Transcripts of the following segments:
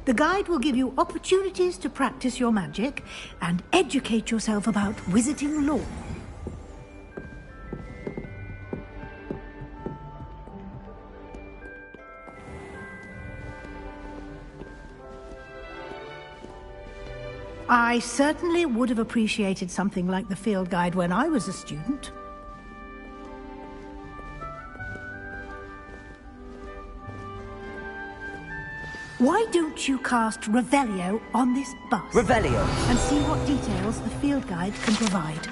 The guide will give you opportunities to practice your magic and educate yourself about wizarding lore. I certainly would have appreciated something like the field guide when I was a student. Why don't you cast Revelio on this bus? Revelio! And see what details the field guide can provide.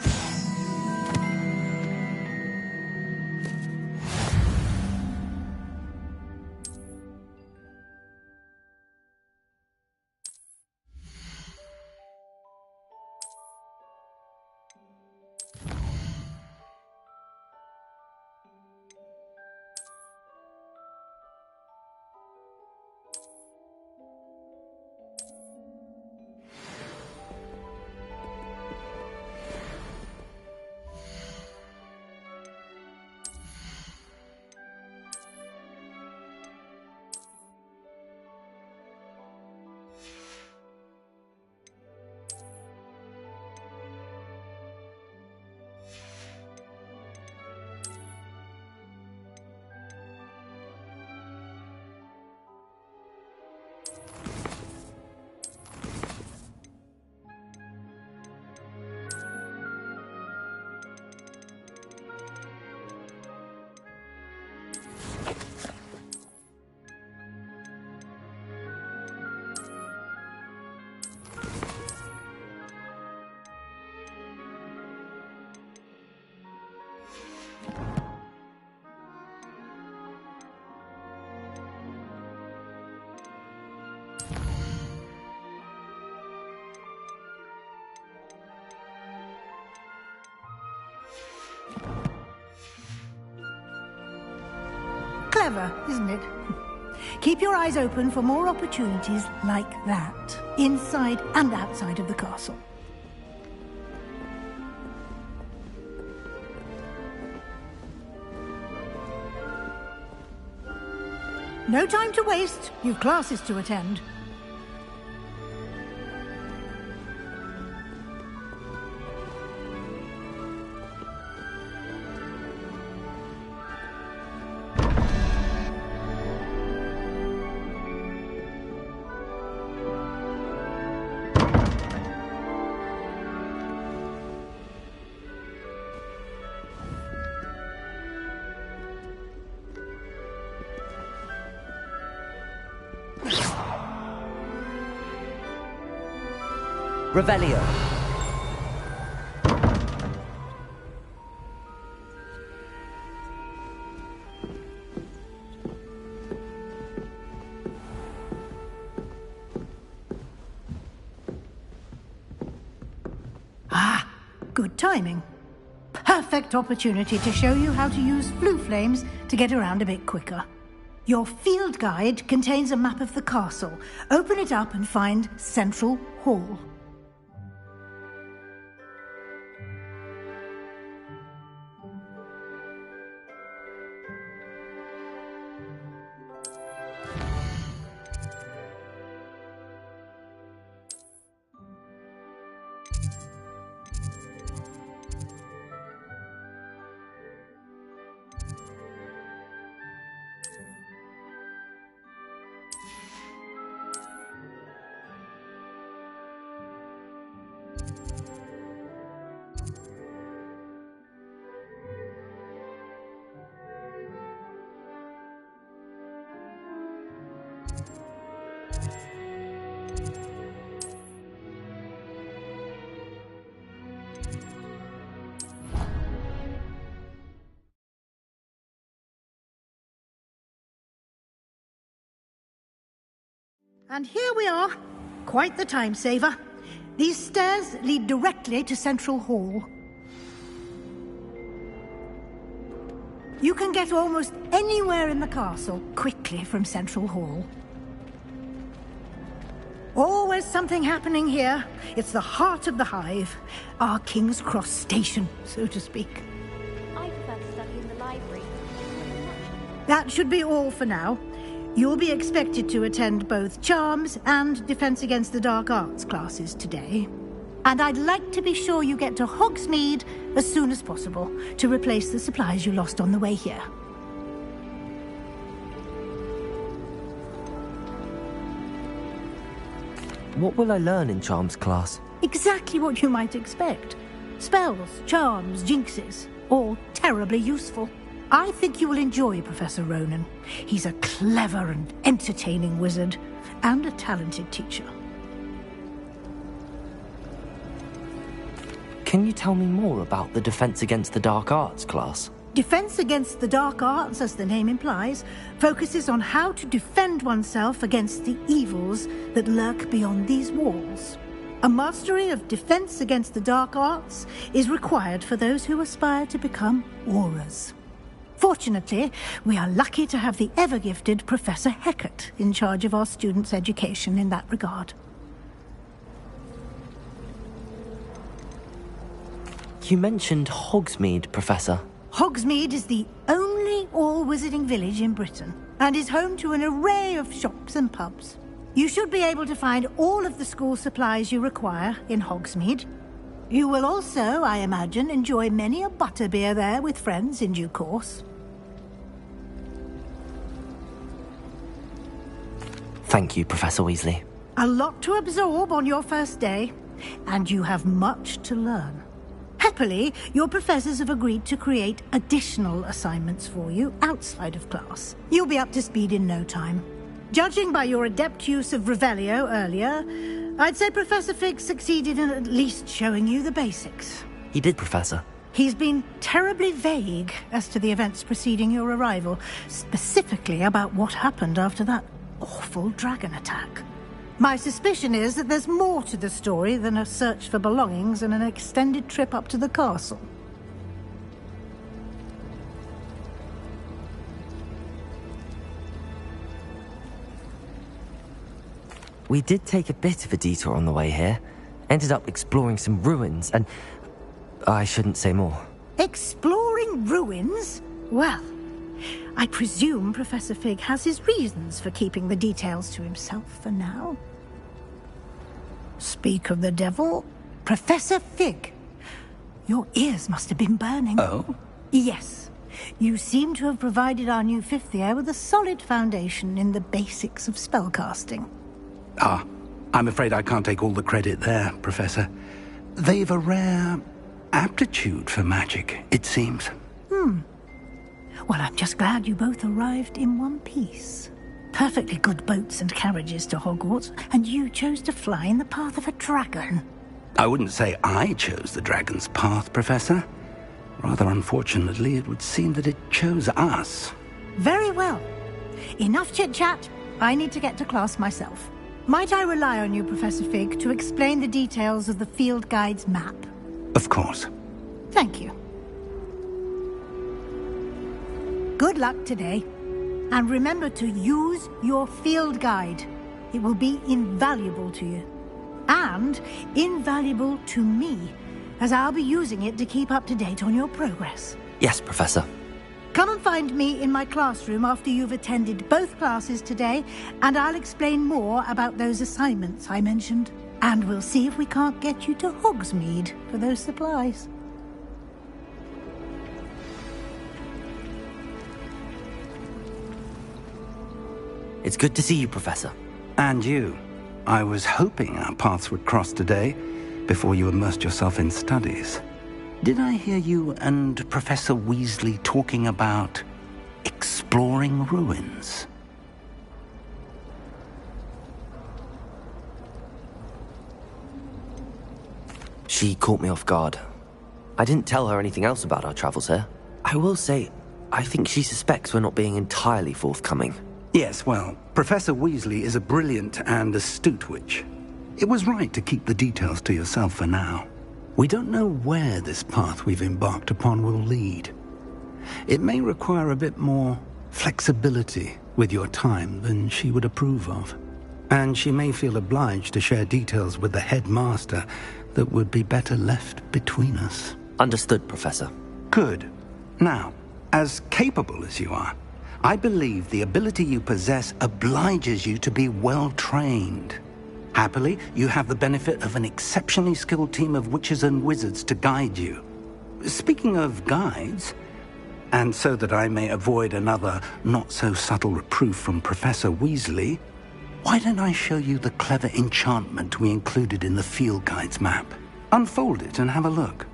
Clever, isn't it? Keep your eyes open for more opportunities like that, inside and outside of the castle. No time to waste. You've classes to attend. Revelio. Ah, good timing. Perfect opportunity to show you how to use flue flames to get around a bit quicker. Your field guide contains a map of the castle. Open it up and find Central Hall. And here we are. Quite the time saver. These stairs lead directly to Central Hall. You can get almost anywhere in the castle quickly from Central Hall. Always something happening here. It's the heart of the hive. Our King's Cross station, so to speak. I prefer to study in the library. That should be all for now. You'll be expected to attend both Charms and Defense Against the Dark Arts classes today. And I'd like to be sure you get to Hogsmeade as soon as possible to replace the supplies you lost on the way here. What will I learn in Charms class? Exactly what you might expect. Spells, charms, jinxes, all terribly useful. I think you will enjoy Professor Ronan. He's a clever and entertaining wizard, and a talented teacher. Can you tell me more about the Defense Against the Dark Arts class? Defense Against the Dark Arts, as the name implies, focuses on how to defend oneself against the evils that lurk beyond these walls. A mastery of Defense Against the Dark Arts is required for those who aspire to become Aurors. Fortunately, we are lucky to have the ever-gifted Professor Hecat in charge of our students' education in that regard. You mentioned Hogsmeade, Professor. Hogsmeade is the only all-wizarding village in Britain, and is home to an array of shops and pubs. You should be able to find all of the school supplies you require in Hogsmeade. You will also, I imagine, enjoy many a butterbeer there with friends in due course. Thank you, Professor Weasley. A lot to absorb on your first day, and you have much to learn. Happily, your professors have agreed to create additional assignments for you outside of class. You'll be up to speed in no time. Judging by your adept use of Revelio earlier, I'd say Professor Fig succeeded in at least showing you the basics. He did, Professor. He's been terribly vague as to the events preceding your arrival, specifically about what happened after that awful dragon attack. My suspicion is that there's more to the story than a search for belongings and an extended trip up to the castle. We did take a bit of a detour on the way here. Ended up exploring some ruins and... I shouldn't say more. Exploring ruins? Well, I presume Professor Fig has his reasons for keeping the details to himself for now. Speak of the devil, Professor Fig. Your ears must have been burning. Oh? Yes. You seem to have provided our new fifth year with a solid foundation in the basics of spellcasting. Ah, I'm afraid I can't take all the credit there, Professor. They've a rare aptitude for magic, it seems. Well, I'm just glad you both arrived in one piece. Perfectly good boats and carriages to Hogwarts, and you chose to fly in the path of a dragon. I wouldn't say I chose the dragon's path, Professor. Rather unfortunately, it would seem that it chose us. Very well. Enough chit-chat. I need to get to class myself. Might I rely on you, Professor Fig, to explain the details of the field guide's map? Of course. Thank you. Good luck today. And remember to use your field guide. It will be invaluable to you. And invaluable to me, as I'll be using it to keep up to date on your progress. Yes, Professor. Come and find me in my classroom after you've attended both classes today, and I'll explain more about those assignments I mentioned. And we'll see if we can't get you to Hogsmeade for those supplies. It's good to see you, Professor. And you. I was hoping our paths would cross today, before you immersed yourself in studies. Did I hear you and Professor Weasley talking about exploring ruins? She caught me off guard. I didn't tell her anything else about our travels here. I will say, I think she suspects we're not being entirely forthcoming. Yes, well, Professor Weasley is a brilliant and astute witch. It was right to keep the details to yourself for now. We don't know where this path we've embarked upon will lead. It may require a bit more flexibility with your time than she would approve of. And she may feel obliged to share details with the headmaster that would be better left between us. Understood, Professor. Good. Now, as capable as you are, I believe the ability you possess obliges you to be well-trained. Happily, you have the benefit of an exceptionally skilled team of witches and wizards to guide you. Speaking of guides, and so that I may avoid another not-so-subtle reproof from Professor Weasley, why don't I show you the clever enchantment we included in the field guide's map? Unfold it and have a look.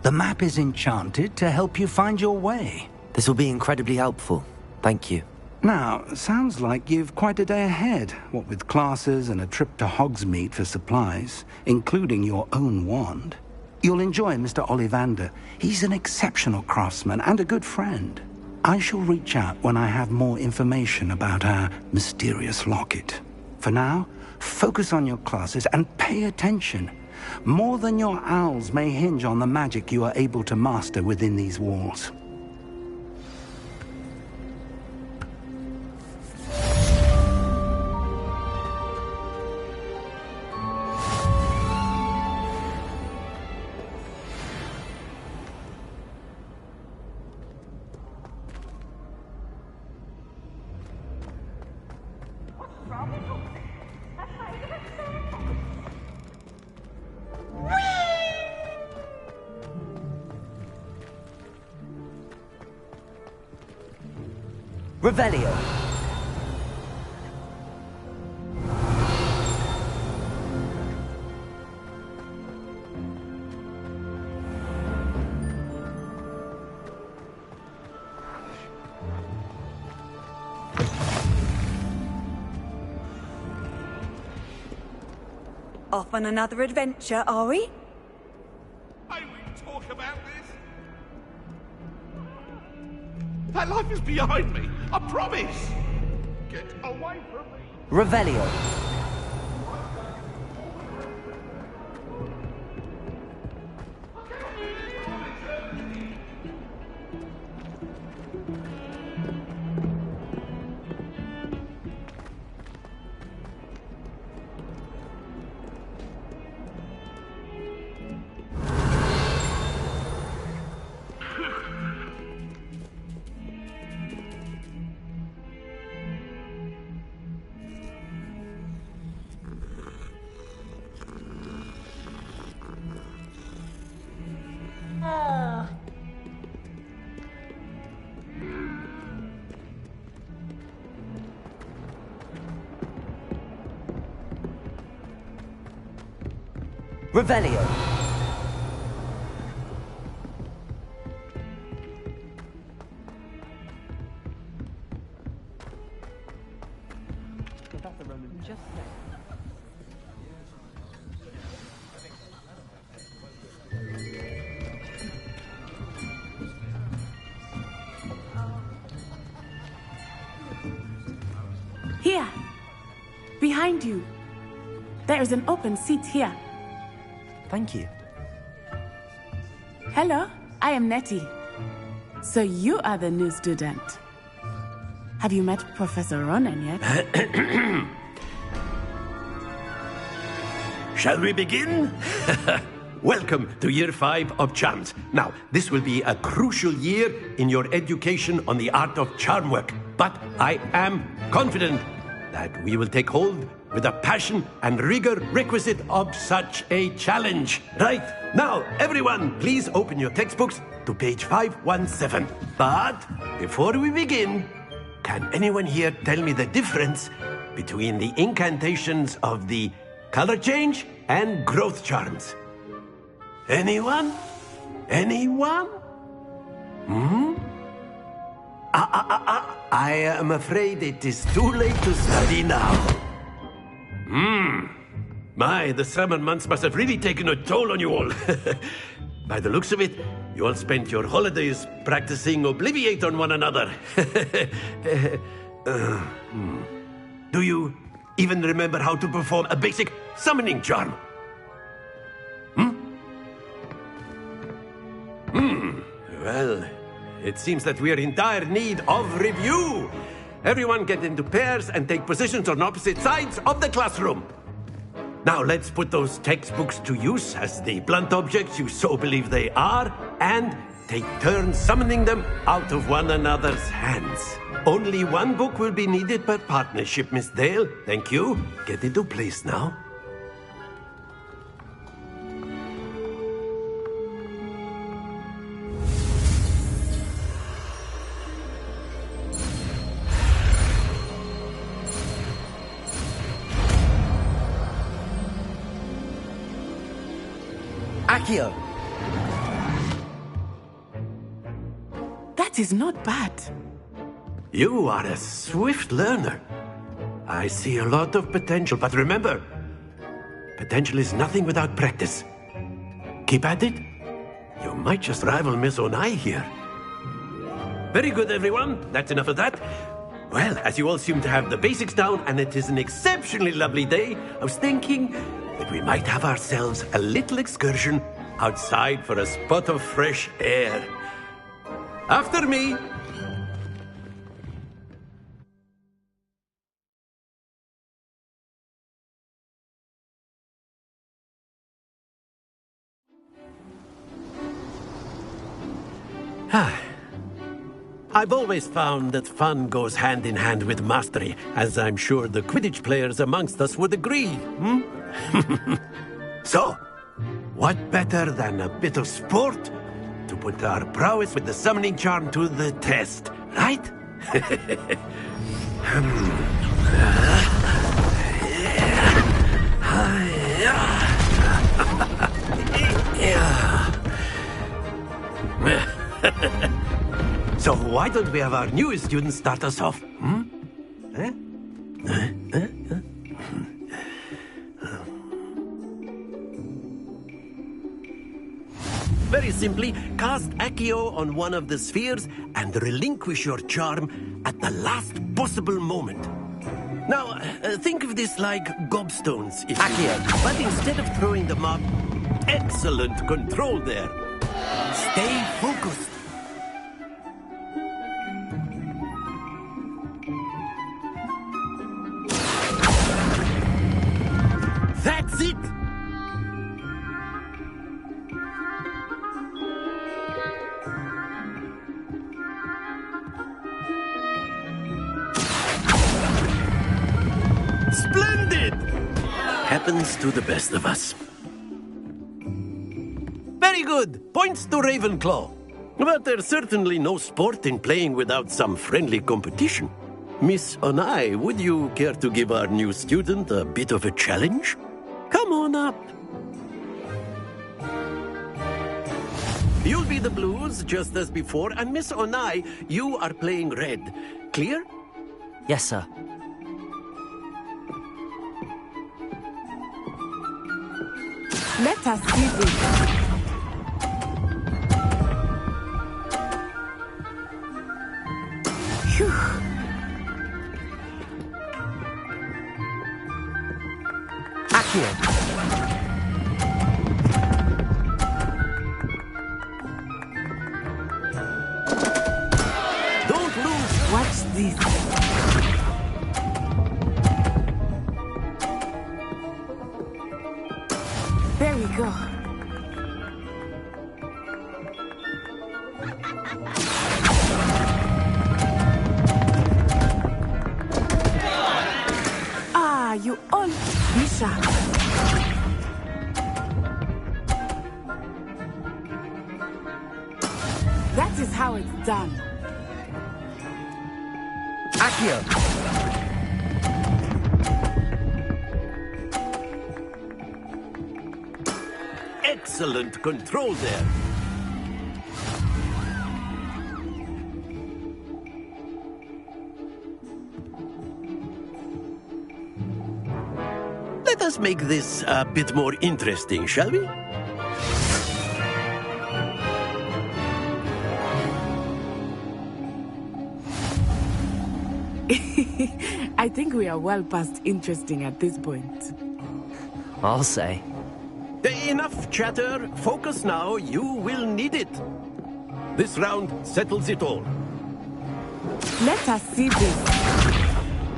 The map is enchanted to help you find your way. This will be incredibly helpful. Thank you. Now, sounds like you've quite a day ahead, what with classes and a trip to Hogsmeade for supplies, including your own wand. You'll enjoy Mr. Ollivander. He's an exceptional craftsman and a good friend. I shall reach out when I have more information about our mysterious locket. For now, focus on your classes and pay attention. More than your owls may hinge on the magic you are able to master within these walls. Revelio. Off on another adventure, are we? I will talk about this. That life is behind me. I promise. Get away from me. Revelio. Revelio. Here, behind you. There is an open seat here. Thank you. Hello, I am Nettie. So you are the new student. Have you met Professor Ronan yet? Shall we begin? Welcome to Year 5 of Charms. Now, this will be a crucial year in your education on the art of charm work. But I am confident that we will take hold with the passion and rigor requisite of such a challenge. Right, now, everyone, please open your textbooks to page 517. But before we begin, can anyone here tell me the difference between the incantations of the color change and growth charms? Anyone? Anyone? I am afraid it is too late to study now. My, the summer months must have really taken a toll on you all. By the looks of it, you all spent your holidays practicing Obliviate on one another. Do you even remember how to perform a basic summoning charm. Well, it seems that we are in dire need of review. Everyone get into pairs and take positions on opposite sides of the classroom. Now let's put those textbooks to use as the blunt objects you so believe they are, and take turns summoning them out of one another's hands. Only one book will be needed per partnership, Miss Dale. Thank you. Get into place now. Accio! That is not bad. You are a swift learner. I see a lot of potential, but remember, potential is nothing without practice. Keep at it. You might just rival Miss Onai here. Very good, everyone. That's enough of that. Well, as you all seem to have the basics down, and it is an exceptionally lovely day, I was thinking that we might have ourselves a little excursion outside for a spot of fresh air. After me. I've always found that fun goes hand in hand with mastery, as I'm sure the Quidditch players amongst us would agree. So, what better than a bit of sport to put our prowess with the summoning charm to the test, right? So why don't we have our newest student start us off? Very simply, cast Accio on one of the spheres and relinquish your charm at the last possible moment. Now, think of this like gobstones, if Accio! but instead of throwing them up, excellent control there. Stay focused. That's it! Splendid! Happens to the best of us. Very good. Points to Ravenclaw. But there's certainly no sport in playing without some friendly competition. Miss Onai, would you care to give our new student a bit of a challenge? Come on up. You'll be the blues, just as before, and Miss Onai, you are playing red. Clear? Yes, sir. Let us see this. Phew. Accio! Don't lose. Watch this. There we go. Ah, you all bishop. That is how it's done. Accio! Excellent control there. Let us make this a bit more interesting, shall we? I think we are well past interesting at this point. I'll say. Enough chatter. Focus now. You will need it. This round settles it all. Let us see this.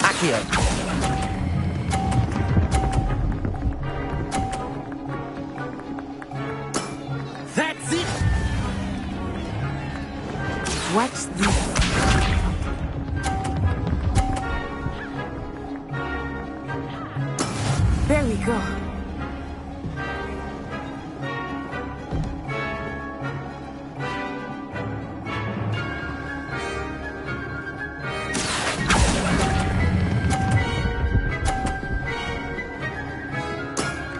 Accio. That's it. Watch this. There we go.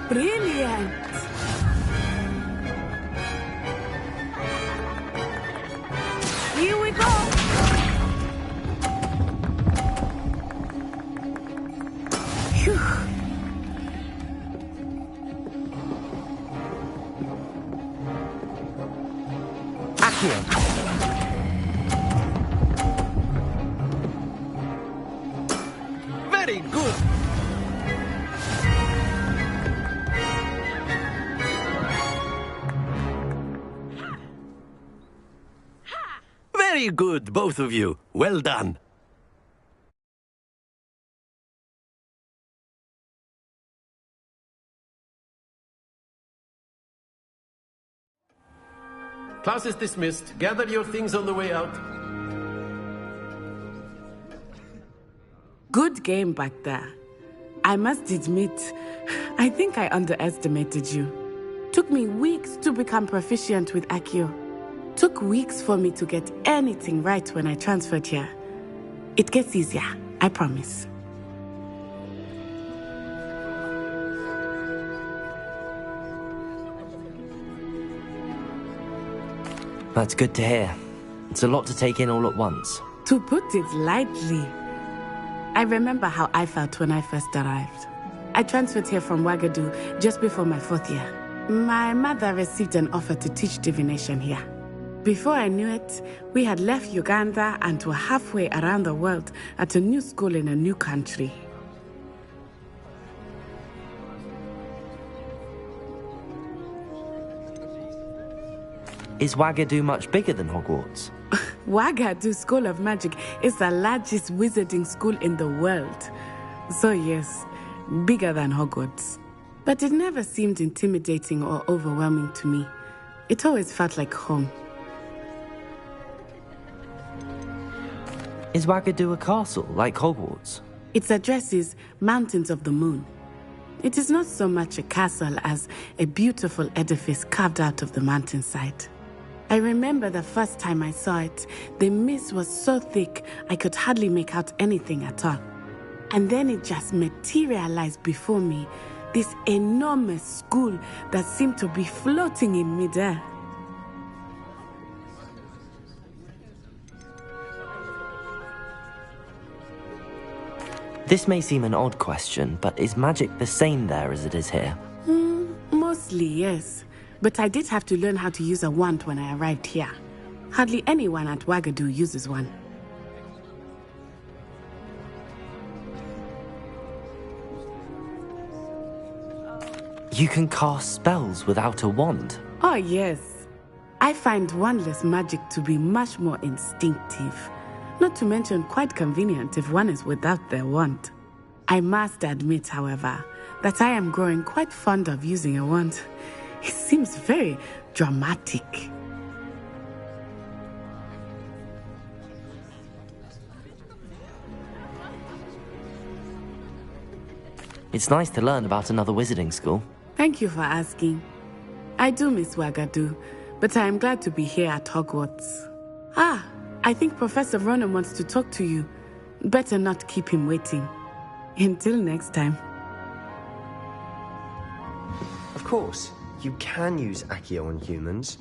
Brilliant. Here we go. Phew. Accio. Very good. Very good, both of you. Well done. Class is dismissed. Gather your things on the way out. Good game back there. I must admit, I think I underestimated you. Took me weeks to become proficient with Accio. Took weeks for me to get anything right when I transferred here. It gets easier, I promise. That's good to hear. It's a lot to take in all at once. To put it lightly, I remember how I felt when I first arrived. I transferred here from Ouagadougou just before my 4th year. My mother received an offer to teach divination here. Before I knew it, we had left Uganda and were halfway around the world at a new school in a new country. Is Ouagadougou much bigger than Hogwarts? Ouagadougou School of Magic is the largest wizarding school in the world. So yes, bigger than Hogwarts. But it never seemed intimidating or overwhelming to me. It always felt like home. Is Ouagadougou a castle, like Hogwarts? Its address is Mountains of the Moon. It is not so much a castle as a beautiful edifice carved out of the mountainside. I remember the first time I saw it, the mist was so thick I could hardly make out anything at all. And then it just materialized before me, this enormous school that seemed to be floating in midair. This may seem an odd question, but is magic the same there as it is here? Mostly, yes. But I did have to learn how to use a wand when I arrived here. Hardly anyone at Ouagadougou uses one. You can cast spells without a wand? Oh, yes. I find wandless magic to be much more instinctive. Not to mention quite convenient if one is without their wand. I must admit, however, that I am growing quite fond of using a wand. It seems very dramatic. It's nice to learn about another wizarding school. Thank you for asking. I do miss Ouagadougou, but I am glad to be here at Hogwarts. I think Professor Ronan wants to talk to you. Better not keep him waiting. Until next time. Of course, you can use Accio on humans,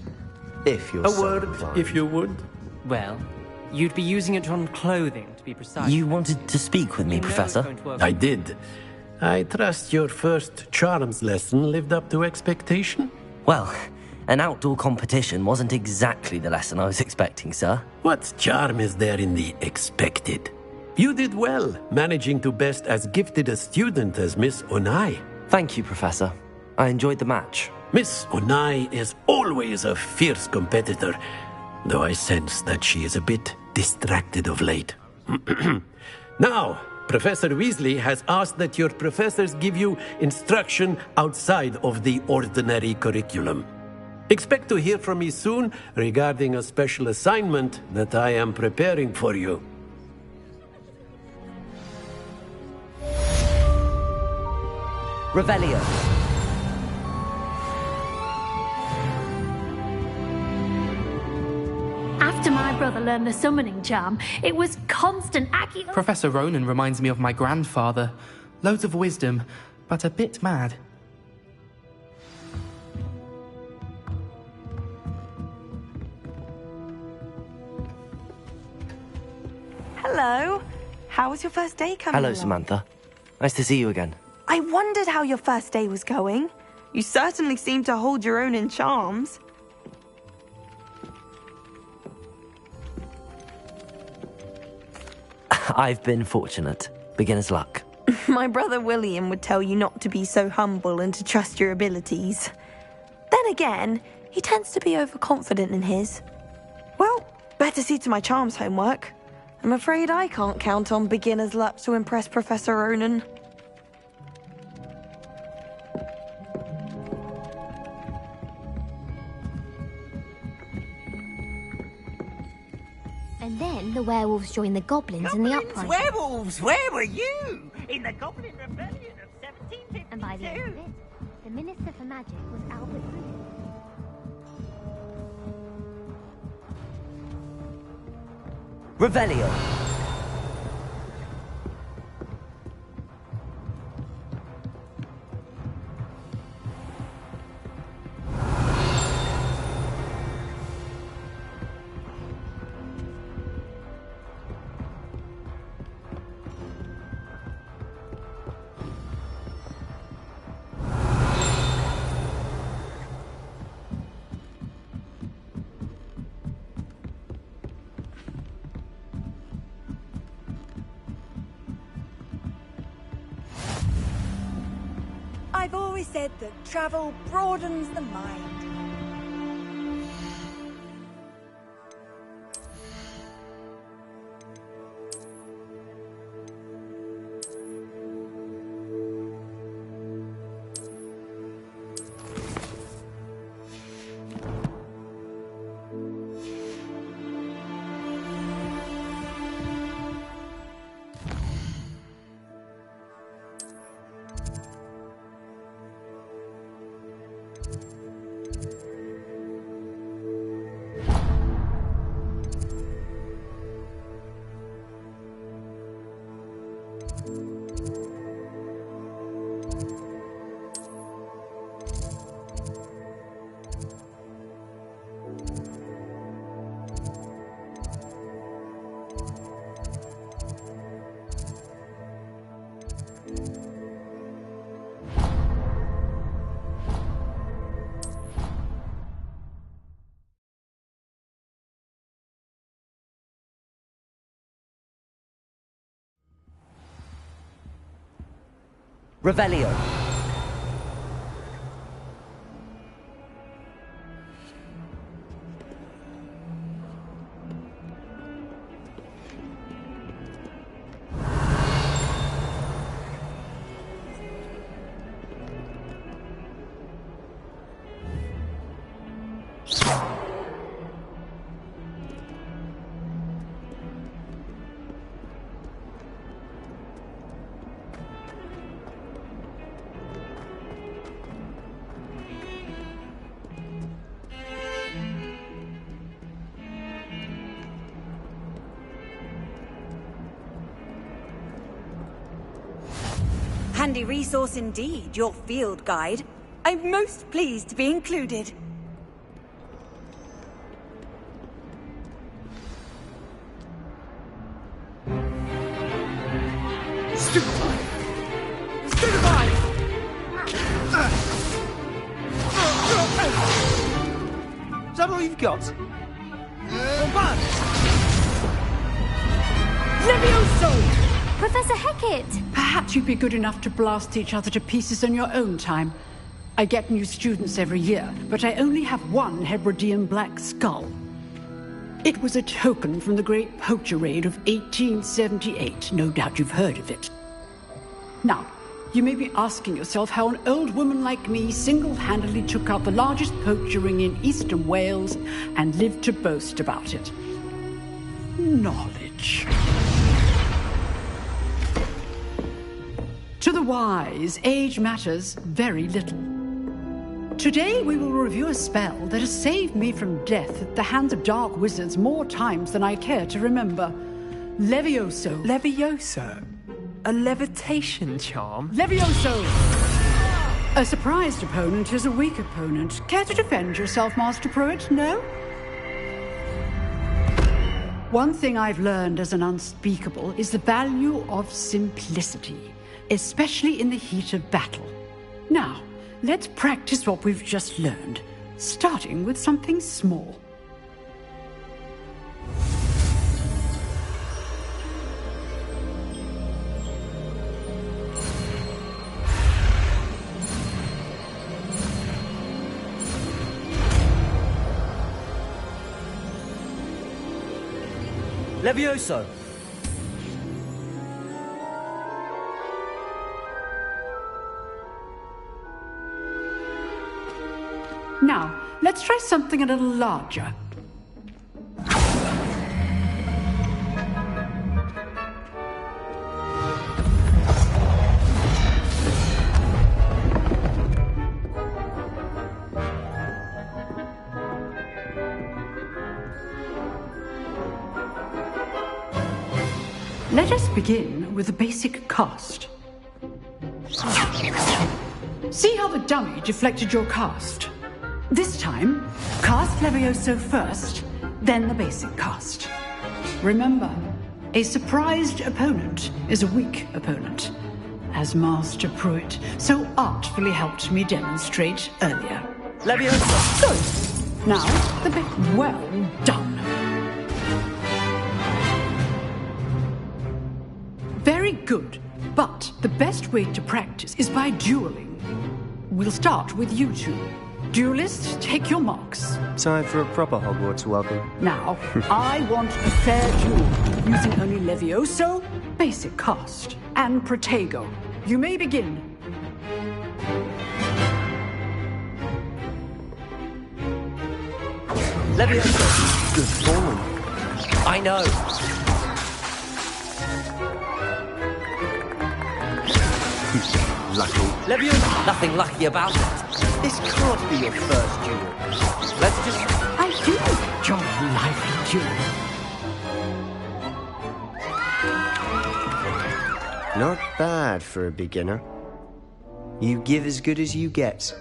if you're A so word, inclined. if you would. Well, you'd be using it on clothing, to be precise. You wanted to speak with me, You know it's Professor? going to work. I did. I trust your first charms lesson lived up to expectation? Well, An outdoor competition wasn't exactly the lesson I was expecting, sir. What charm is there in the expected? You did well, managing to best as gifted a student as Miss Onai. Thank you, Professor. I enjoyed the match. Miss Onai is always a fierce competitor, though I sense that she is a bit distracted of late. Now, Professor Weasley has asked that your professors give you instruction outside of the ordinary curriculum. Expect to hear from me soon regarding a special assignment that I am preparing for you. Revelio. After my brother learned the summoning charm, it was constant Accio. Professor Ronan reminds me of my grandfather. Loads of wisdom, but a bit mad. Hello. How was your first day coming Hello, along? Samantha. Nice to see you again. I wondered how your first day was going. You certainly seem to hold your own in charms. I've been fortunate. Beginner's luck. My brother William would tell you not to be so humble and to trust your abilities. Then again, he tends to be overconfident in his. Well, better see to my charms homework. I'm afraid I can't count on beginner's luck to impress Professor Ronan. And then the werewolves joined the goblins in the uprising. Werewolves, where were you? In the Goblin Rebellion of 1752. And by the end of it, the Minister for Magic was Albert Bruce. Revelio. I've always said that travel broadens the mind. Revelio. Handy resource indeed, your field guide. I'm most pleased to be included. Stupefy! Stupefy! that all you've got? Levioso! Professor Hecat! Perhaps you'd be good enough to blast each other to pieces in your own time. I get new students every year, but I only have one Hebridean black skull. It was a token from the Great Poacher Raid of 1878. No doubt you've heard of it. Now, you may be asking yourself how an old woman like me single-handedly took out the largest poacher ring in eastern Wales and lived to boast about it. Knowledge. To the wise, age matters very little. Today we will review a spell that has saved me from death at the hands of dark wizards more times than I care to remember. Levioso. Levioso? A levitation charm? Levioso! A surprised opponent is a weak opponent. Care to defend yourself, Master Pruitt? No? One thing I've learned as an unspeakable is the value of simplicity, especially in the heat of battle. Now, let's practice what we've just learned, starting with something small. Levioso! Now, let's try something a little larger. Let us begin with the basic cast. See how the dummy deflected your cast? This time, cast Levioso first, then the basic cast. Remember, a surprised opponent is a weak opponent, as Master Pruitt so artfully helped me demonstrate earlier. Levioso! Good. Now, the bit. Well done. Very good, but the best way to practice is by dueling. We'll start with you two. Duelists, take your marks. Time for a proper Hogwarts welcome. Now, I want a fair duel, using only Levioso, basic cast, and Protego. You may begin. Levioso! Good form. I know. Lucky. Levioso! Nothing lucky about it. This can't be your first duel. Let's just... I do enjoy a lively duel. Not bad for a beginner. You give as good as you get.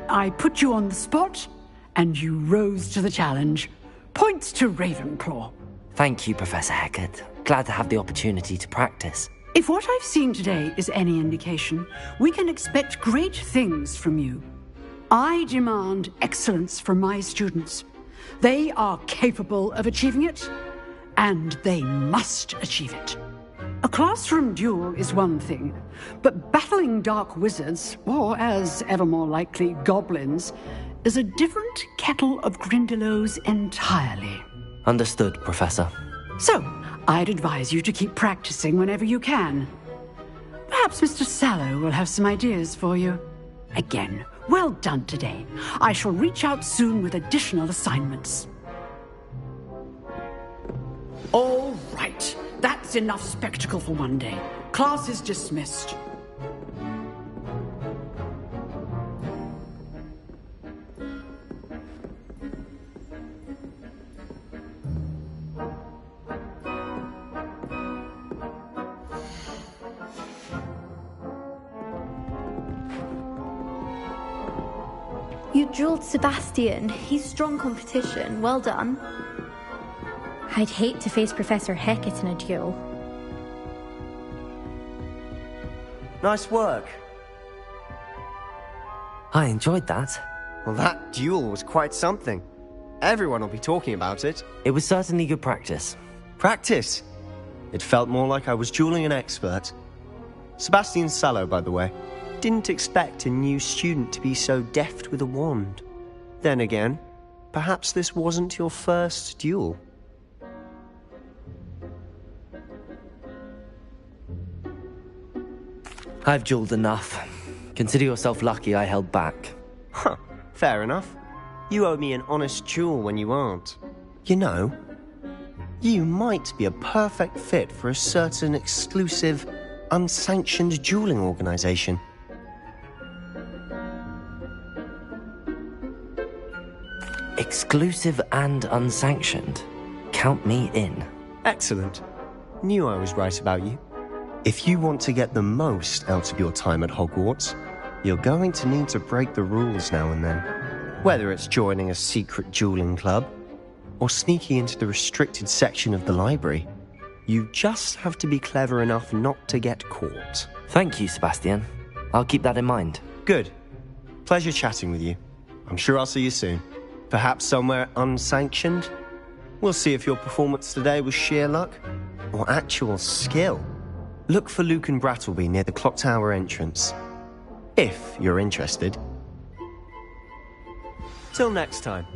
I put you on the spot, and you rose to the challenge. Points to Ravenclaw. Thank you, Professor Hecat. Glad to have the opportunity to practice. If what I've seen today is any indication, we can expect great things from you. I demand excellence from my students. They are capable of achieving it, and they must achieve it. A classroom duel is one thing, but battling dark wizards, or as ever more likely, goblins, is a different kettle of Grindylows entirely. Understood, Professor. So, I'd advise you to keep practicing whenever you can. Perhaps Mr. Sallow will have some ideas for you. Again, well done today. I shall reach out soon with additional assignments. All right. That's enough spectacle for one day. Class is dismissed. You drilled Sebastian. He's strong competition. Well done. I'd hate to face Professor Hecat in a duel. Nice work. I enjoyed that. Well, that duel was quite something. Everyone will be talking about it. It was certainly good practice. Practice? It felt more like I was dueling an expert. Sebastian Sallow, by the way. Didn't expect a new student to be so deft with a wand. Then again, perhaps this wasn't your first duel. I've dueled enough. Consider yourself lucky I held back. Huh, fair enough. You owe me an honest duel when you aren't. You know, you might be a perfect fit for a certain exclusive, unsanctioned dueling organization. Exclusive and unsanctioned. Count me in. Excellent. Knew I was right about you. If you want to get the most out of your time at Hogwarts, you're going to need to break the rules now and then. Whether it's joining a secret dueling club, or sneaking into the restricted section of the library, you just have to be clever enough not to get caught. Thank you, Sebastian. I'll keep that in mind. Good. Pleasure chatting with you. I'm sure I'll see you soon. Perhaps somewhere unsanctioned? We'll see if your performance today was sheer luck, or actual skill. Look for Luke and Brattleby near the clock tower entrance. If you're interested. Till next time.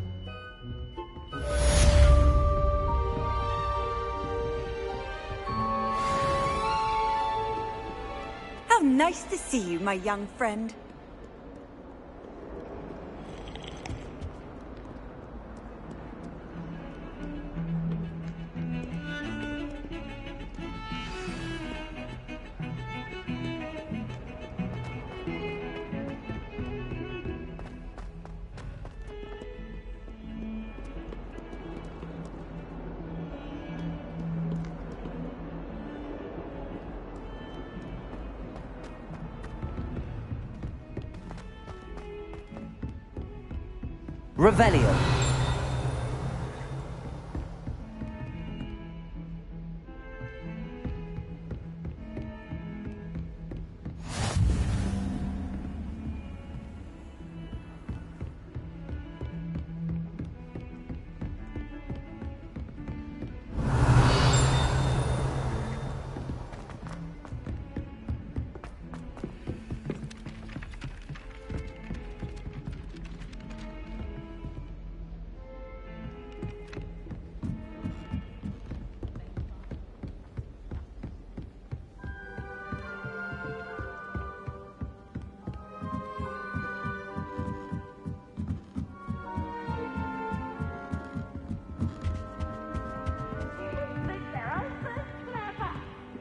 How nice to see you, my young friend. Revelio.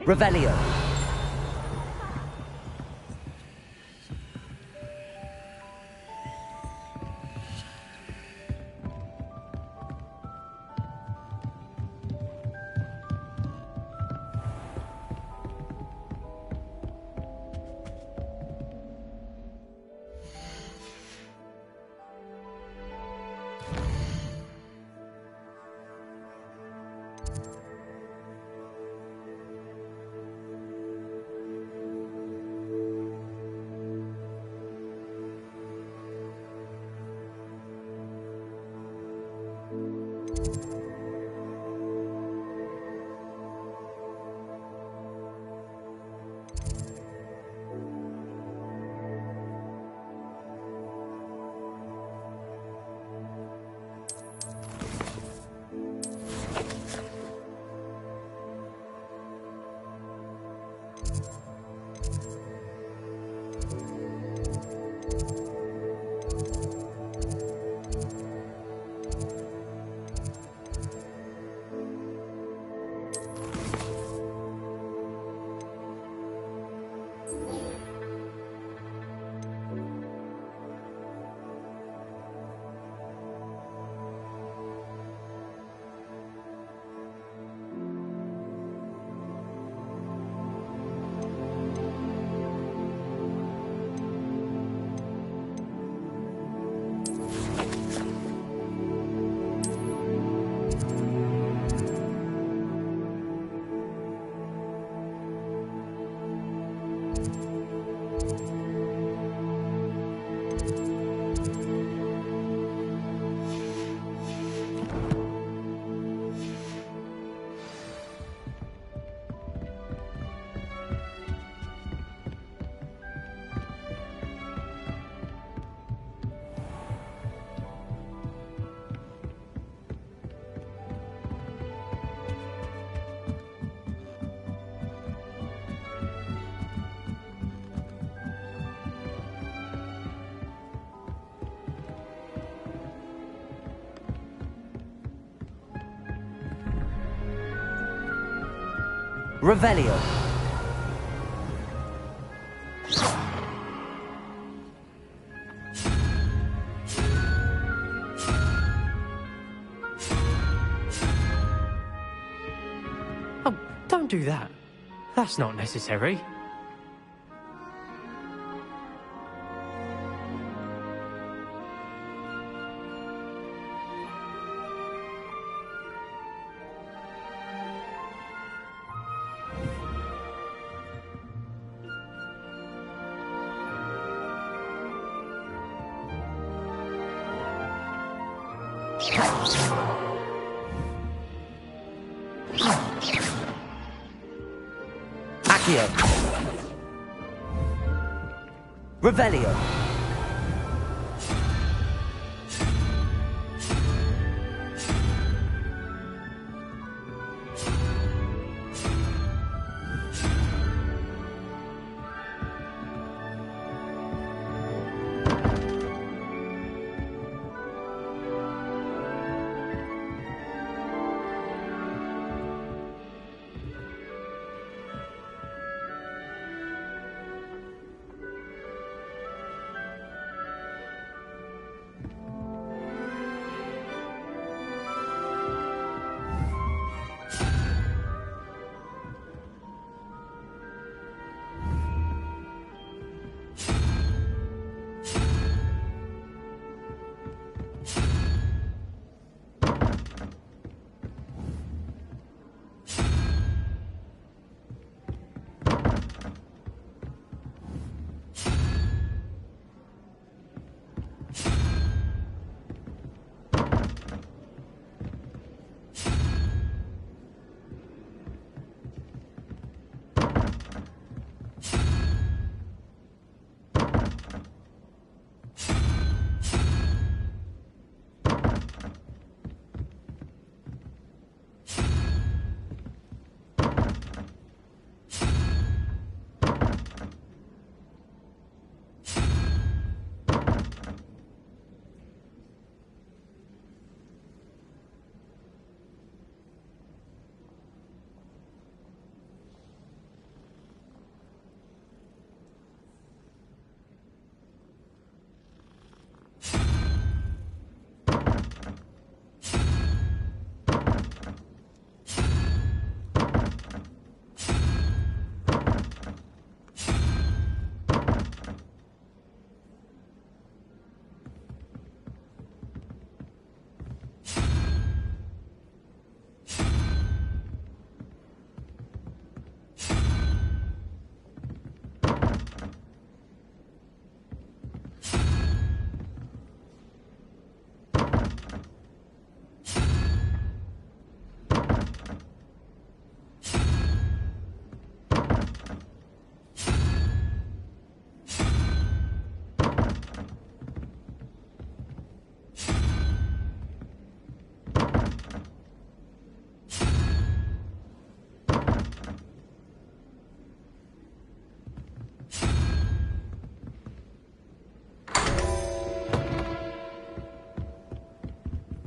Revelio. Revelio. Oh, don't do that. That's not necessary. Accio. Revelio.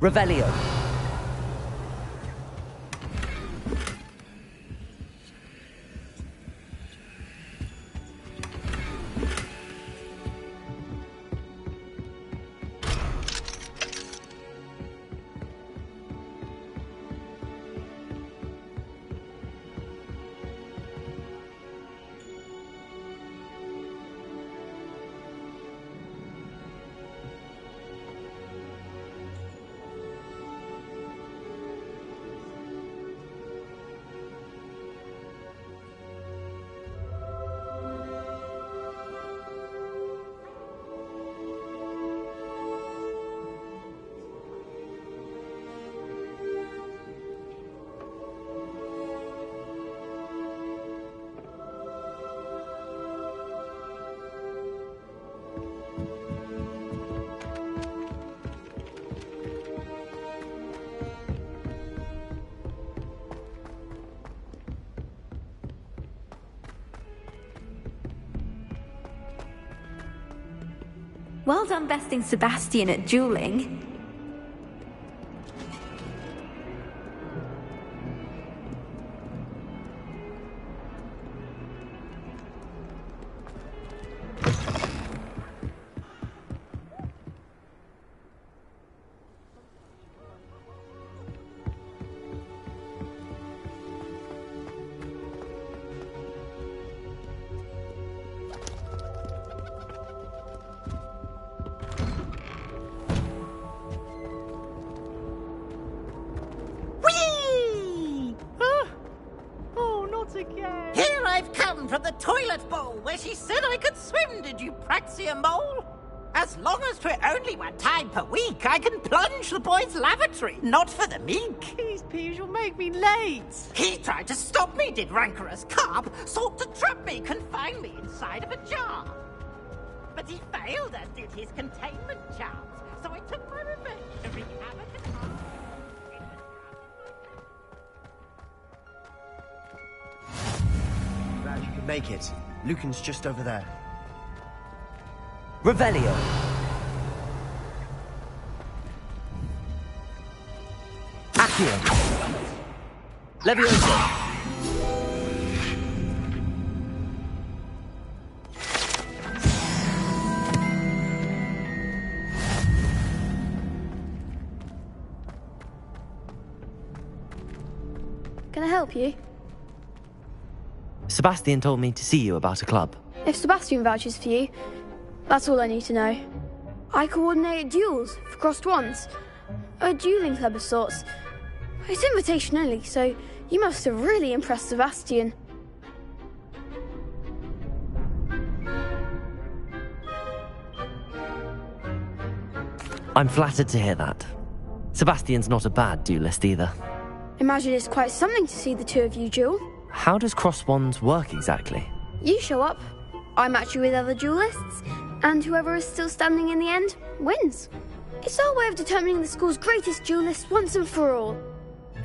Revelio. Well done besting Sebastian at dueling. from the toilet bowl where she said I could swim, did you praxia mole? As long as 'twere only 1 time per week, I can plunge the boy's lavatory, not for the meek. These peas will make me late. He tried to stop me, did rancorous carp, sought to trap me, confine me inside of a jar. But he failed, as did his containment charms, so I took my revenge to wreak havoc and harm. Glad you could make it. Lucan's just over there. Revelio. Accio. Levioso. Can I help you? Sebastian told me to see you about a club. If Sebastian vouches for you, that's all I need to know. I coordinate duels for crossed wands. A dueling club of sorts. It's invitation only, so you must have really impressed Sebastian. I'm flattered to hear that. Sebastian's not a bad duelist either. Imagine it's quite something to see the two of you duel. How does cross wands work exactly? You show up, I match you with other duelists, and whoever is still standing in the end wins. It's our way of determining the school's greatest duelist once and for all.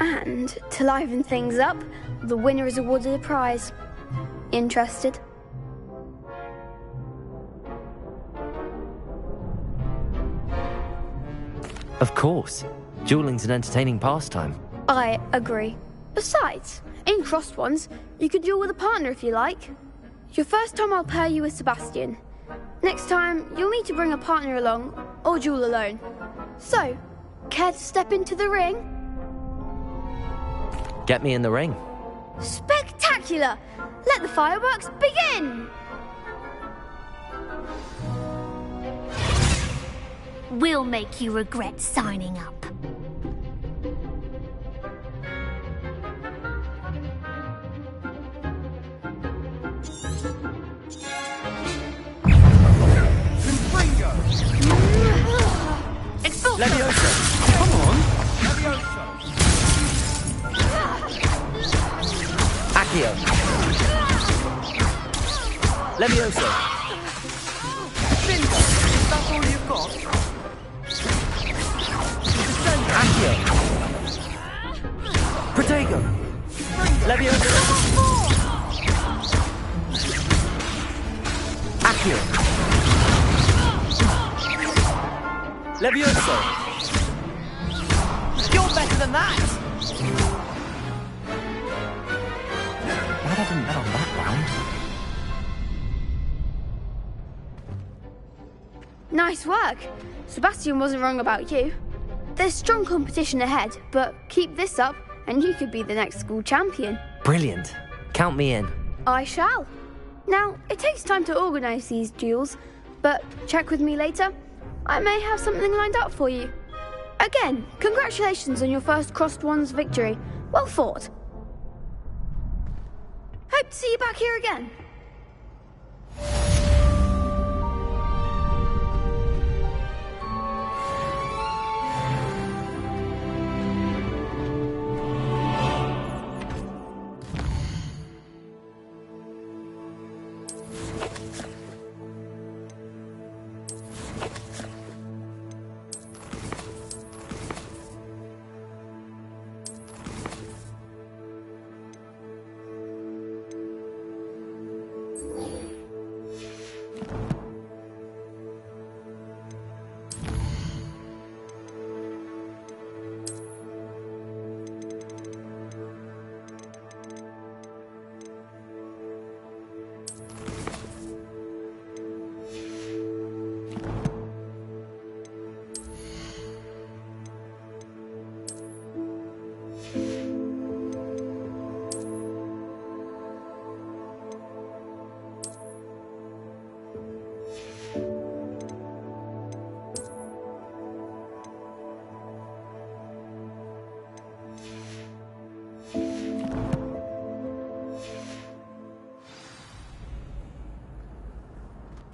And to liven things up, the winner is awarded a prize. Interested? Of course. Dueling's an entertaining pastime. I agree. Besides, in crossed ones, you could duel with a partner if you like. Your first time I'll pair you with Sebastian. Next time, you'll need to bring a partner along, or duel alone. So, care to step into the ring? Get me in the ring. Spectacular! Let the fireworks begin! We'll make you regret signing up. Levioso! Come on! Levioso! Accio! Levioso! Bingo! Is that all you've got? Accio! Protego! Levioso! Accio! Levioso! You're better than that! Glad I didn't bet on that round. Nice work. Sebastian wasn't wrong about you. There's strong competition ahead, but keep this up and you could be the next school champion. Brilliant. Count me in. I shall. Now, it takes time to organise these duels, but check with me later. I may have something lined up for you. Again, congratulations on your first crossed wands victory. Well fought. Hope to see you back here again.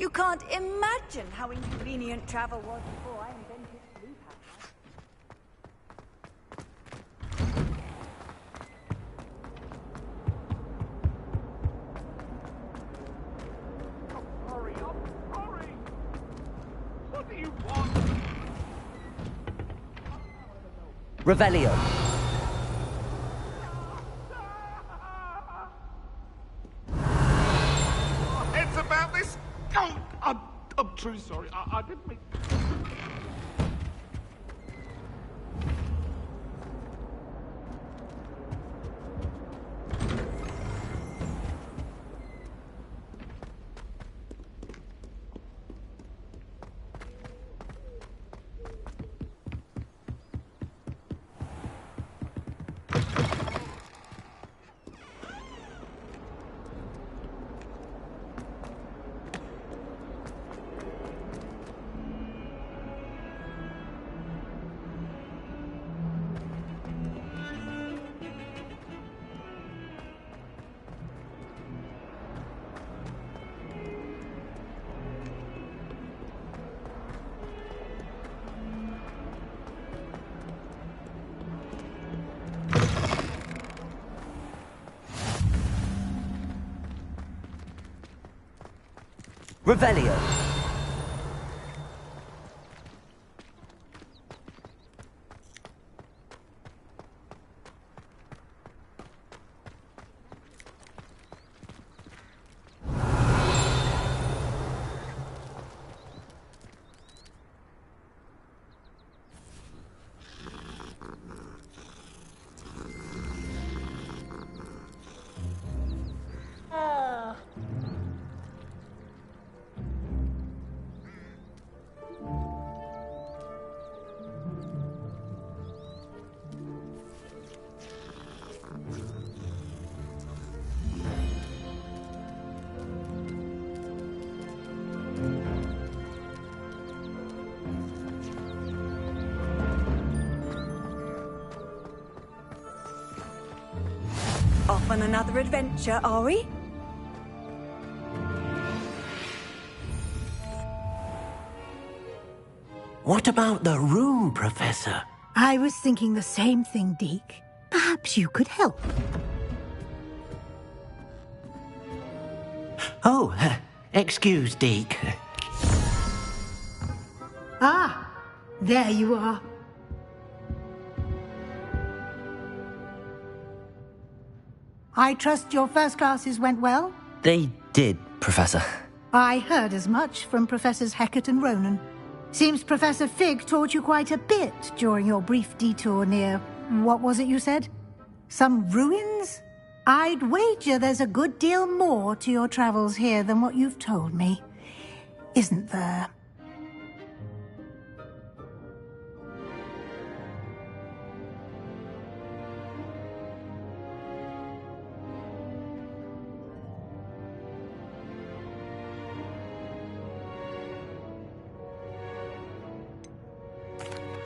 You can't imagine how inconvenient travel was before I invented blue power. Hurry up! Hurry! What do you want? Revelio. Heads about this? Oh, I'm truly sorry. I didn't mean... Revelio. Off on another adventure, are we? What about the room, Professor? I was thinking the same thing, Deke. Perhaps you could help. Oh, excuse, Deke. Ah, there you are. I trust your first classes went well? They did, Professor. I heard as much from Professors Hecat and Ronan. Seems Professor Fig taught you quite a bit during your brief detour near... what was it you said? Some ruins? I'd wager there's a good deal more to your travels here than what you've told me. Isn't there?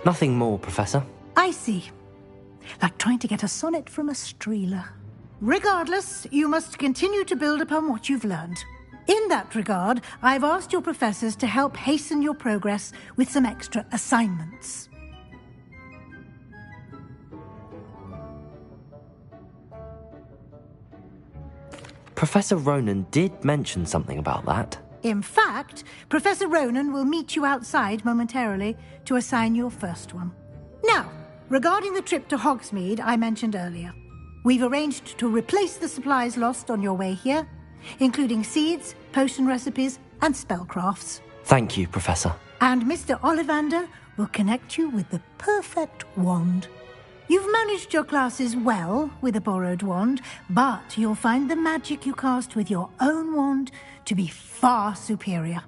Nothing more, Professor. I see. Like trying to get a sonnet from a streeler. Regardless, you must continue to build upon what you've learned. In that regard, I've asked your professors to help hasten your progress with some extra assignments. Professor Ronan did mention something about that. In fact, Professor Ronan will meet you outside momentarily to assign your first one. Now, regarding the trip to Hogsmeade I mentioned earlier, we've arranged to replace the supplies lost on your way here, including seeds, potion recipes, and spellcrafts. Thank you, Professor. And Mr. Ollivander will connect you with the perfect wand. You've managed your classes well with a borrowed wand, but you'll find the magic you cast with your own wand to be far superior.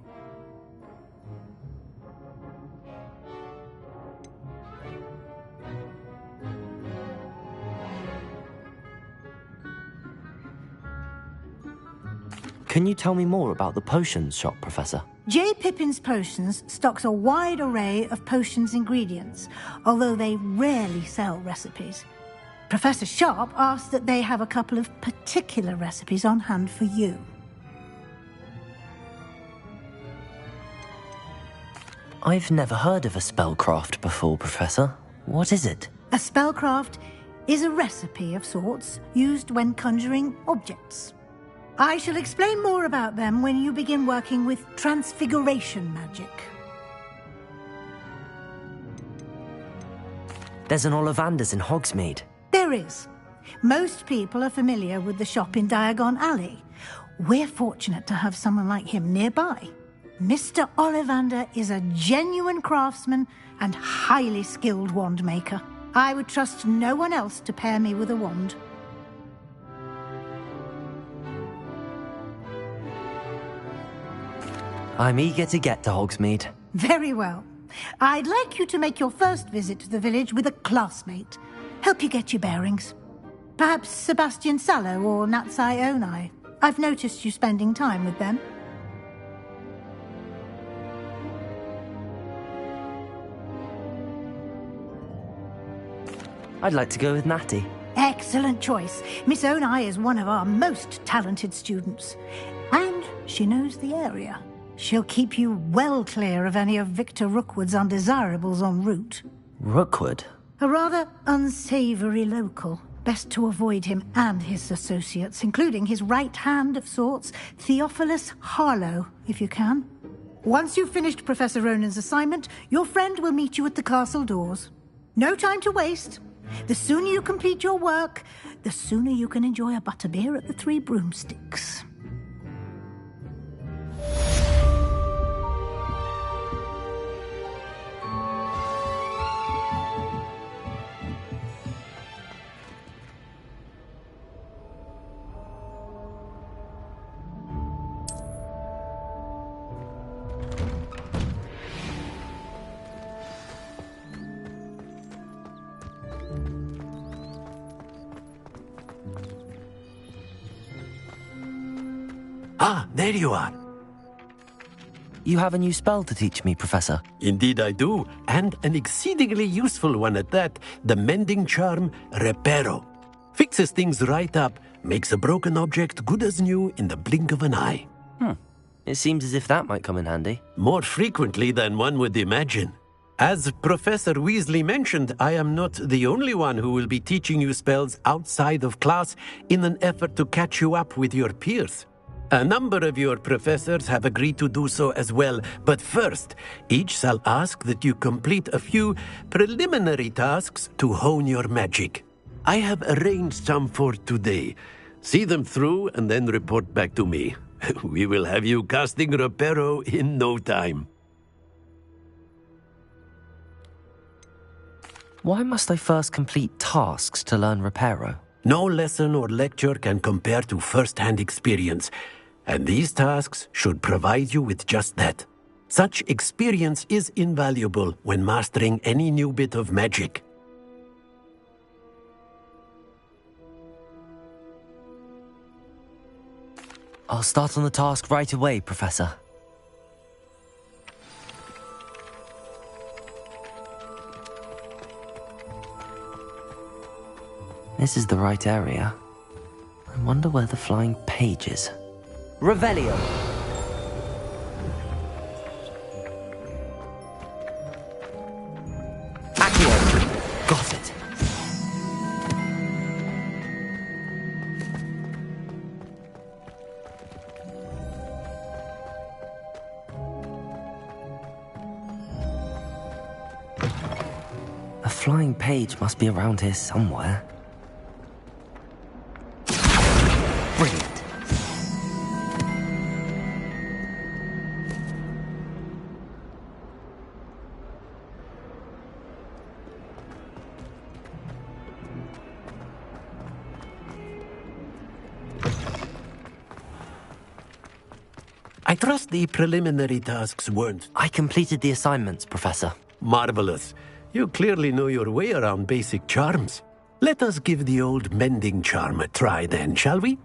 Can you tell me more about the potions shop, Professor? J. Pippin's Potions stocks a wide array of potions ingredients, although they rarely sell recipes. Professor Sharp asked that they have a couple of particular recipes on hand for you. I've never heard of a spellcraft before, Professor. What is it? A spellcraft is a recipe of sorts used when conjuring objects. I shall explain more about them when you begin working with transfiguration magic. There's an Ollivander's in Hogsmeade. There is. Most people are familiar with the shop in Diagon Alley. We're fortunate to have someone like him nearby. Mr. Ollivander is a genuine craftsman and highly skilled wand maker. I would trust no one else to pair me with a wand. I'm eager to get to Hogsmeade. Very well. I'd like you to make your first visit to the village with a classmate. Help you get your bearings. Perhaps Sebastian Sallow or Natsai Onai. I've noticed you spending time with them. I'd like to go with Natty. Excellent choice. Miss Onai is one of our most talented students. And she knows the area. She'll keep you well clear of any of Victor Rookwood's undesirables en route. Rookwood? A rather unsavoury local. Best to avoid him and his associates, including his right hand of sorts, Theophilus Harlow, if you can. Once you've finished Professor Ronan's assignment, your friend will meet you at the castle doors. No time to waste. The sooner you complete your work, the sooner you can enjoy a butterbeer at the Three Broomsticks. Ah, there you are. You have a new spell to teach me, Professor. Indeed I do, and an exceedingly useful one at that. The mending charm, Reparo. Fixes things right up, makes a broken object good as new in the blink of an eye. It seems as if that might come in handy. More frequently than one would imagine. As Professor Weasley mentioned, I am not the only one who will be teaching you spells outside of class in an effort to catch you up with your peers. A number of your professors have agreed to do so as well, but first, each shall ask that you complete a few preliminary tasks to hone your magic. I have arranged some for today. See them through and then report back to me. We will have you casting Reparo in no time. Why must I first complete tasks to learn Reparo? No lesson or lecture can compare to first-hand experience. And these tasks should provide you with just that. Such experience is invaluable when mastering any new bit of magic. I'll start on the task right away, Professor. This is the right area. I wonder where the flying page is. Revelio! Accio! Got it! A flying page must be around here somewhere. Brilliant. I trust the preliminary tasks weren't... I completed the assignments, Professor. Marvelous. You clearly know your way around basic charms. Let us give the old mending charm a try then, shall we?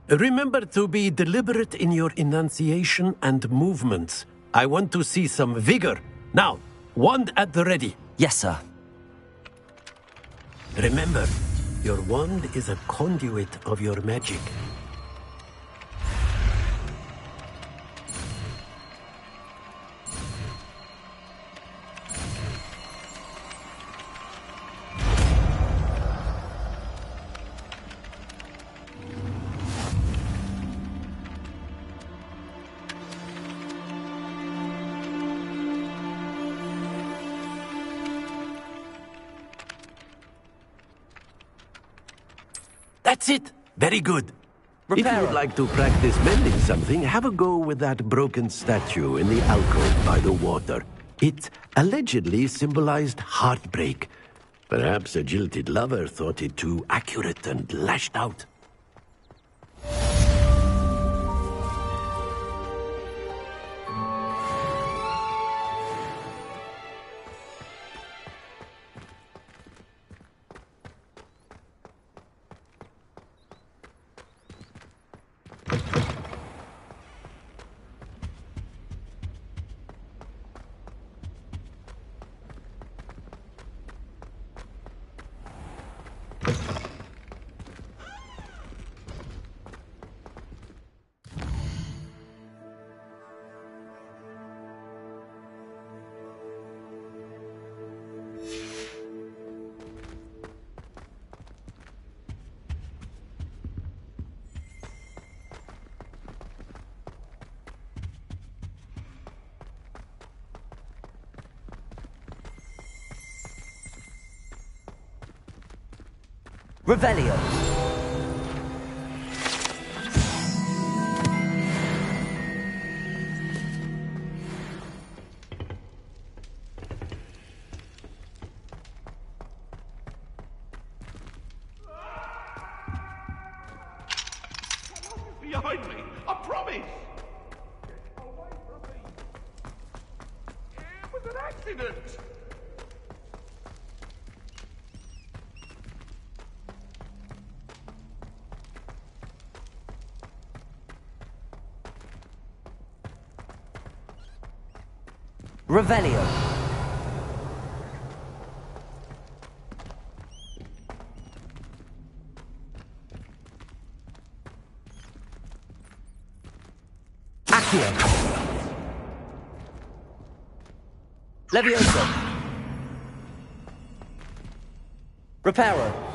Remember to be deliberate in your enunciation and movements. I want to see some vigor. Now, wand at the ready. Yes, sir. Remember, your wand is a conduit of your magic. That's it. Very good. If you Reparo. would like to practice mending something, have a go with that broken statue in the alcove by the water. It allegedly symbolized heartbreak. Perhaps a jilted lover thought it too accurate and lashed out. Revelio. Behind me, I promise! Get away from me! It was an accident! Revelio. Accio. Levioso. Reparo.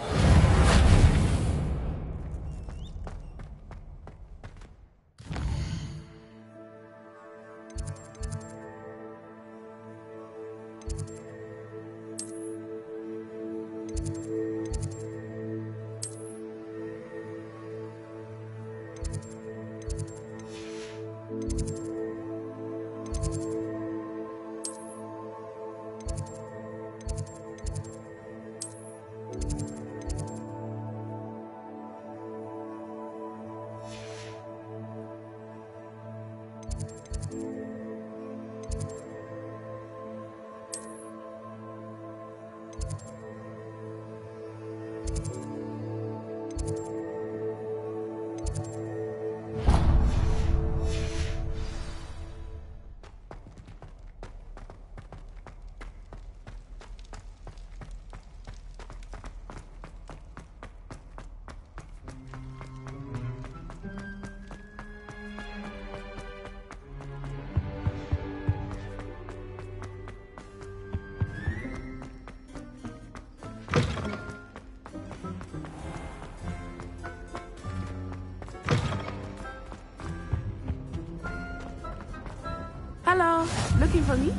Hello, looking for me?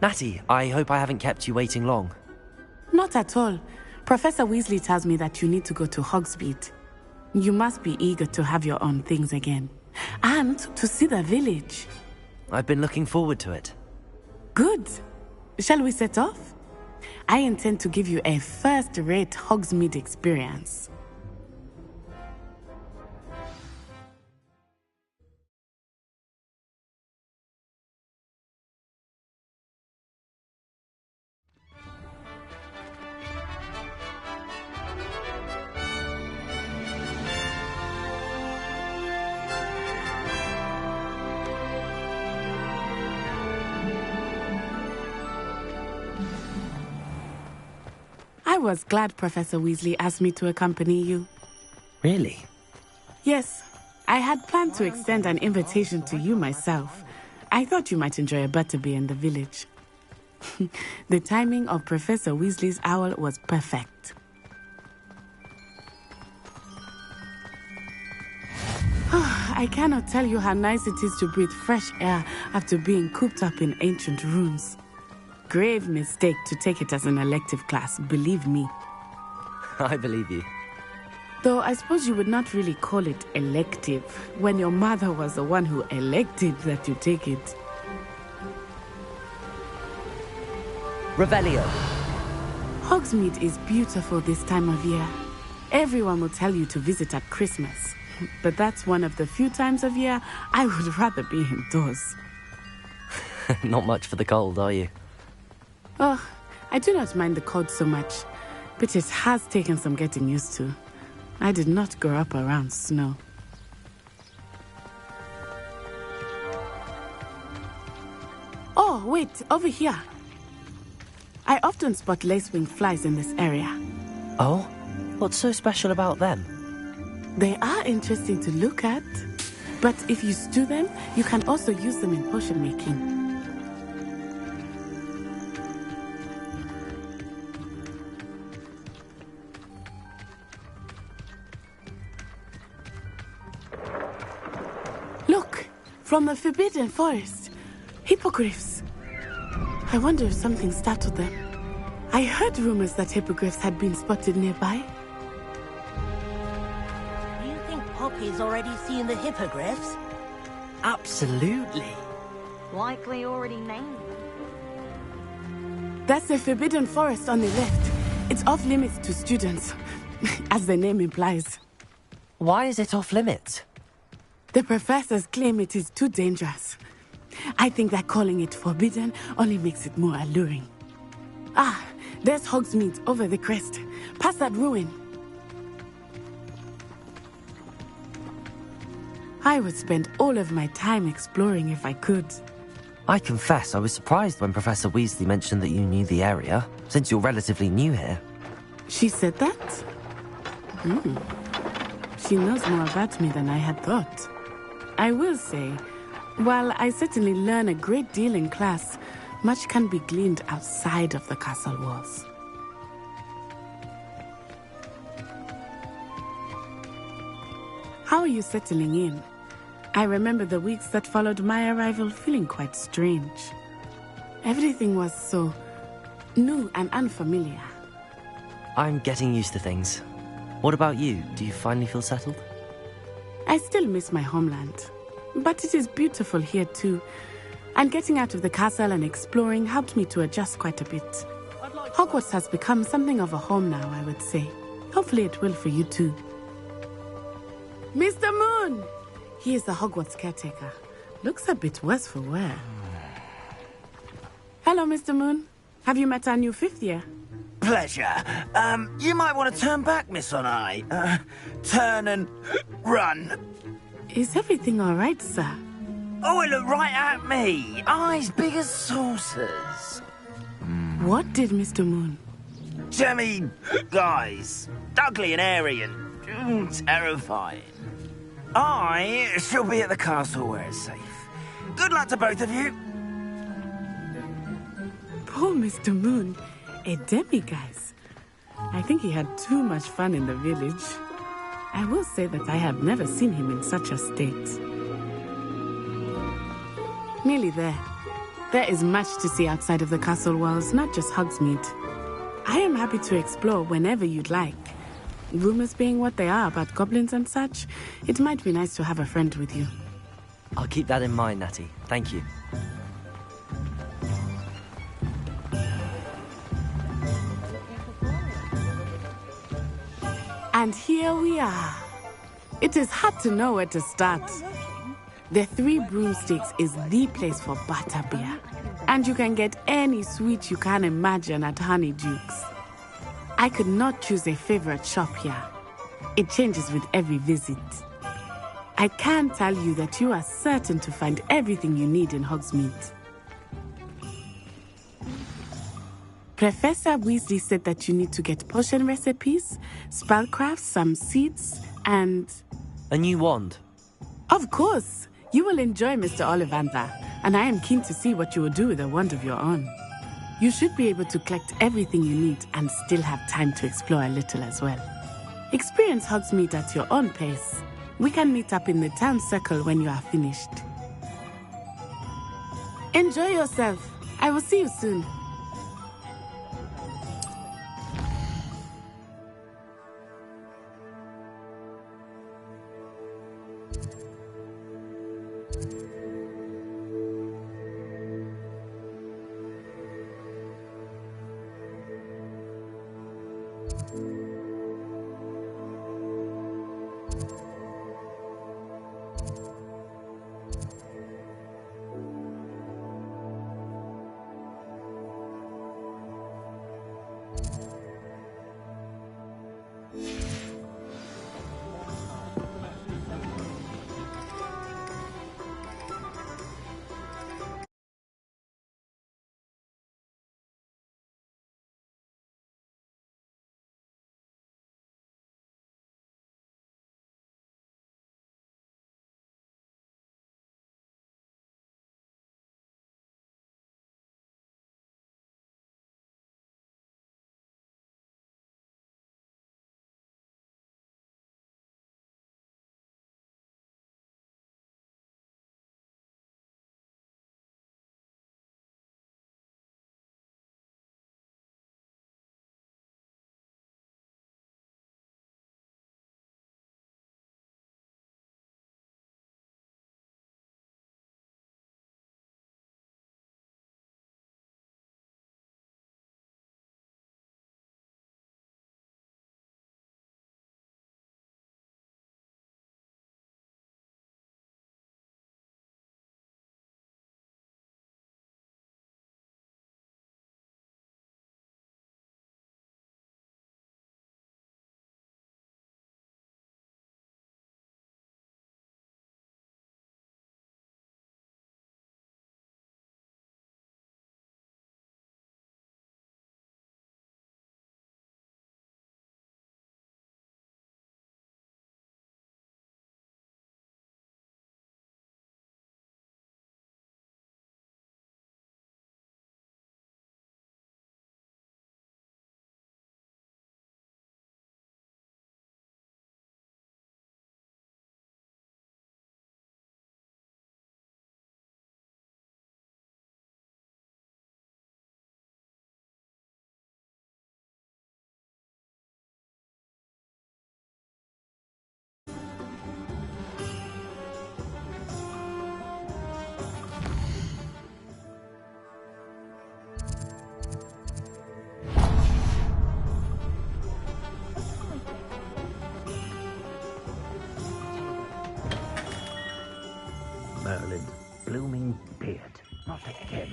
Natty, I hope I haven't kept you waiting long. Not at all. Professor Weasley tells me that you need to go to Hogsmeade. You must be eager to have your own things again. And to see the village. I've been looking forward to it. Good. Shall we set off? I intend to give you a first-rate Hogsmeade experience. I was glad Professor Weasley asked me to accompany you. Really? Yes, I had planned to extend an invitation to you myself. I thought you might enjoy a butterbeer in the village. The timing of Professor Weasley's owl was perfect. I cannot tell you how nice it is to breathe fresh air after being cooped up in ancient rooms. Grave mistake to take it as an elective class, believe me. I believe you. Though I suppose you would not really call it elective when your mother was the one who elected that you take it. Revelio. Hogsmeade is beautiful this time of year. Everyone will tell you to visit at Christmas. But that's one of the few times of year I would rather be indoors. Not much for the cold, are you? Oh, I do not mind the cold so much, but it has taken some getting used to. I did not grow up around snow. Oh, wait, over here. I often spot lacewing flies in this area. Oh? What's so special about them? They are interesting to look at, but if you stew them, you can also use them in potion making. Look, from the Forbidden Forest, hippogriffs. I wonder if something startled them. I heard rumors that hippogriffs had been spotted nearby. You think Poppy's already seen the hippogriffs? Absolutely. Likely already named them. That's the Forbidden Forest on the left. It's off limits to students, as the name implies. Why is it off limits? The professors claim it is too dangerous. I think that calling it forbidden only makes it more alluring. Ah, there's Hogsmeade over the crest, past that ruin. I would spend all of my time exploring if I could. I confess I was surprised when Professor Weasley mentioned that you knew the area, since you're relatively new here. She said that? She knows more about me than I had thought. I will say, while I certainly learn a great deal in class, much can be gleaned outside of the castle walls. How are you settling in? I remember the weeks that followed my arrival feeling quite strange. Everything was so new and unfamiliar. I'm getting used to things. What about you? Do you finally feel settled? I still miss my homeland, but it is beautiful here too. And getting out of the castle and exploring helped me to adjust quite a bit. Hogwarts has become something of a home now, I would say. Hopefully it will for you too. Mr. Moon! He is the Hogwarts caretaker. Looks a bit worse for wear. Hello, Mr. Moon. Have you met our new fifth year? Pleasure. You might want to turn back, Miss On-Eye. Turn and run. Is everything all right, sir? Oh, it looked right at me. Eyes big as saucers. What did Mr. Moon? Jemmy, guys. Ugly and airy and terrifying. I shall be at the castle where it's safe. Good luck to both of you. Poor Mr. Moon. A demiguise. I think he had too much fun in the village. I will say that I have never seen him in such a state. Nearly there. There is much to see outside of the castle walls, not just Hogsmeade. I am happy to explore whenever you'd like. Rumors being what they are about goblins and such, it might be nice to have a friend with you. I'll keep that in mind, Natty. Thank you. And here we are. It is hard to know where to start. The Three Broomsticks is the place for butterbeer. And you can get any sweet you can imagine at Honeydukes. I could not choose a favorite shop here. It changes with every visit. I can tell you that you are certain to find everything you need in Hogsmeade. Professor Weasley said that you need to get potion recipes, spellcrafts, some seeds, and... A new wand? Of course! You will enjoy Mr. Ollivander, and I am keen to see what you will do with a wand of your own. You should be able to collect everything you need and still have time to explore a little as well. Experience Hogsmeade at your own pace. We can meet up in the town circle when you are finished. Enjoy yourself. I will see you soon. Merlin's blooming beard. Not again.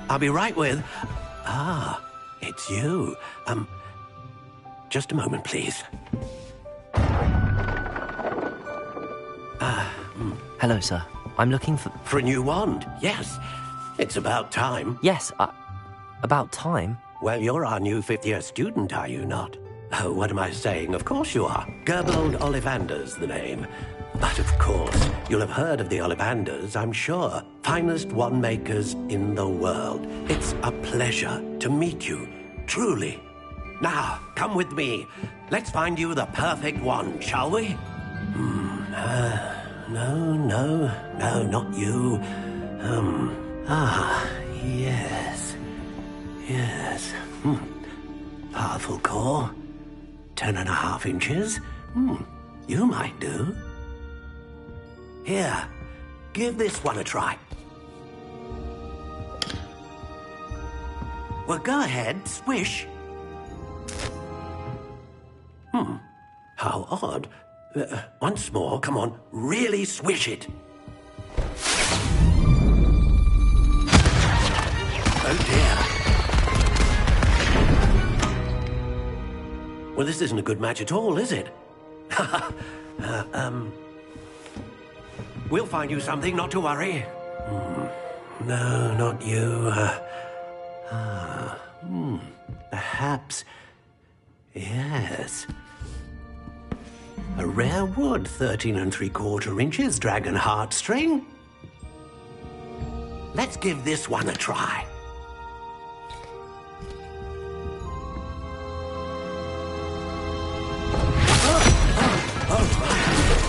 I'll be right with... Ah, it's you. Just a moment, please. Hello, sir. I'm looking for... For a new wand, yes. It's about time. Yes, about time? Well, you're our new fifth-year student, are you not? Oh, what am I saying? Of course you are. Gerbold Ollivander's the name. But of course, you'll have heard of the Ollivanders, I'm sure. Finest wand makers in the world. It's a pleasure to meet you, truly. Now, come with me. Let's find you the perfect wand, shall we? No, not you. Yes. Powerful core. 10.5 inches. You might do. Here, give this one a try. Well, go ahead, swish. How odd. Once more, come on, really swish it. Oh dear. Well, this isn't a good match at all, is it? We'll find you something, not to worry. No, not you. Perhaps... Yes. A rare wood, 13 3/4 inches, dragon heartstring. Let's give this one a try.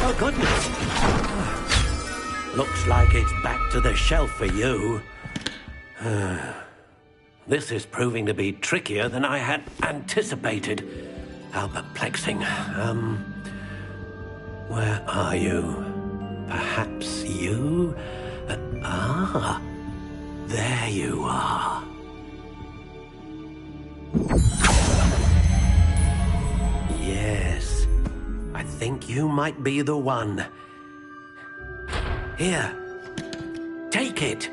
Oh, goodness. Looks like it's back to the shelf for you. This is proving to be trickier than I had anticipated. How perplexing. Where are you? Perhaps you? There you are. Yes, I think you might be the one. Here, take it.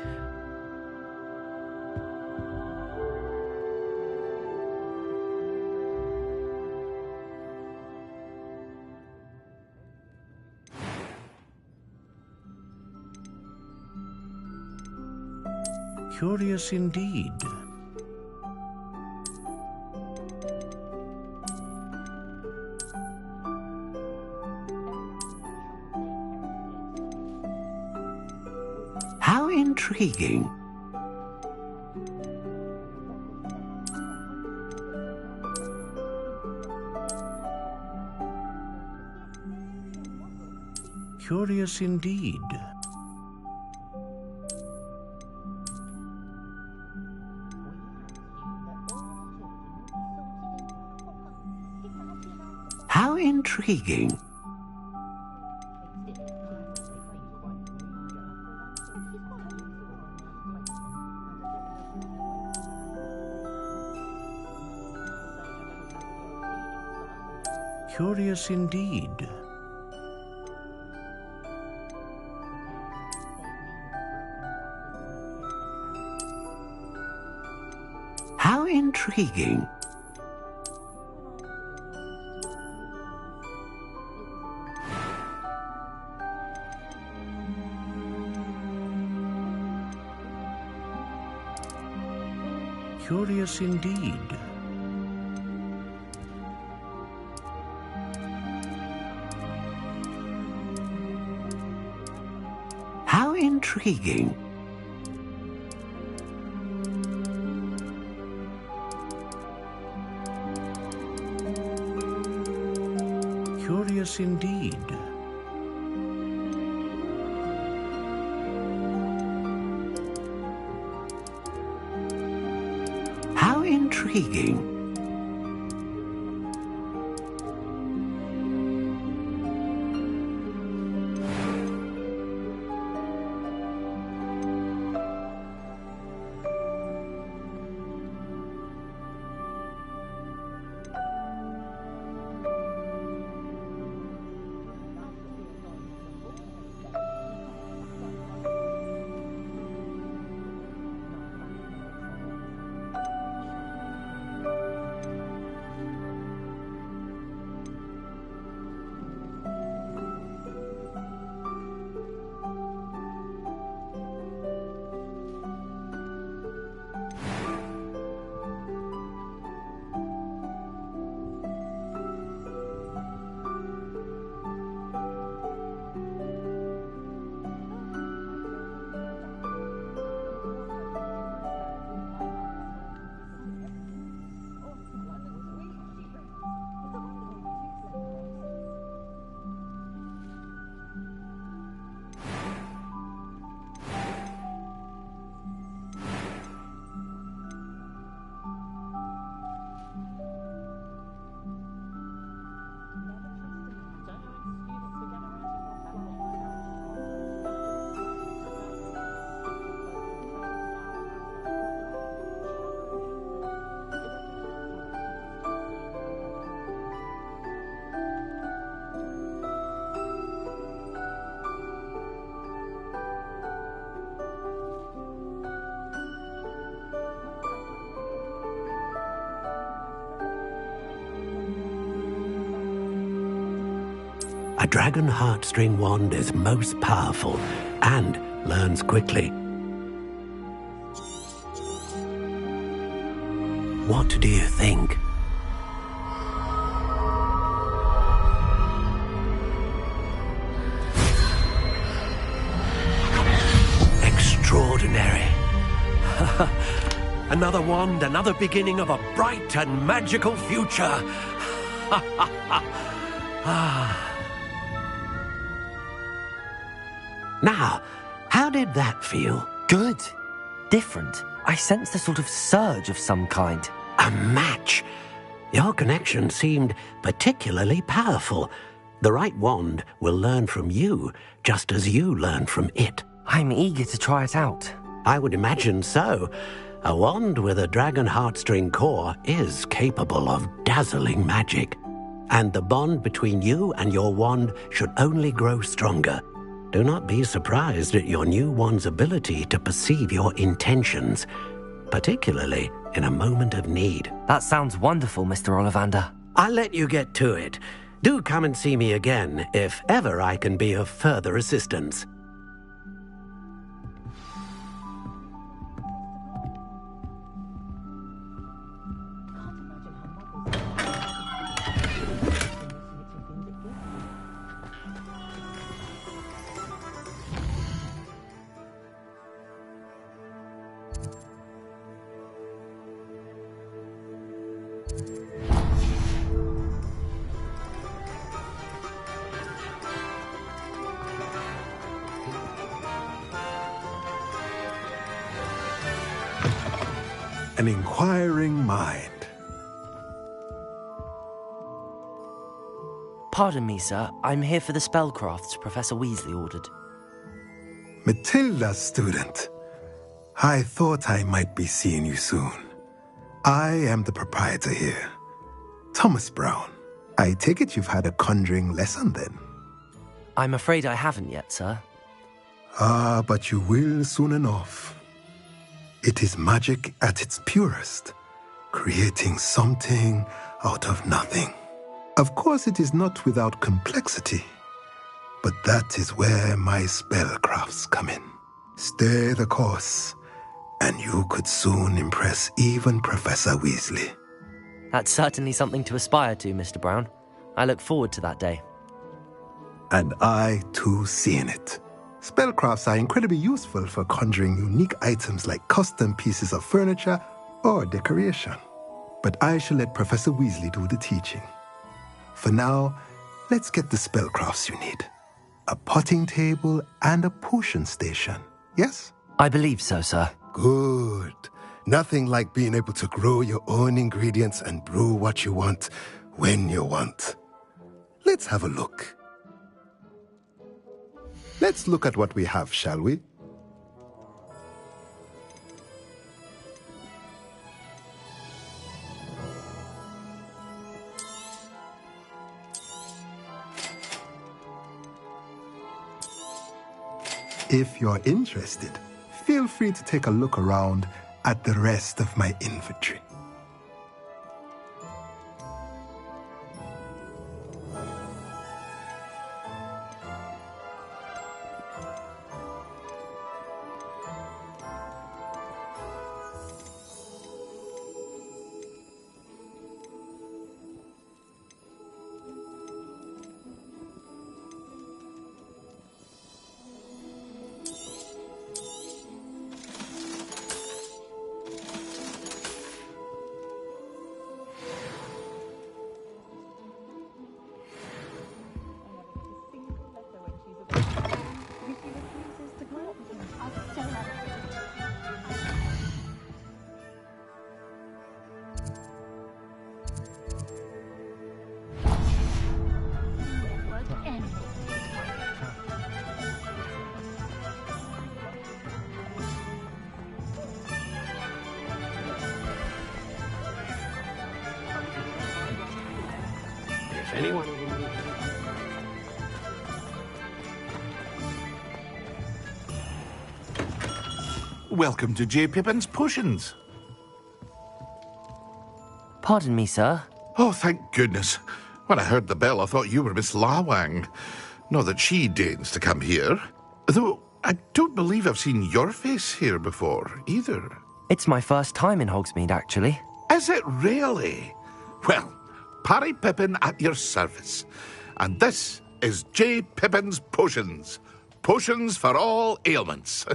Curious indeed. How intriguing. Curious indeed. How intriguing. Curious indeed. How intriguing. Curious indeed. How intriguing. Curious indeed. How intriguing. A dragon heartstring wand is most powerful and learns quickly. What do you think? Extraordinary. Another wand, another beginning of a bright and magical future. Now, how did that feel? Good. Different. I sensed a sort of surge of some kind. A match. Your connection seemed particularly powerful. The right wand will learn from you, just as you learn from it. I'm eager to try it out. I would imagine so. A wand with a dragon heartstring core is capable of dazzling magic. And the bond between you and your wand should only grow stronger. Do not be surprised at your new wand's ability to perceive your intentions, particularly in a moment of need. That sounds wonderful, Mr. Ollivander. I'll let you get to it. Do come and see me again if ever I can be of further assistance. An inquiring mind. Pardon me, sir. I'm here for the spellcrafts Professor Weasley ordered. Matilda's student. I thought I might be seeing you soon. I am the proprietor here, Thomas Brown. I take it you've had a conjuring lesson then? I'm afraid I haven't yet, sir. Ah, but you will soon enough. It is magic at its purest, creating something out of nothing. Of course, it is not without complexity, but that is where my spellcrafts come in. Stay the course, and you could soon impress even Professor Weasley. That's certainly something to aspire to, Mr. Brown. I look forward to that day. And I, too, seeing it. Spellcrafts are incredibly useful for conjuring unique items like custom pieces of furniture or decoration. But I shall let Professor Weasley do the teaching. For now, let's get the spellcrafts you need. A potting table and a potion station, yes? I believe so, sir. Good. Nothing like being able to grow your own ingredients and brew what you want when you want. Let's have a look. Let's look at what we have, shall we? If you're interested, feel free to take a look around at the rest of my inventory. Anyone? Welcome to J. Pippin's Potions. Pardon me, sir. Oh, thank goodness. When I heard the bell, I thought you were Miss Lawang. Not that she deigns to come here. Though I don't believe I've seen your face here before, either. It's my first time in Hogsmeade, actually. Is it really? Well, Parry Pippin at your service. And this is J. Pippin's Potions. Potions for all ailments.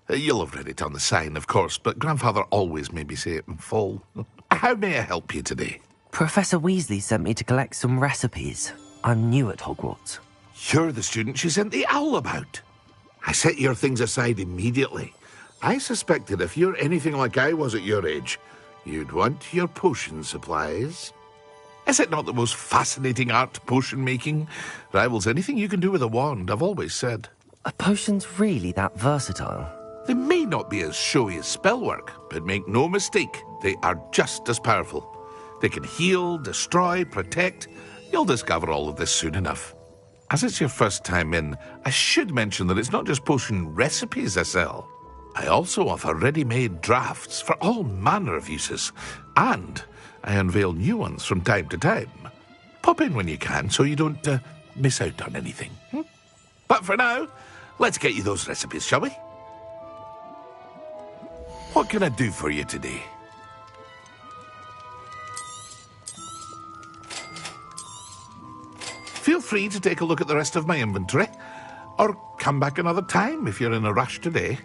You'll have read it on the sign, of course, but Grandfather always made me say it in full. How may I help you today? Professor Weasley sent me to collect some recipes. I'm new at Hogwarts. You're the student she sent the owl about. I set your things aside immediately. I suspected if you're anything like I was at your age, you'd want your potion supplies. Is it not the most fascinating art, potion making? Rivals anything you can do with a wand, I've always said. Are potions really that versatile? They may not be as showy as spellwork, but make no mistake, they are just as powerful. They can heal, destroy, protect. You'll discover all of this soon enough. As it's your first time in, I should mention that it's not just potion recipes I sell. I also offer ready-made drafts for all manner of uses, and I unveil new ones from time to time. Pop in when you can so you don't miss out on anything. But for now, let's get you those recipes, shall we? What can I do for you today? Feel free to take a look at the rest of my inventory, or come back another time if you're in a rush today.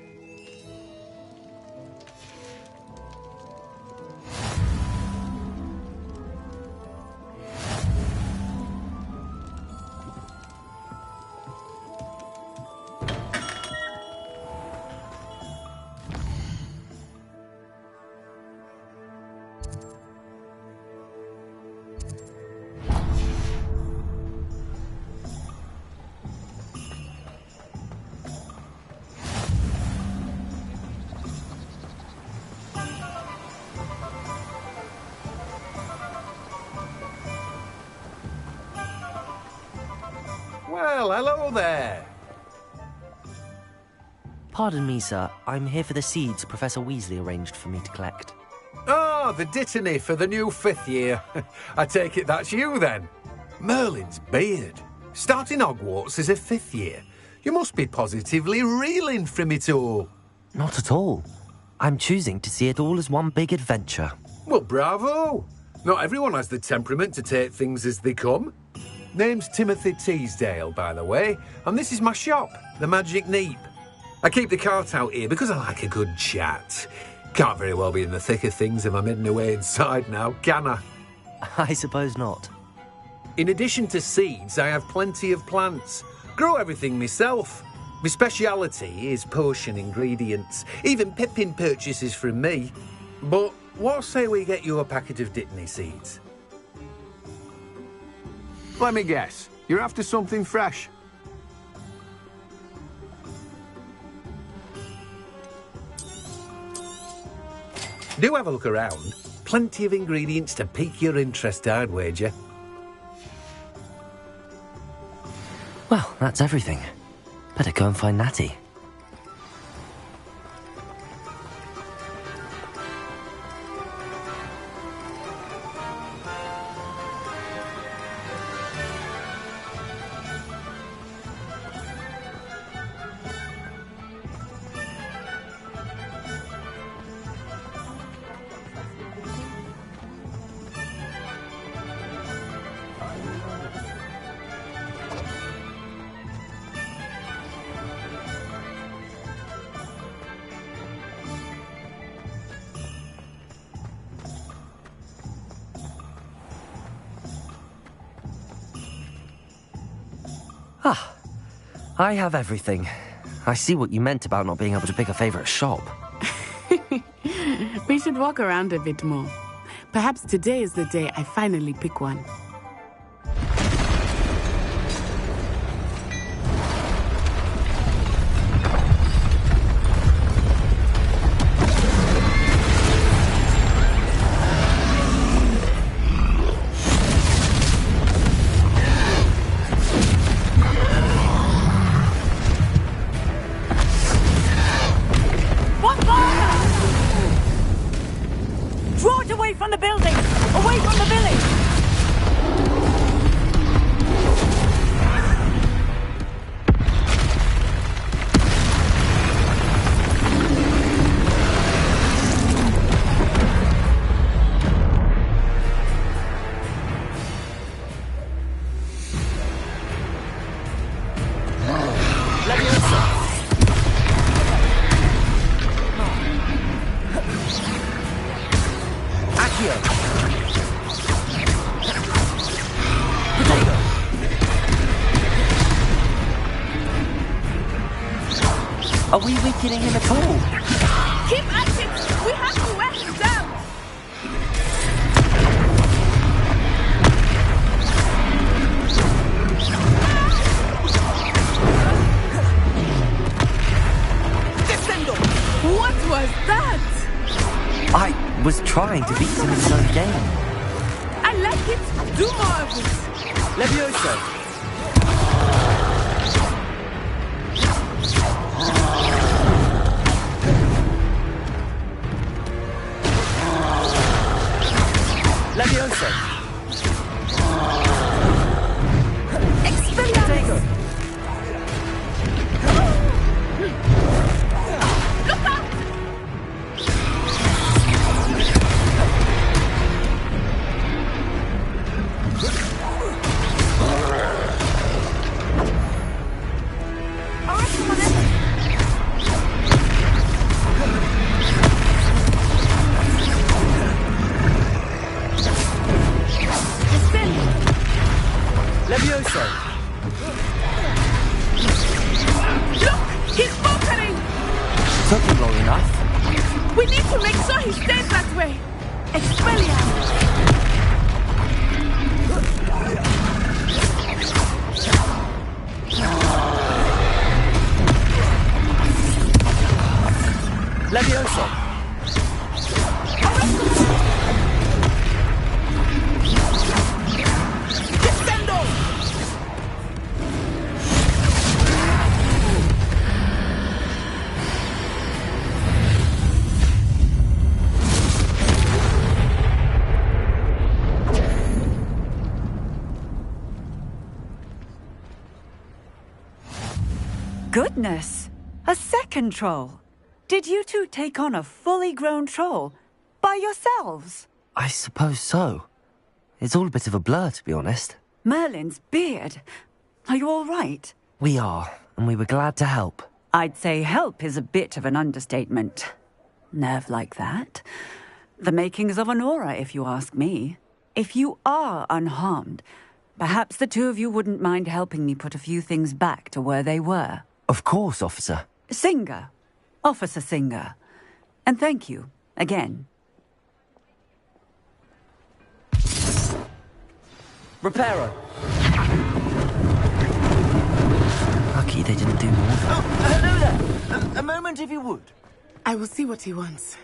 Well, hello there. Pardon me, sir. I'm here for the seeds Professor Weasley arranged for me to collect. Oh, the dittany for the new 5th year. I take it that's you, then. Merlin's beard. Starting Hogwarts as a 5th year. You must be positively reeling from it all. Not at all. I'm choosing to see it all as one big adventure. Well, bravo. Not everyone has the temperament to take things as they come. Name's Timothy Teasdale, by the way, and this is my shop, the Magic Neep. I keep the cart out here because I like a good chat. Can't very well be in the thick of things if I'm hidden away inside now, can I? I suppose not. In addition to seeds, I have plenty of plants. Grow everything myself. My speciality is potion ingredients. Even Pippin purchases from me. But what say we get you a packet of Dittany seeds? Let me guess. You're after something fresh. Do have a look around. Plenty of ingredients to pique your interest, I'd wager. Well, that's everything. Better go and find Natty. Ah, I have everything. I see what you meant about not being able to pick a favourite shop. We should walk around a bit more. Perhaps today is the day I finally pick one. Draw it away from the building! Away from the village! Are we weakening him at all? Keep at it! We have to wear him down! Descendo! What was that? I was trying to beat him in his own game. I like it! Do more of it! Levioso! Levioso! Expelliarmus! Look out! Levioso! Look! He's faltering! Took him long enough. We need to make sure he stays that way! Expelliarmus! Levioso! Goodness! A second troll! Did you two take on a fully grown troll? By yourselves? I suppose so. It's all a bit of a blur, to be honest. Merlin's beard. Are you all right? We are, and we were glad to help. I'd say help is a bit of an understatement. Nerve like that. The makings of an aura, if you ask me. If you are unharmed, perhaps the two of you wouldn't mind helping me put a few things back to where they were. Of course, officer. Singer. Officer Singer. And thank you, again. Reparo! Lucky they didn't do more than... Oh, hello there! A moment if you would. I will see what he wants.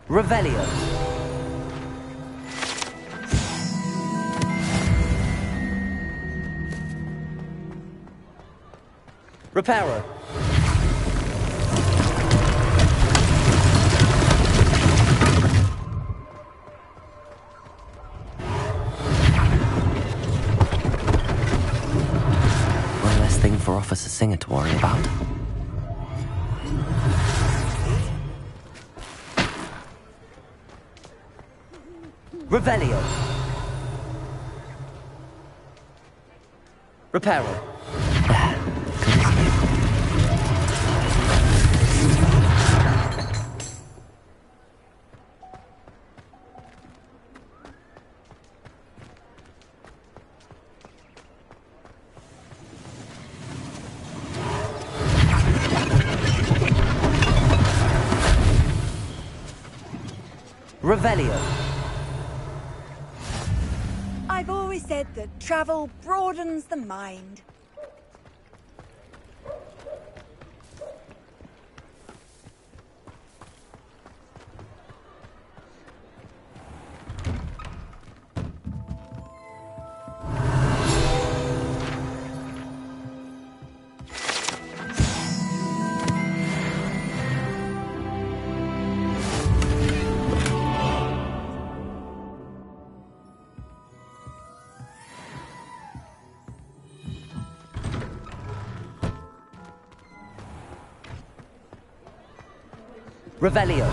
Revelio. Reparo. One less thing for Officer Singer to worry about. Revelio. Reparo. Revelio. I've always said that travel broadens the mind. Revelio.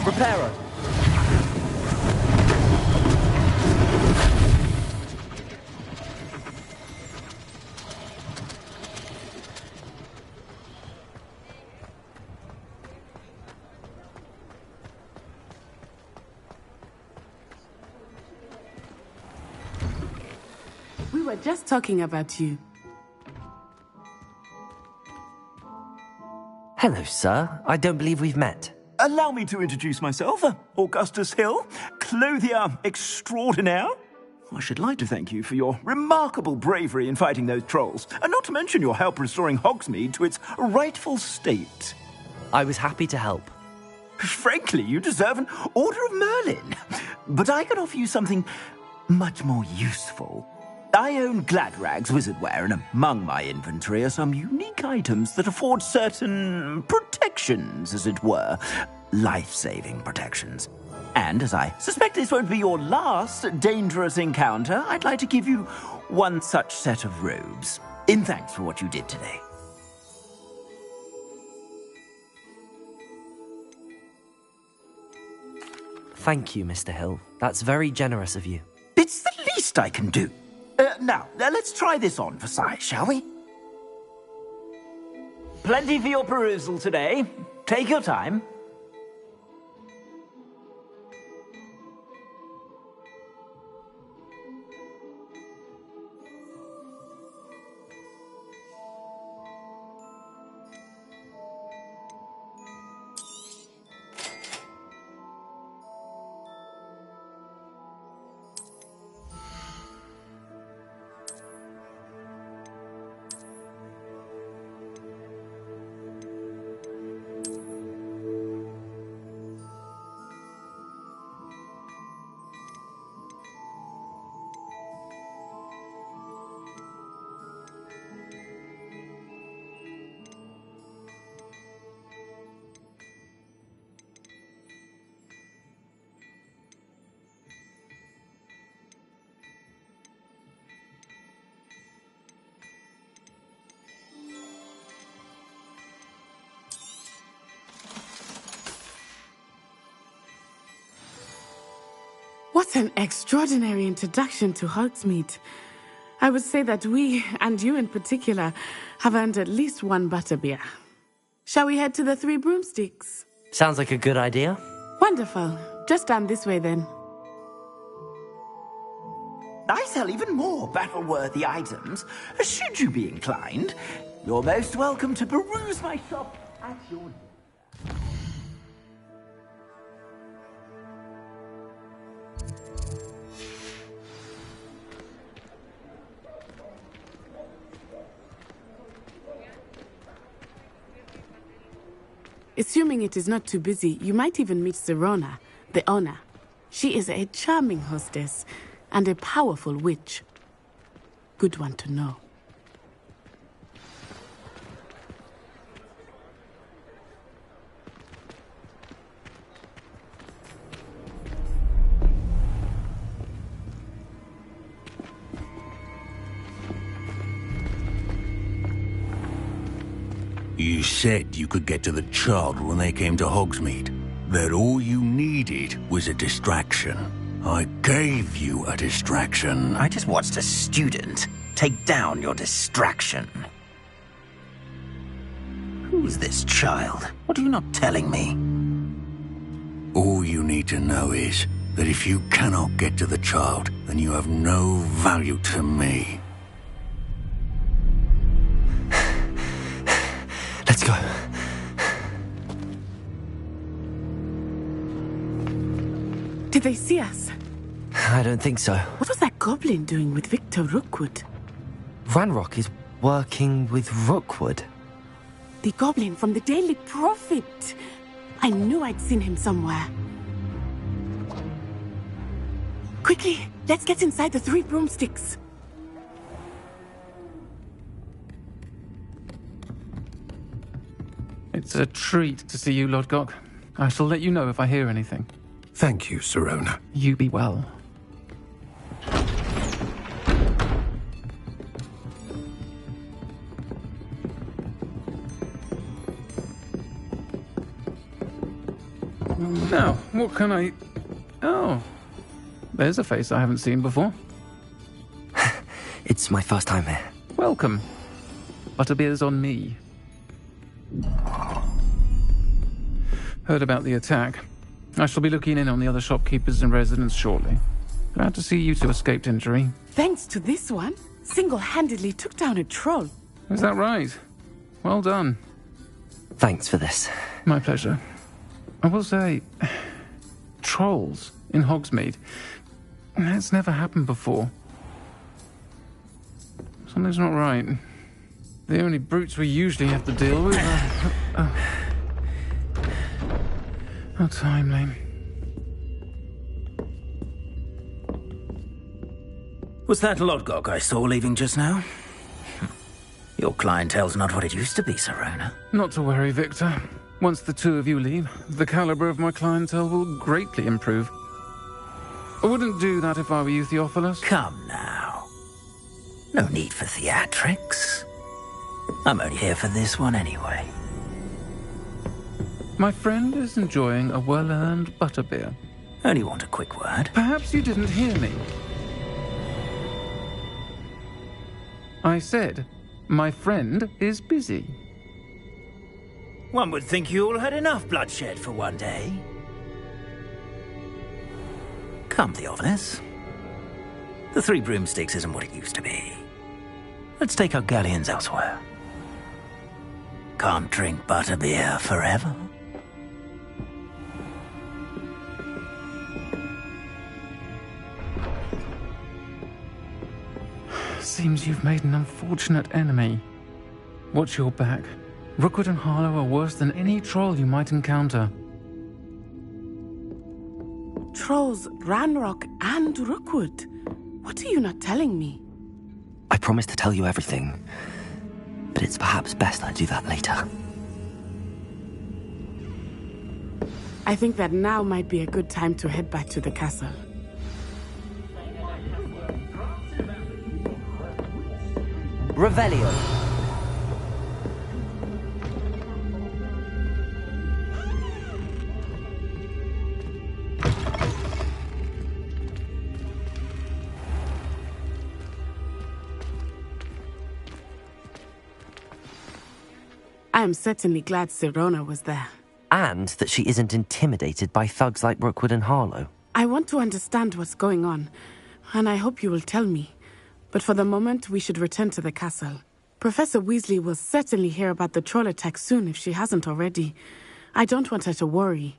Reparo. We were just talking about you. Hello, sir. I don't believe we've met. Allow me to introduce myself, Augustus Hill, clothier extraordinaire. I should like to thank you for your remarkable bravery in fighting those trolls, and not to mention your help restoring Hogsmeade to its rightful state. I was happy to help. Frankly, you deserve an Order of Merlin. But I can offer you something much more useful. I own Gladrag's wizardware, and among my inventory are some unique items that afford certain protections, as it were. Life-saving protections. And as I suspect this won't be your last dangerous encounter, I'd like to give you one such set of robes, in thanks for what you did today. Thank you, Mr. Hill. That's very generous of you. It's the least I can do. Now, let's try this on for size, shall we? Plenty for your perusal today. Take your time. What an extraordinary introduction to Hogsmeade. I would say that we, and you in particular, have earned at least one butterbeer. Shall we head to the Three Broomsticks? Sounds like a good idea. Wonderful. Just down this way then. I sell even more battle-worthy items. Should you be inclined, you're most welcome to peruse my shop at your leisure. Assuming it is not too busy, you might even meet Serona, the owner. She is a charming hostess and a powerful witch. Good one to know. You said you could get to the child when they came to Hogsmeade. That all you needed was a distraction. I gave you a distraction. I just watched a student take down your distraction. Who's this child? What are you not telling me? All you need to know is that if you cannot get to the child, then you have no value to me. Let's go. Did they see us? I don't think so. What was that goblin doing with Victor Rookwood? Ranrock is working with Rookwood. The goblin from the Daily Prophet. I knew I'd seen him somewhere. Quickly, let's get inside the Three Broomsticks. It's a treat to see you, Lodgok. I shall let you know if I hear anything. Thank you, Serona. You be well. Now, what can I... Oh, there's a face I haven't seen before. It's my first time here. Welcome. Butterbeer's on me. Heard about the attack. I shall be looking in on the other shopkeepers and residents shortly. Glad to see you two escaped injury. Thanks to this one, single-handedly took down a troll. Is that right? Well done. Thanks for this. My pleasure. I will say, trolls in Hogsmeade. That's never happened before. Something's not right. The only brutes we usually have to deal with are... How timely. Was that Lodgok I saw leaving just now? Your clientele's not what it used to be, Serona. Not to worry, Victor. Once the two of you leave, the caliber of my clientele will greatly improve. I wouldn't do that if I were you, Theophilus. Come now. No need for theatrics. I'm only here for this one anyway. My friend is enjoying a well-earned butterbeer. Only want a quick word. Perhaps you didn't hear me. I said, my friend is busy. One would think you all had enough bloodshed for one day. Come, Theophilus. The Three Broomsticks isn't what it used to be. Let's take our galleons elsewhere. Can't drink butterbeer forever. Seems you've made an unfortunate enemy. Watch your back. Rookwood and Harlow are worse than any troll you might encounter. Trolls, Ranrock, and Rookwood. What are you not telling me? I promised to tell you everything, but it's perhaps best I do that later. I think that now might be a good time to head back to the castle. Revelio. I am certainly glad Serona was there. And that she isn't intimidated by thugs like Rookwood and Harlow. I want to understand what's going on, and I hope you will tell me. But for the moment, we should return to the castle. Professor Weasley will certainly hear about the troll attack soon if she hasn't already. I don't want her to worry.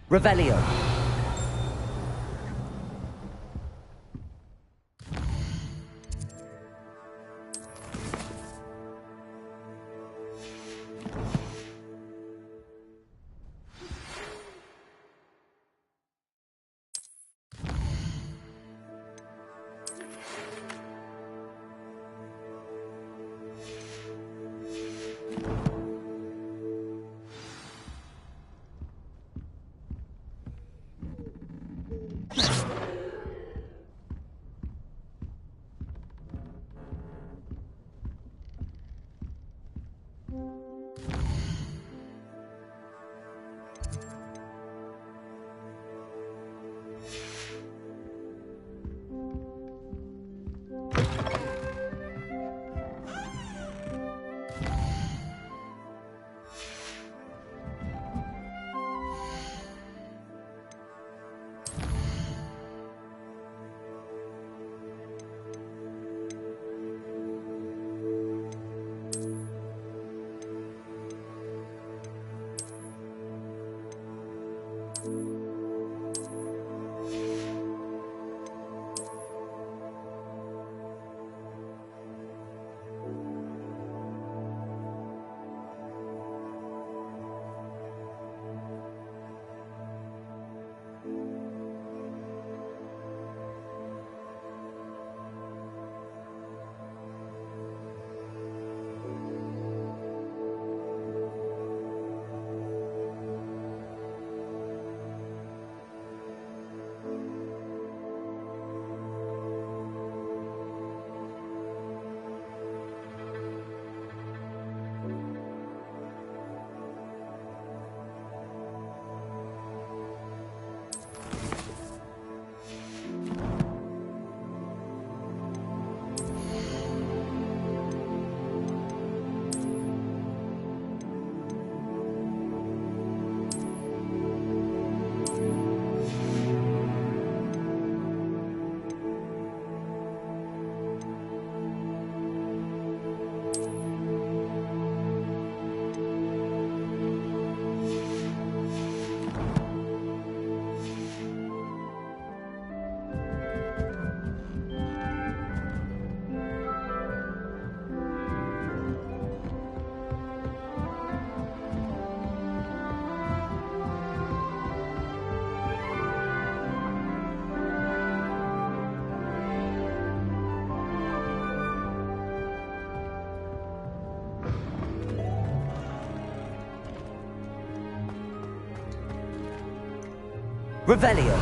Revelio. Revelio.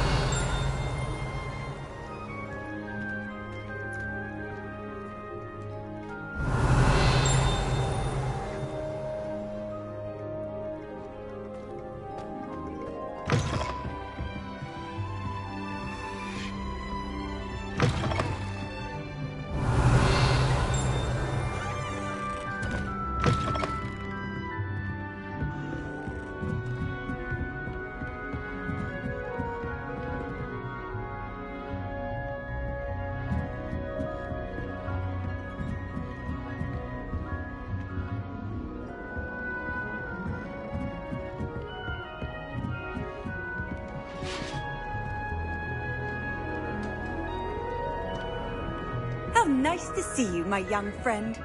How nice to see you, my young friend.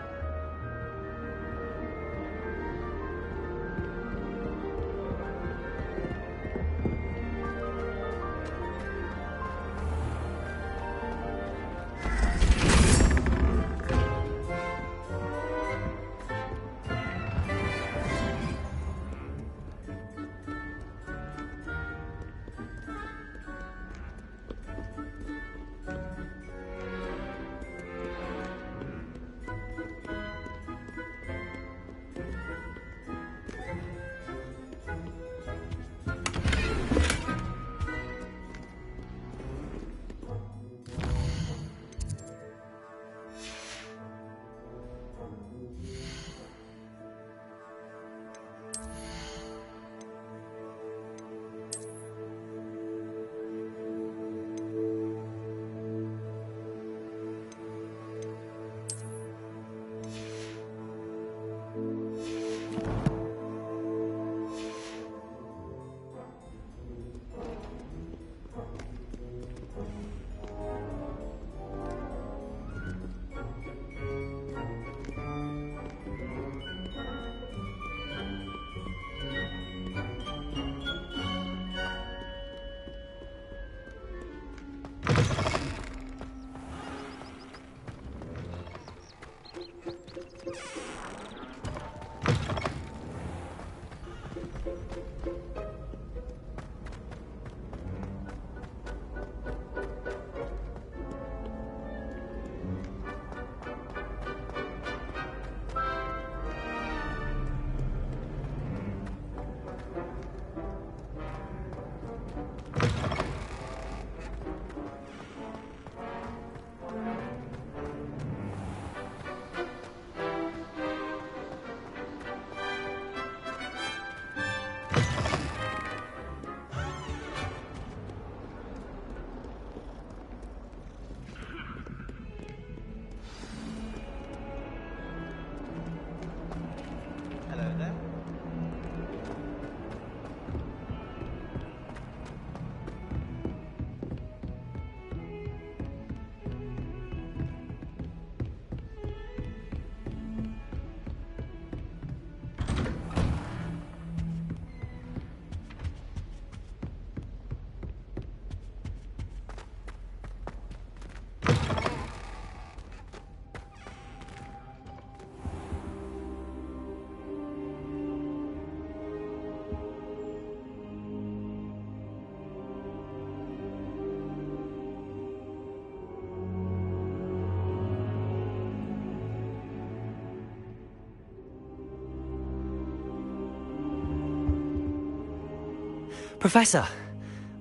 Professor,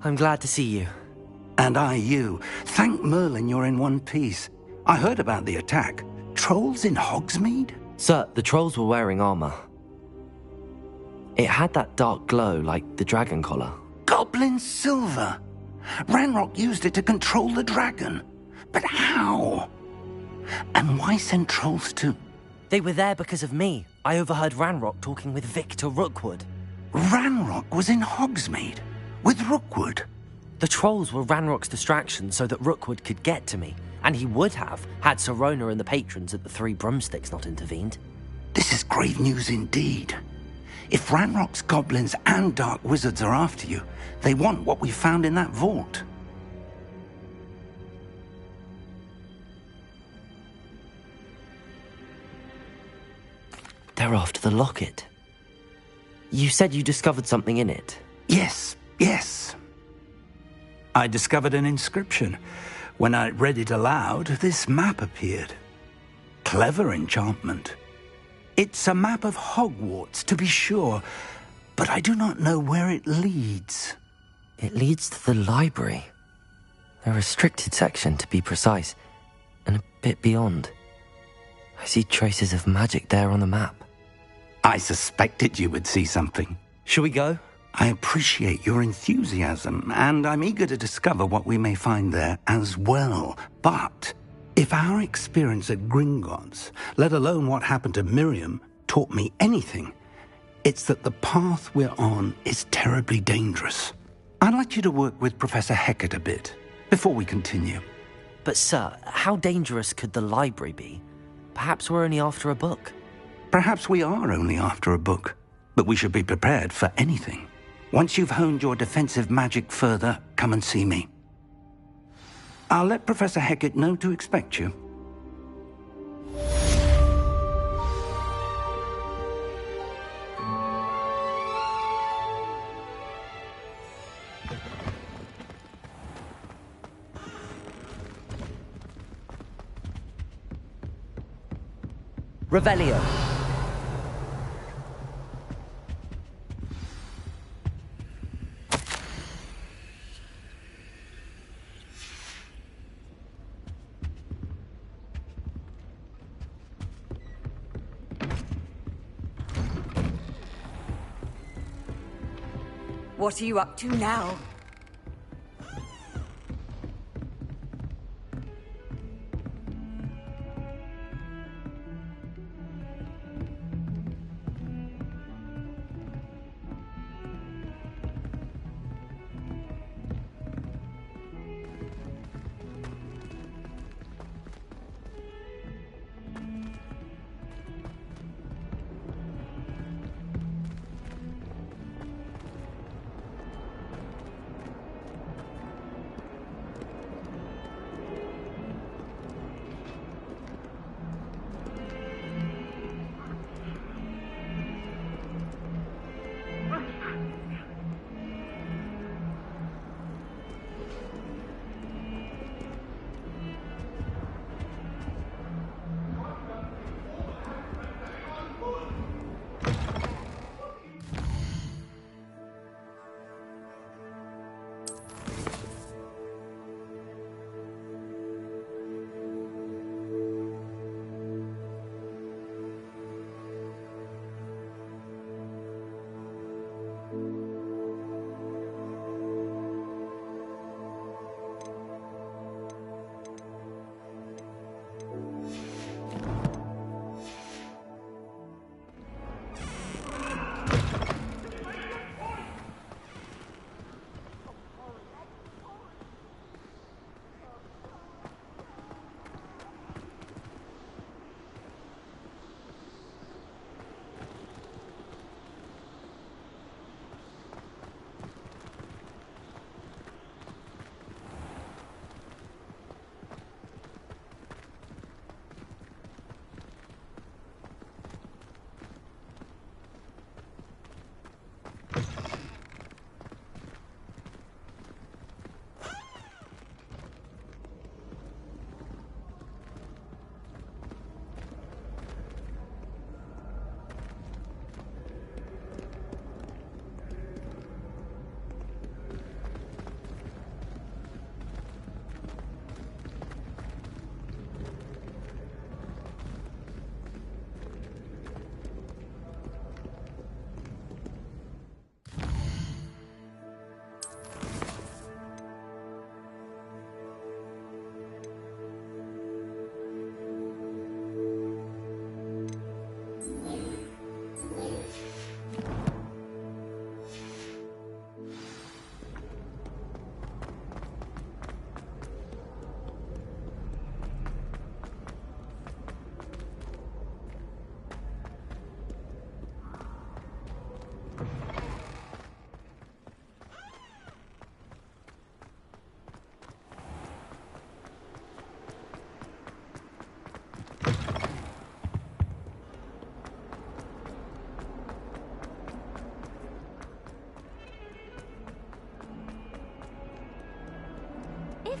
I'm glad to see you. And I you. Thank Merlin you're in one piece. I heard about the attack. Trolls in Hogsmeade? Sir, the trolls were wearing armor. It had that dark glow like the dragon collar. Goblin silver! Ranrock used it to control the dragon. But how? And why send trolls to... They were there because of me. I overheard Ranrock talking with Victor Rookwood. Ranrock was in Hogsmeade? With Rookwood? The trolls were Ranrock's distraction so that Rookwood could get to me. And he would have, had Sirona and the patrons at the Three Broomsticks not intervened. This is grave news indeed. If Ranrock's goblins and dark wizards are after you, they want what we found in that vault. They're after the locket. You said you discovered something in it. Yes, yes. I discovered an inscription. When I read it aloud, this map appeared. Clever enchantment. It's a map of Hogwarts, to be sure, but I do not know where it leads. It leads to the library. A restricted section, to be precise, and a bit beyond. I see traces of magic there on the map. I suspected you would see something. Shall we go? I appreciate your enthusiasm, and I'm eager to discover what we may find there as well. But if our experience at Gringotts, let alone what happened to Miriam, taught me anything, it's that the path we're on is terribly dangerous. I'd like you to work with Professor Hecat a bit before we continue. But sir, how dangerous could the library be? Perhaps we're only after a book. Perhaps we are only after a book, but we should be prepared for anything. Once you've honed your defensive magic further, come and see me. I'll let Professor Hecat know to expect you. Revelio. What are you up to now?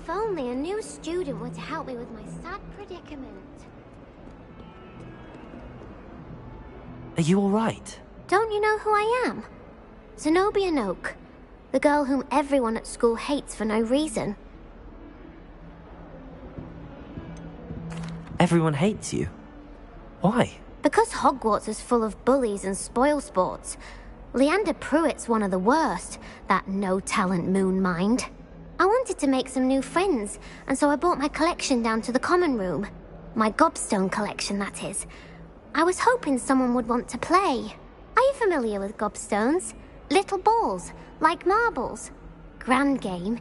If only a new student were to help me with my sad predicament. Are you all right? Don't you know who I am? Zenobia Noak, the girl whom everyone at school hates for no reason. Everyone hates you. Why? Because Hogwarts is full of bullies and spoilsports. Leander Pruitt's one of the worst, that no-talent moon mind. I wanted to make some new friends, and so I brought my collection down to the common room. My gobstone collection, that is. I was hoping someone would want to play. Are you familiar with gobstones? Little balls, like marbles. Grand game.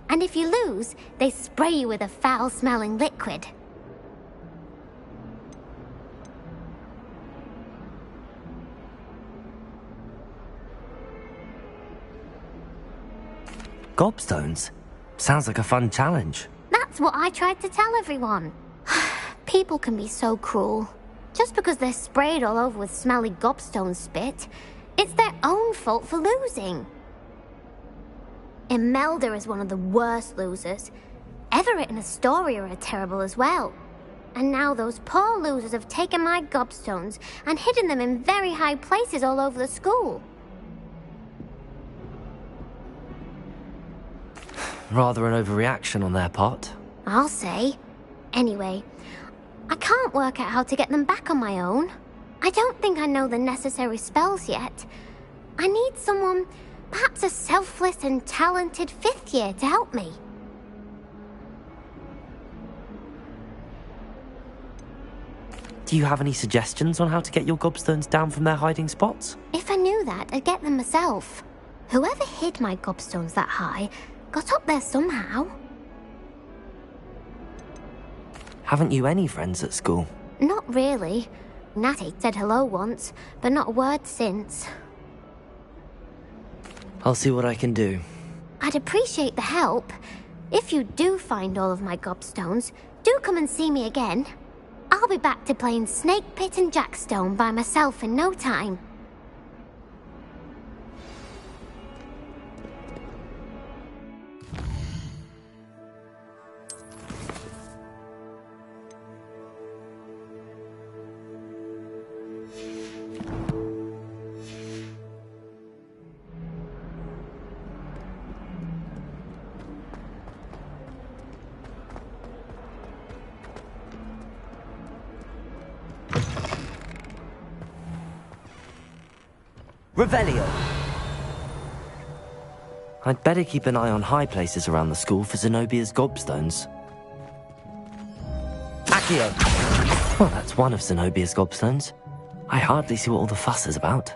And if you lose, they spray you with a foul-smelling liquid. Gobstones? Sounds like a fun challenge. That's what I tried to tell everyone. People can be so cruel. Just because they're sprayed all over with smelly gobstone spit, it's their own fault for losing. Imelda is one of the worst losers. Everett and Astoria are terrible as well. And now those poor losers have taken my gobstones and hidden them in very high places all over the school. Rather an overreaction on their part. I'll say. Anyway, I can't work out how to get them back on my own. I don't think I know the necessary spells yet. I need someone, perhaps a selfless and talented 5th year to help me. Do you have any suggestions on how to get your gobstones down from their hiding spots? If I knew that, I'd get them myself. Whoever hid my gobstones that high got up there somehow. Haven't you any friends at school? Not really. Natty said hello once, but not a word since. I'll see what I can do. I'd appreciate the help. If you do find all of my gobstones, do come and see me again. I'll be back to playing Snake Pit and Jackstone by myself in no time. Revelio. I'd better keep an eye on high places around the school for Zenobia's gobstones. Accio. Well, that's one of Zenobia's gobstones. I hardly see what all the fuss is about.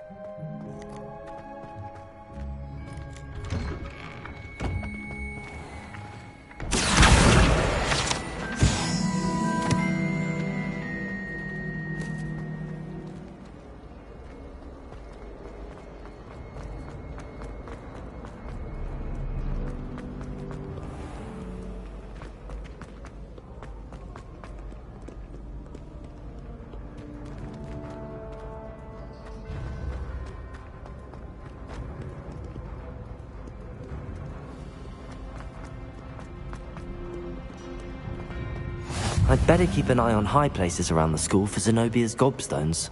I'd better keep an eye on high places around the school for Zenobia's gobstones.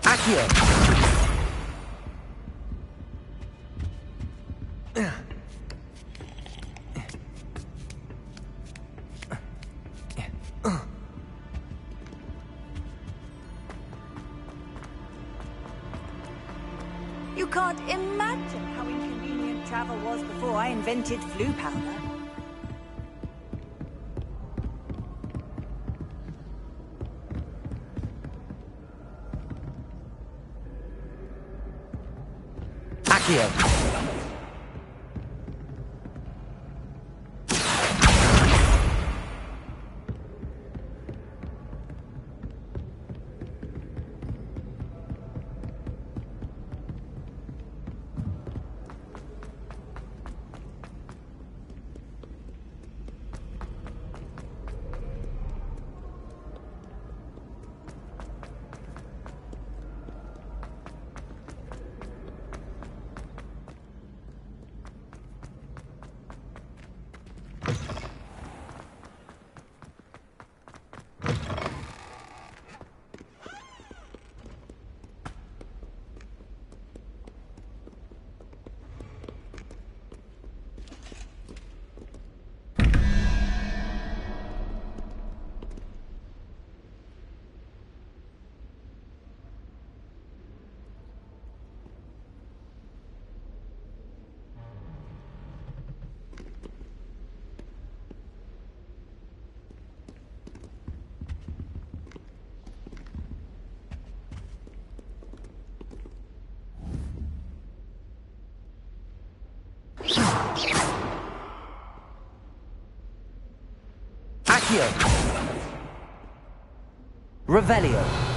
Accio. You can't imagine how inconvenient travel was before I invented flu powder. Accio. Accio! Revelio!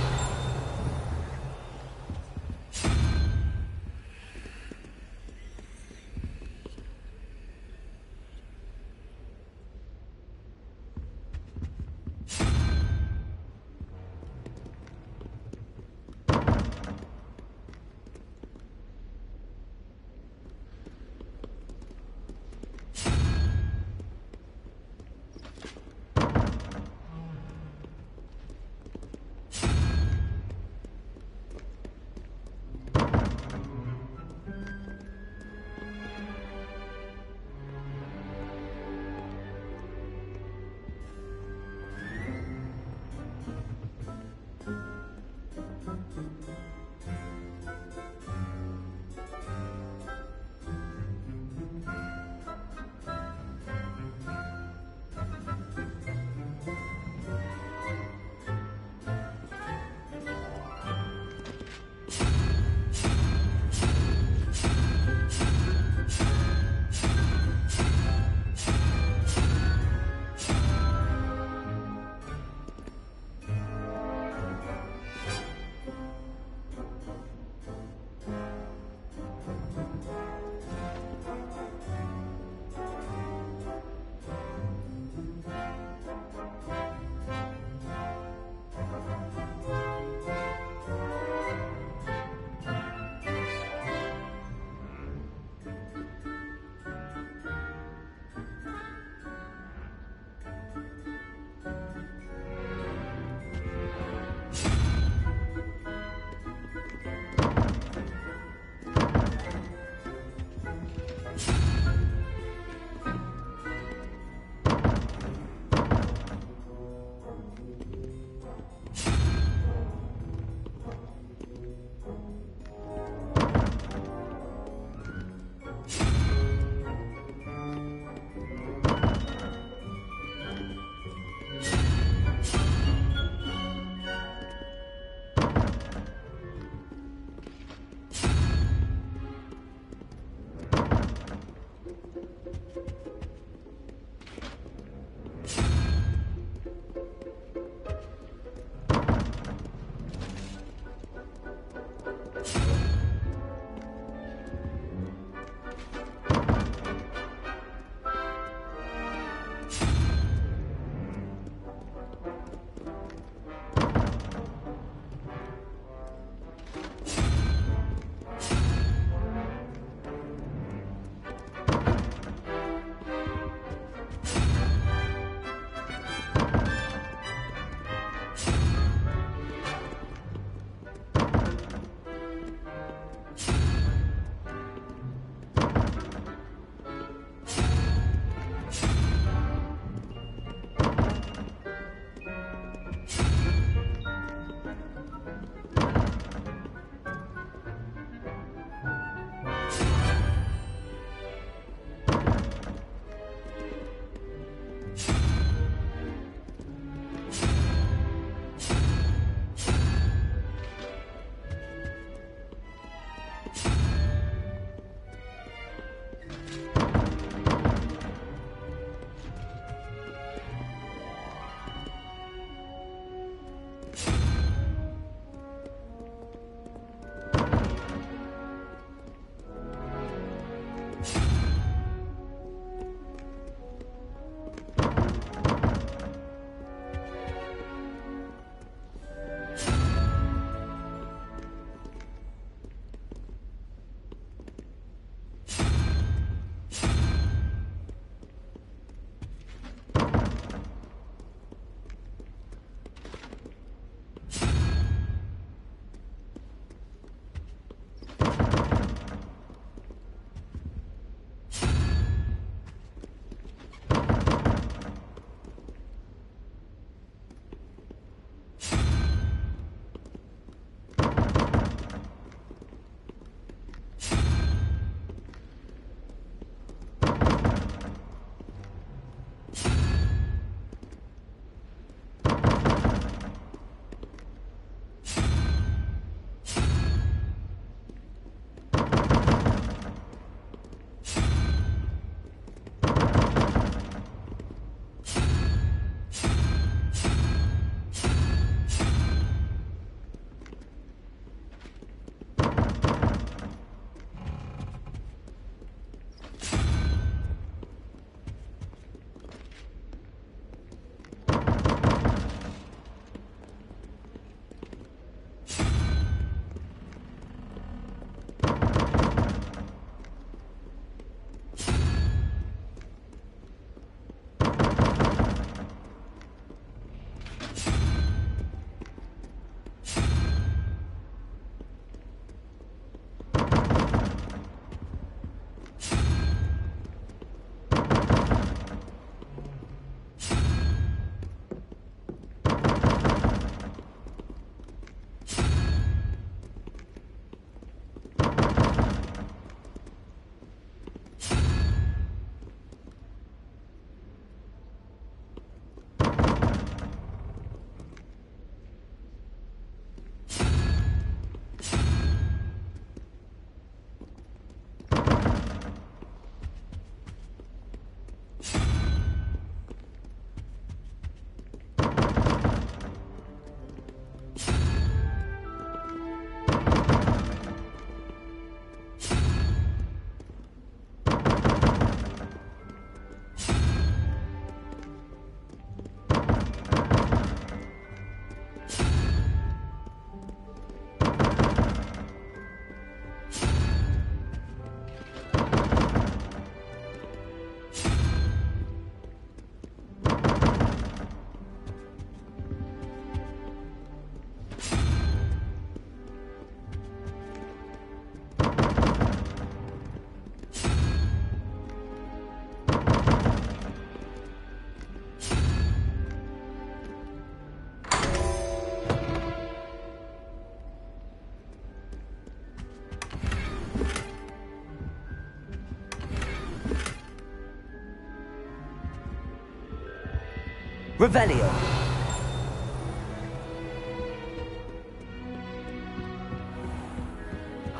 Revelio.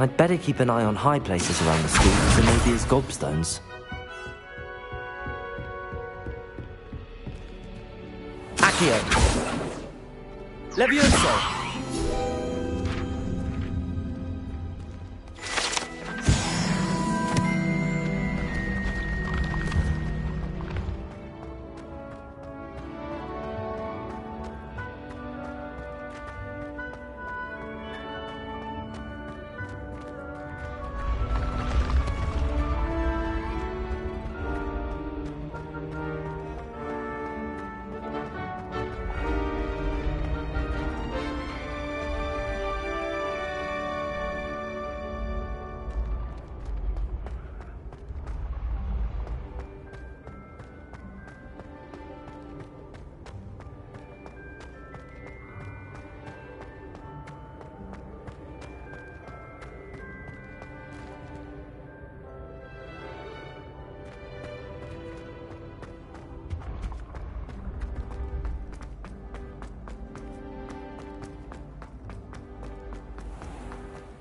I'd better keep an eye on high places around the school for Zenobia's gobstones. Accio. Levioso.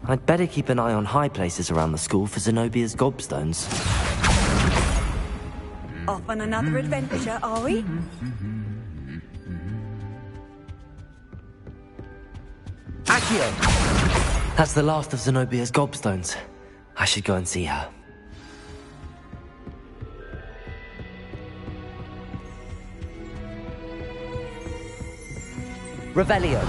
I'd better keep an eye on high places around the school for Zenobia's gobstones. Off on another adventure, are we? Accio! That's the last of Zenobia's gobstones. I should go and see her. Revelio.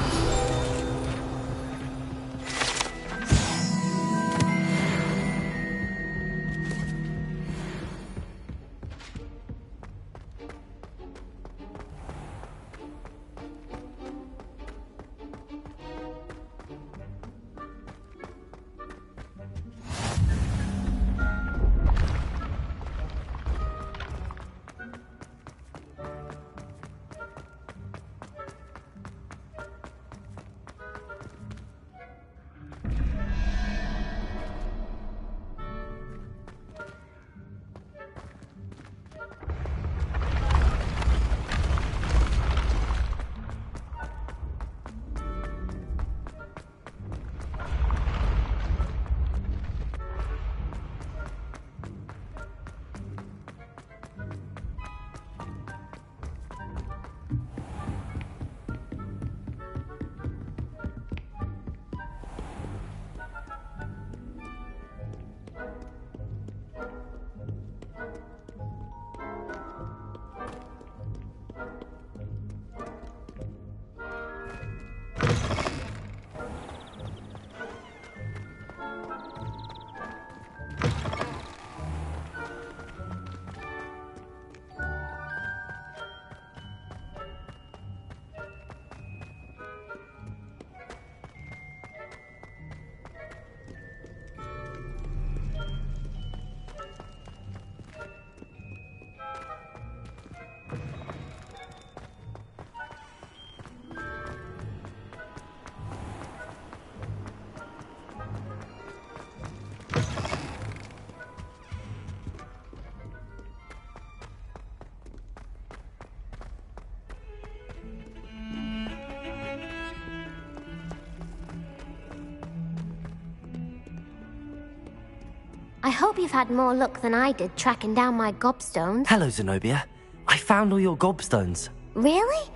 I hope you've had more luck than I did tracking down my gobstones. Hello, Zenobia. I found all your gobstones. Really?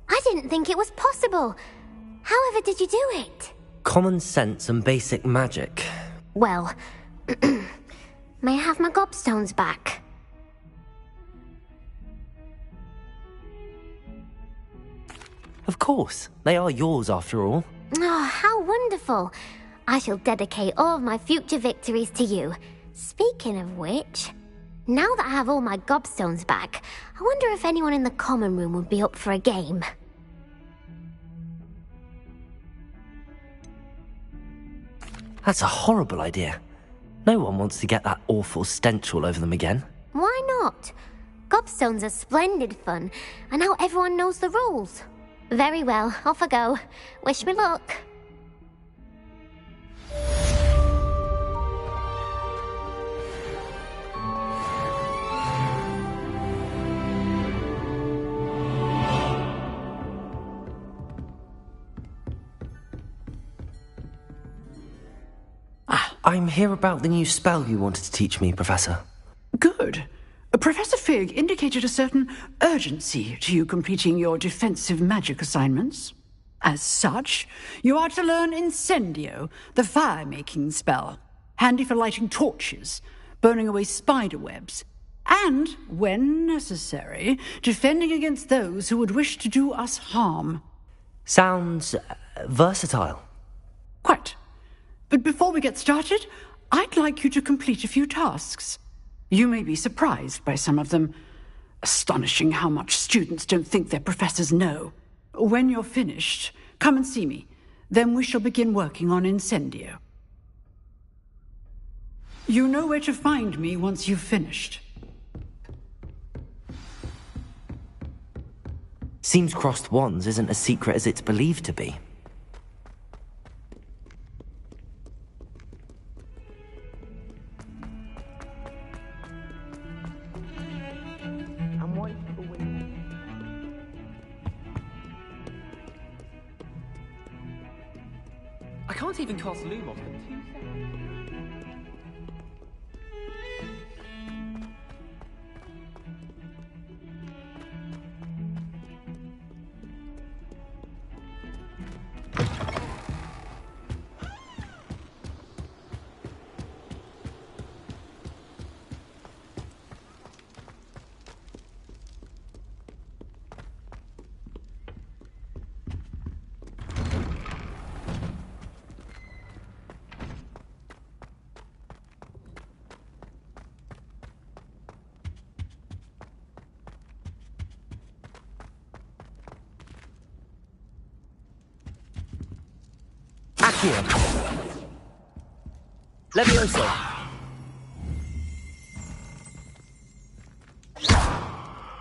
I didn't think it was possible. However did you do it? Common sense and basic magic. Well, may I have my gobstones back? Of course. They are yours after all. Oh, how wonderful. I shall dedicate all of my future victories to you. Speaking of which, now that I have all my gobstones back, I wonder if anyone in the common room would be up for a game. That's a horrible idea. No one wants to get that awful stench all over them again. Why not? Gobstones are splendid fun, and now everyone knows the rules. Very well, off I go. Wish me luck. I'm here about the new spell you wanted to teach me, Professor. Good. Professor Fig indicated a certain urgency to you completing your defensive magic assignments. As such, you are to learn Incendio, the fire-making spell, handy for lighting torches, burning away spider webs, and, when necessary, defending against those who would wish to do us harm. Sounds versatile. Quite. But before we get started, I'd like you to complete a few tasks. You may be surprised by some of them. Astonishing how much students don't think their professors know. When you're finished, come and see me. Then we shall begin working on Incendio. You know where to find me once you've finished. Seems crossed wands isn't as secret as it's believed to be. I can't even cast Lumos for 2 seconds. Accio. Levioso.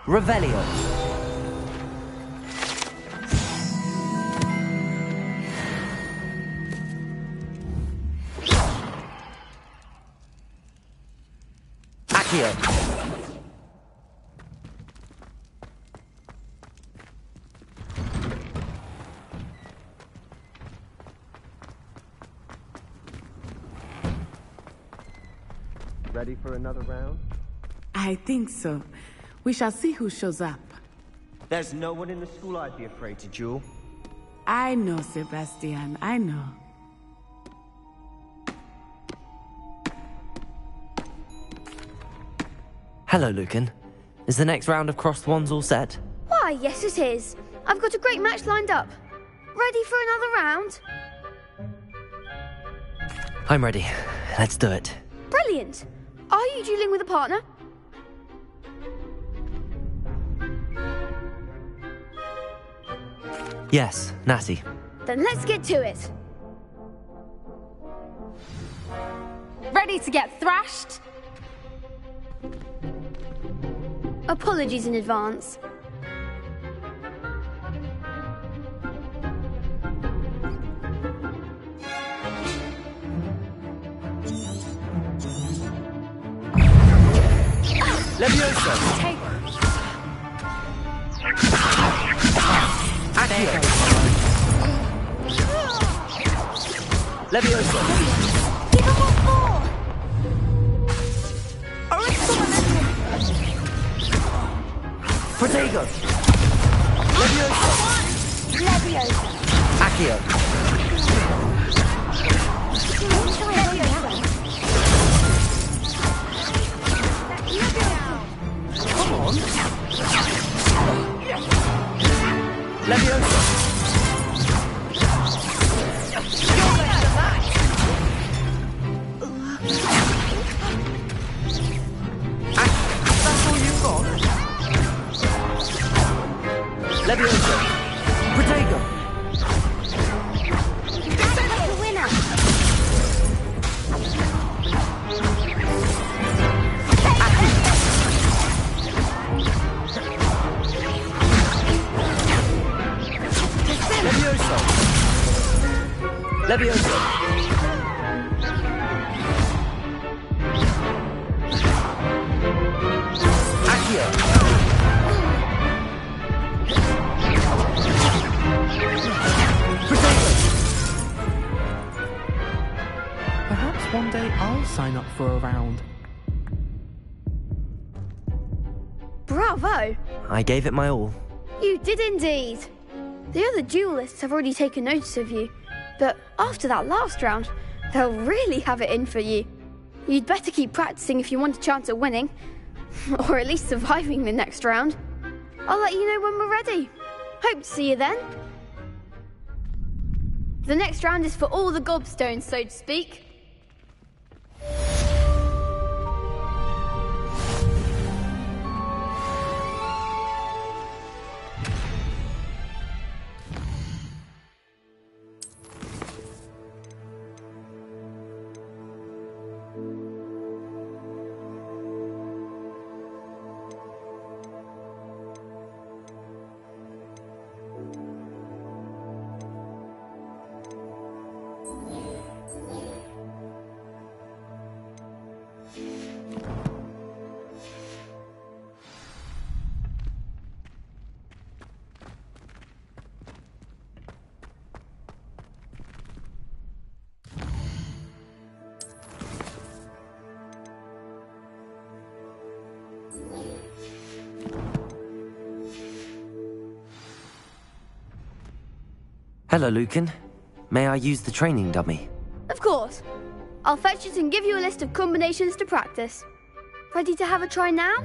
Revelio. Accio. Ready for another round? I think so. We shall see who shows up. There's no one in the school I'd be afraid to duel. I know, Sebastian, I know. Hello, Lucan. Is the next round of crossed wands all set? Why, yes it is. I've got a great match lined up. Ready for another round? I'm ready. Let's do it. Brilliant. Are you dueling with a partner? Yes, Natty. Then let's get to it. Ready to get thrashed? Apologies in advance. Levioso. Accio. Levioso. Give him what for? Protego. Levioso. Levioso. Accio. Come on. Levioso. You're better than that. That's all you've got? Levioso. Protego. That's like a winner. Levioso. Levioso. Accio. Perhaps one day sign up for a round. Bravo! I gave it my all. You did indeed. The other duelists have already taken notice of you, but after that last round, they'll really have it in for you. You'd better keep practicing if you want a chance at winning, or at least surviving the next round. I'll let you know when we're ready. Hope to see you then. The next round is for all the gobstones, so to speak. Hello, Lucan. May I use the training dummy? Of course. I'll fetch it and give you a list of combinations to practice. Ready to have a try now?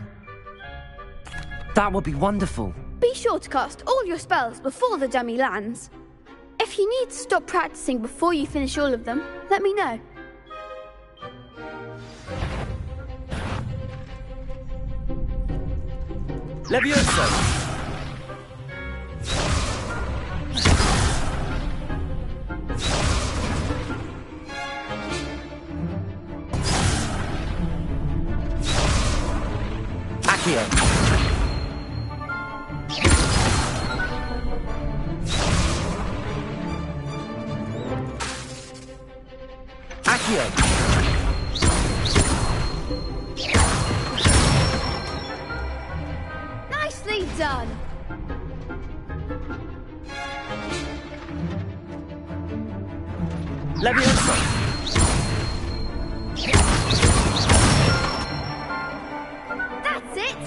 That would be wonderful. Be sure to cast all your spells before the dummy lands. If you need to stop practicing before you finish all of them, let me know. Levioso! Accio! Accio! Nicely done! Levioso! That's it!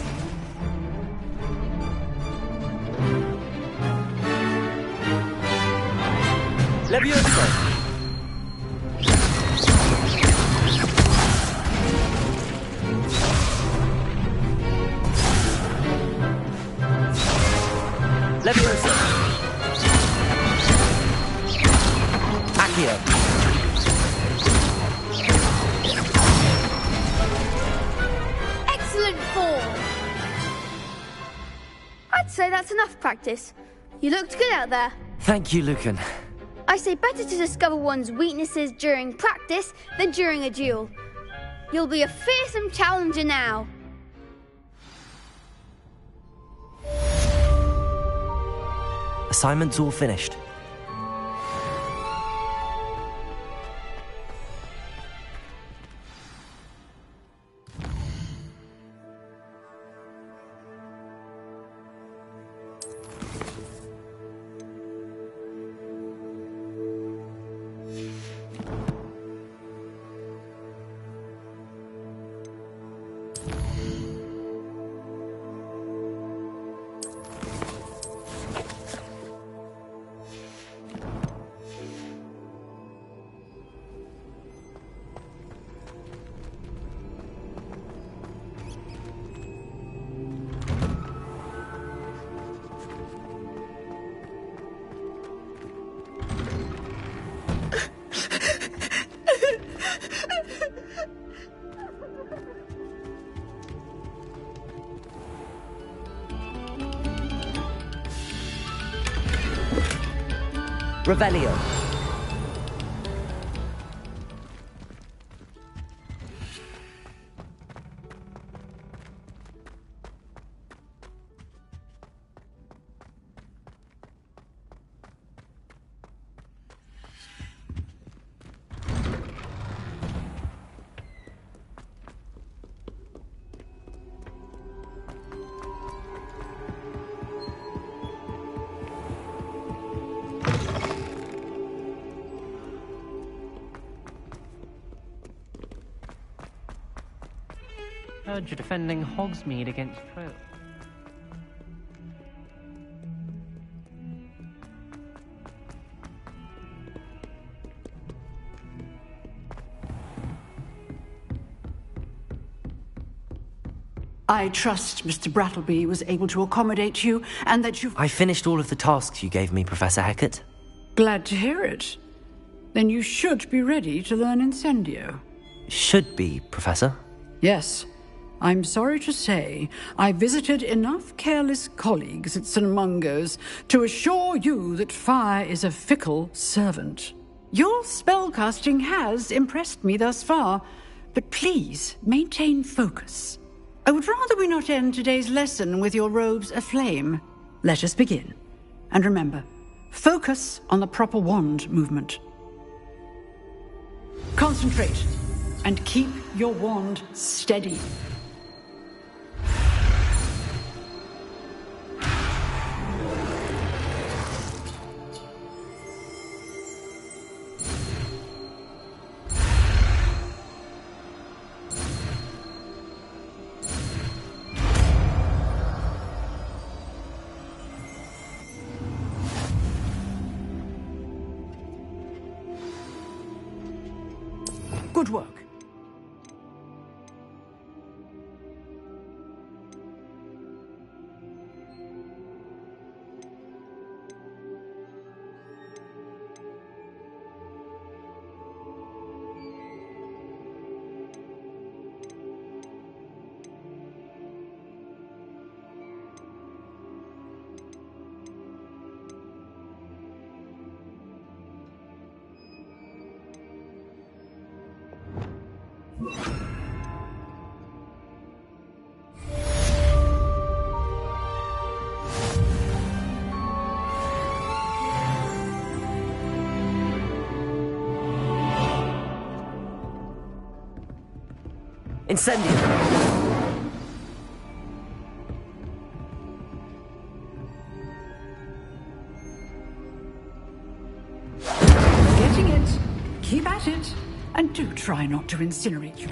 Levioso! Levioso! Accio! Excellent form! I'd say that's enough practice. You looked good out there. Thank you, Lucan. I say better to discover one's weaknesses during practice than during a duel. You'll be a fearsome challenger now. Assignment's all finished. Revelio. judge defending Hogsmeade against Pruitt. I trust Mr. Brattleby was able to accommodate you, and that you've... I finished all of the tasks you gave me, Professor Hecat. Glad to hear it. Then you should be ready to learn Incendio. Should be, Professor. Yes. I'm sorry to say, I visited enough careless colleagues at St. Mungo's to assure you that fire is a fickle servant. Your spellcasting has impressed me thus far, but please maintain focus. I would rather we not end today's lesson with your robes aflame. Let us begin. And remember, focus on the proper wand movement. Concentrate, and keep your wand steady. Good work. Incendio! Getting it. Keep at it. And do try not to incinerate you.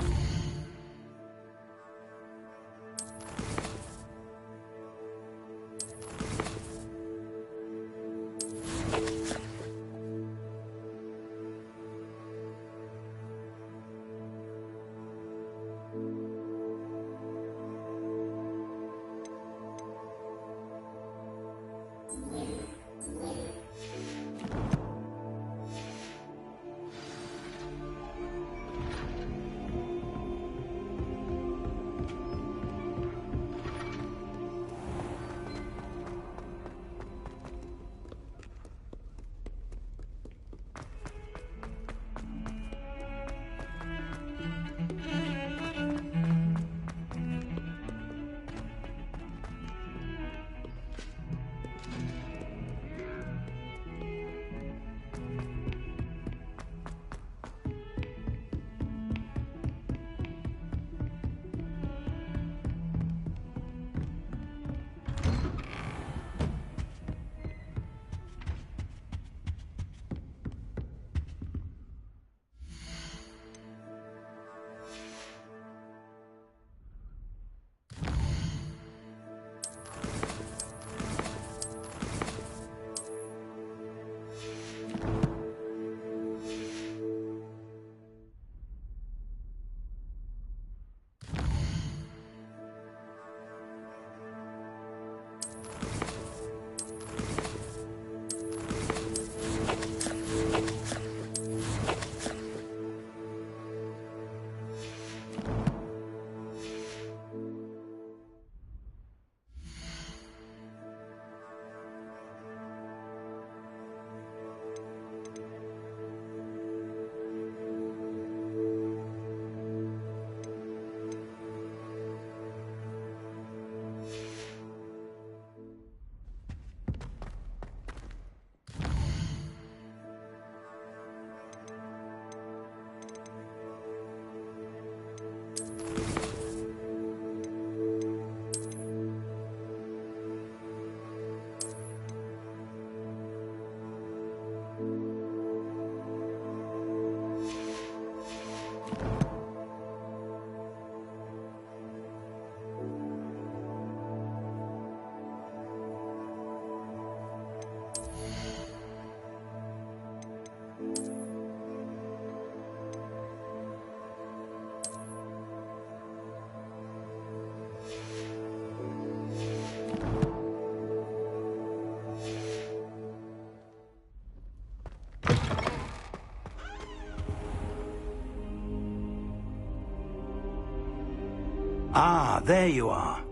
Ah, there you are.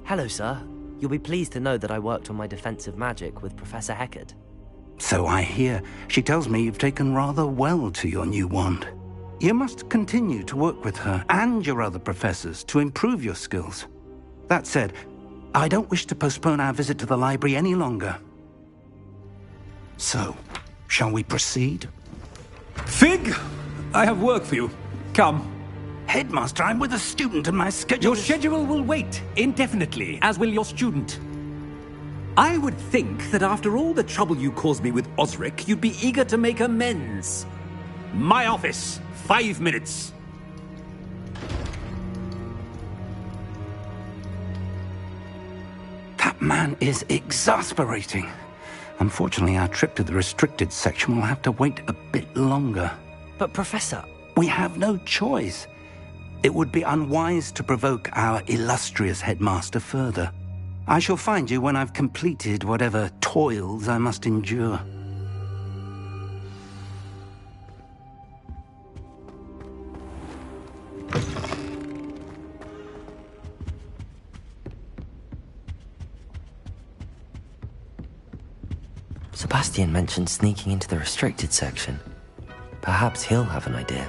Hello, sir. You'll be pleased to know that I worked on my defensive magic with Professor Heckard. So I hear. She tells me you've taken rather well to your new wand. You must continue to work with her and your other professors to improve your skills. That said, I don't wish to postpone our visit to the library any longer. So, shall we proceed? Fig! I have work for you. Come. Headmaster, I'm with a student and my schedule... Your schedule will wait indefinitely, as will your student. I would think that after all the trouble you caused me with Osric, you'd be eager to make amends. My office, 5 minutes. That man is exasperating. Unfortunately, our trip to the restricted section will have to wait a bit longer. But, Professor... We have no choice. It would be unwise to provoke our illustrious headmaster further. I shall find you when I've completed whatever toils I must endure. Sebastian mentioned sneaking into the restricted section. Perhaps he'll have an idea.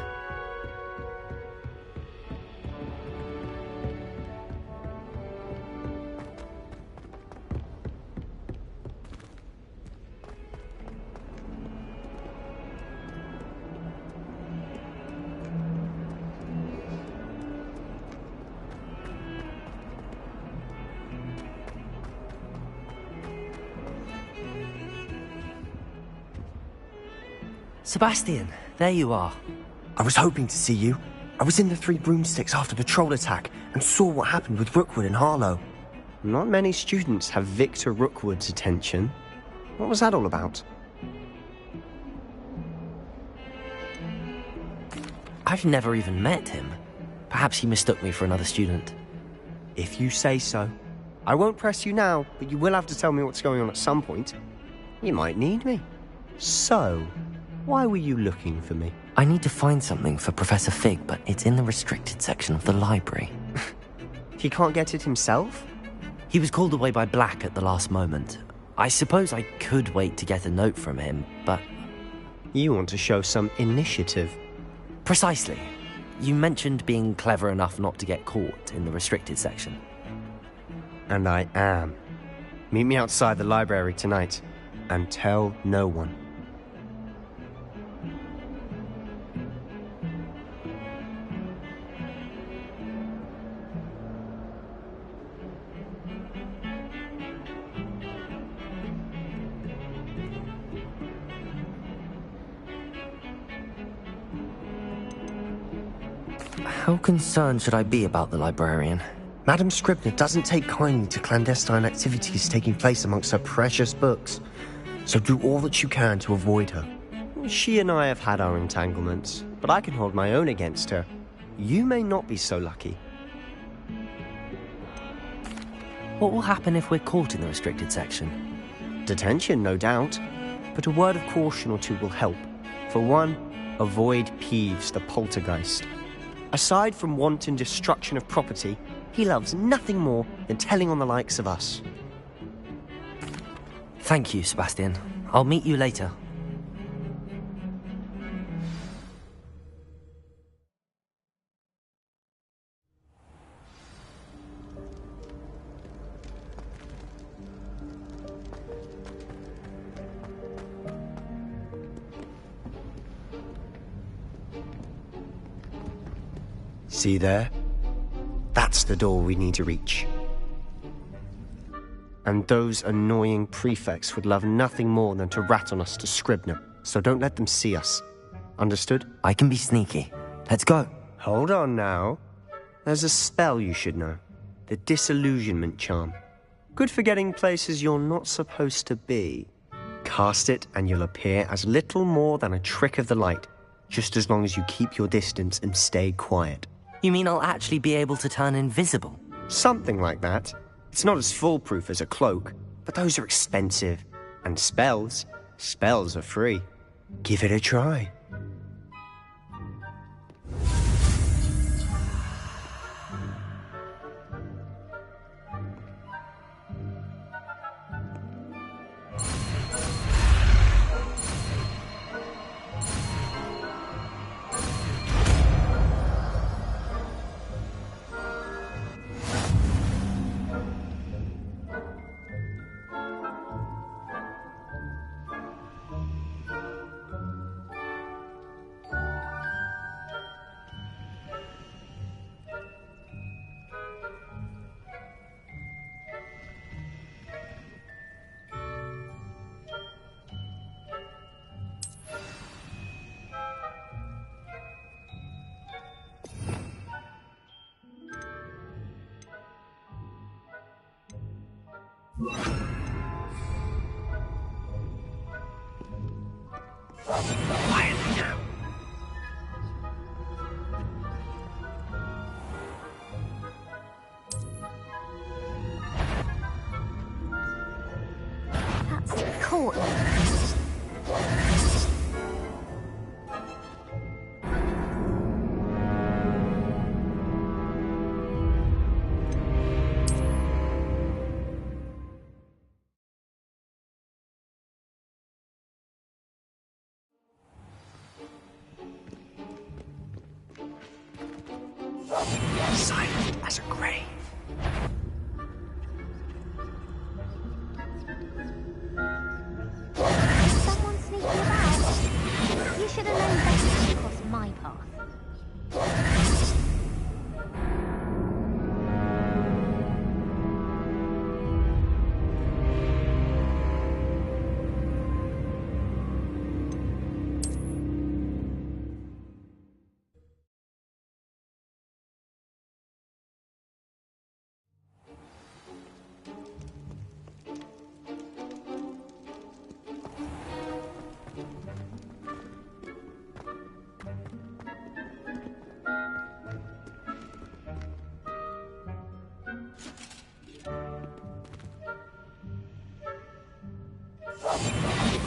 Sebastian, there you are. I was hoping to see you. I was in the Three Broomsticks after the troll attack and saw what happened with Rookwood and Harlow. Not many students have Victor Rookwood's attention. What was that all about? I've never even met him. Perhaps he mistook me for another student. If you say so. I won't press you now, but you will have to tell me what's going on at some point. You might need me. So, why were you looking for me? I need to find something for Professor Fig, but it's in the restricted section of the library. He can't get it himself? He was called away by Black at the last moment. I suppose I could wait to get a note from him, but... You want to show some initiative. Precisely. You mentioned being clever enough not to get caught in the restricted section. And I am. Meet me outside the library tonight, and tell no one. How concerned should I be about the librarian? Madam Scribner doesn't take kindly to clandestine activities taking place amongst her precious books, so do all that you can to avoid her. She and I have had our entanglements, but I can hold my own against her. You may not be so lucky. What will happen if we're caught in the restricted section? Detention, no doubt, but a word of caution or two will help. For one, avoid Peeves, the poltergeist. Aside from wanton destruction of property, he loves nothing more than telling on the likes of us. Thank you, Sebastian. I'll meet you later. See there? That's the door we need to reach. And those annoying prefects would love nothing more than to rat on us to Scribner, so don't let them see us. Understood? I can be sneaky. Let's go. Hold on now. There's a spell you should know. The Disillusionment Charm. Good for getting places you're not supposed to be. Cast it and you'll appear as little more than a trick of the light, just as long as you keep your distance and stay quiet. You mean I'll actually be able to turn invisible? Something like that. It's not as foolproof as a cloak, but those are expensive. And spells Spells are free. Give it a try. Quietly now. That's the courtyard. Silent as a grave. Someone sneaking about. You should have known better to cross my path.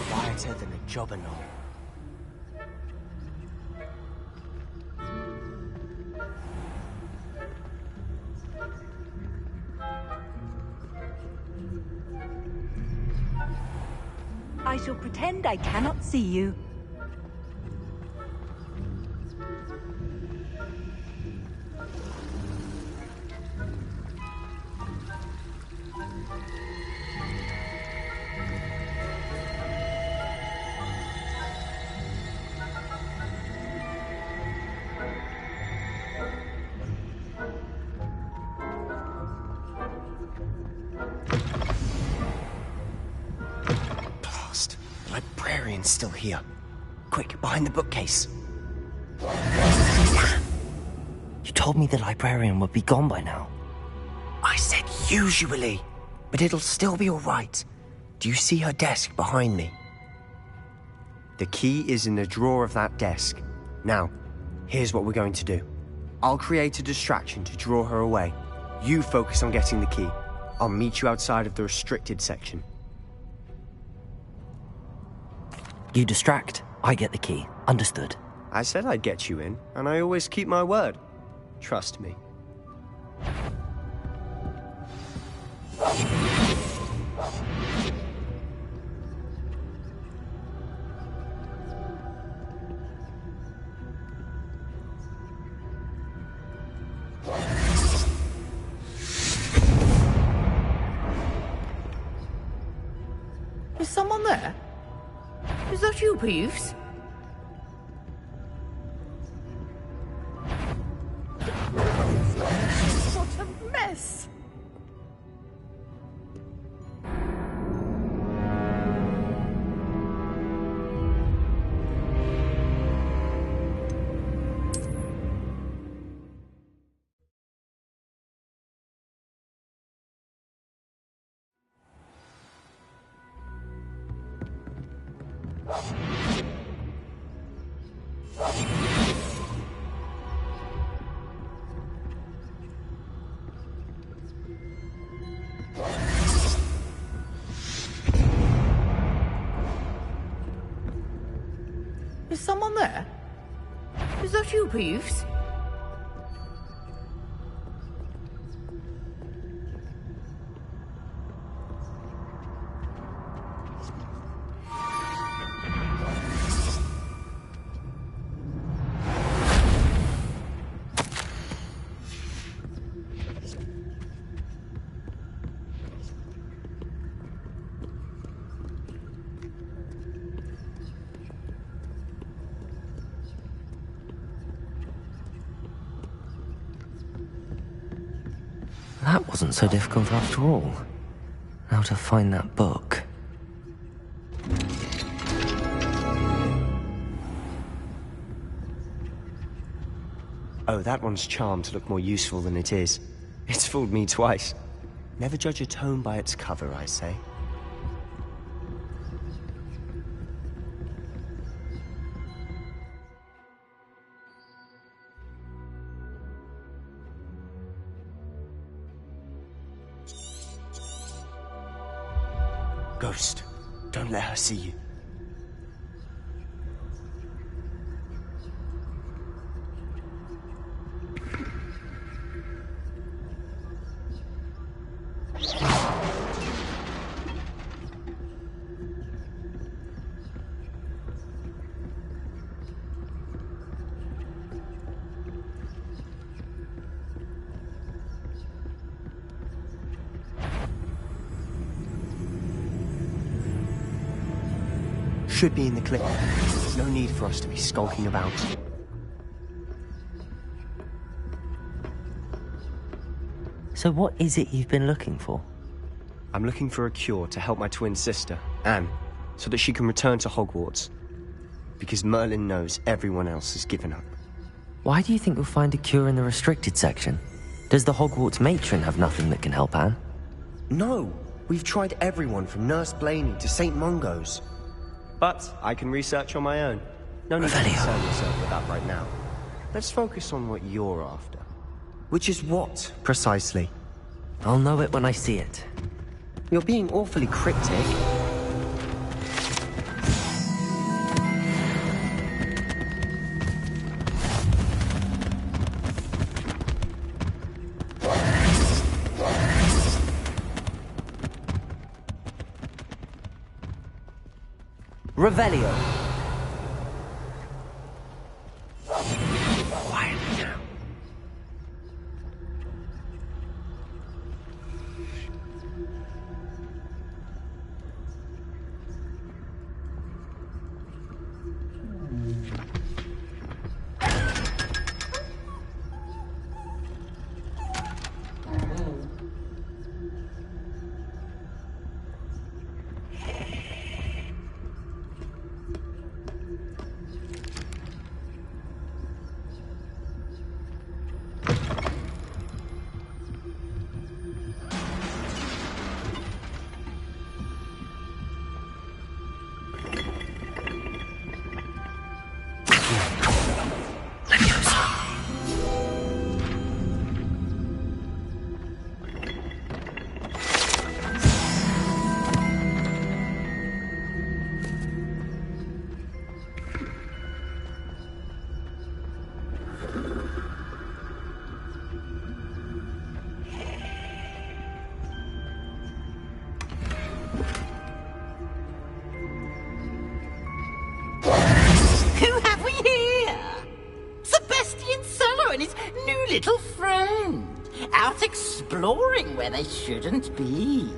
Quieter than a jobberknoll. I shall pretend I cannot see you. Blast. The librarian's still here. Quick, behind the bookcase. You told me the librarian would be gone by now. I said usually, but it'll still be all right. Do you see her desk behind me? The key is in the drawer of that desk. Now, here's what we're going to do. I'll create a distraction to draw her away. You focus on getting the key. I'll meet you outside of the restricted section. You distract, I get the key. Understood. I said I'd get you in, and I always keep my word. Trust me. Is someone there? Is that you, Peeves? What a mess! approves. That wasn't so difficult after all. Now to find that book. Oh, that one's charmed to look more useful than it is. It's fooled me twice. Never judge a tome by its cover, I say. Ghost, don't let her see you. Should be in the clip. No need for us to be skulking about. So what is it you've been looking for? I'm looking for a cure to help my twin sister, Anne, so that she can return to Hogwarts. Because Merlin knows everyone else has given up. Why do you think you'll find a cure in the restricted section? Does the Hogwarts matron have nothing that can help Anne? No! We've tried everyone from Nurse Blaney to St. Mungo's. But I can research on my own. No need to concern yourself with that right now. Let's focus on what you're after. Which is what, precisely? I'll know it when I see it. You're being awfully cryptic. Revelio. Quietly now. Little friend, out exploring where they shouldn't be.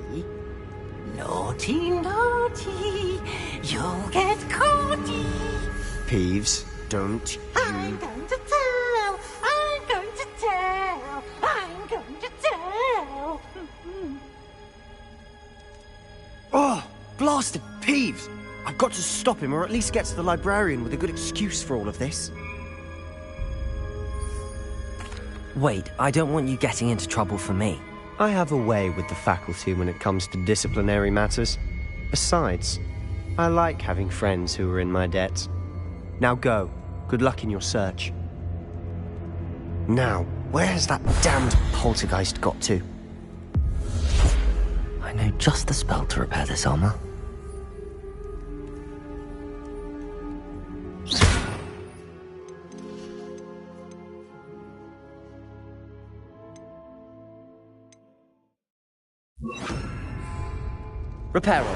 Naughty, naughty, you'll get caughty. Peeves, don't I'm going to tell, I'm going to tell, I'm going to tell. Oh, blasted Peeves! I've got to stop him, or at least get to the librarian with a good excuse for all of this. Wait, I don't want you getting into trouble for me. I have a way with the faculty when it comes to disciplinary matters. Besides, I like having friends who are in my debt. Now go. Good luck in your search. Now, where has that damned poltergeist got to? I know just the spell to repair this armor. Reparo.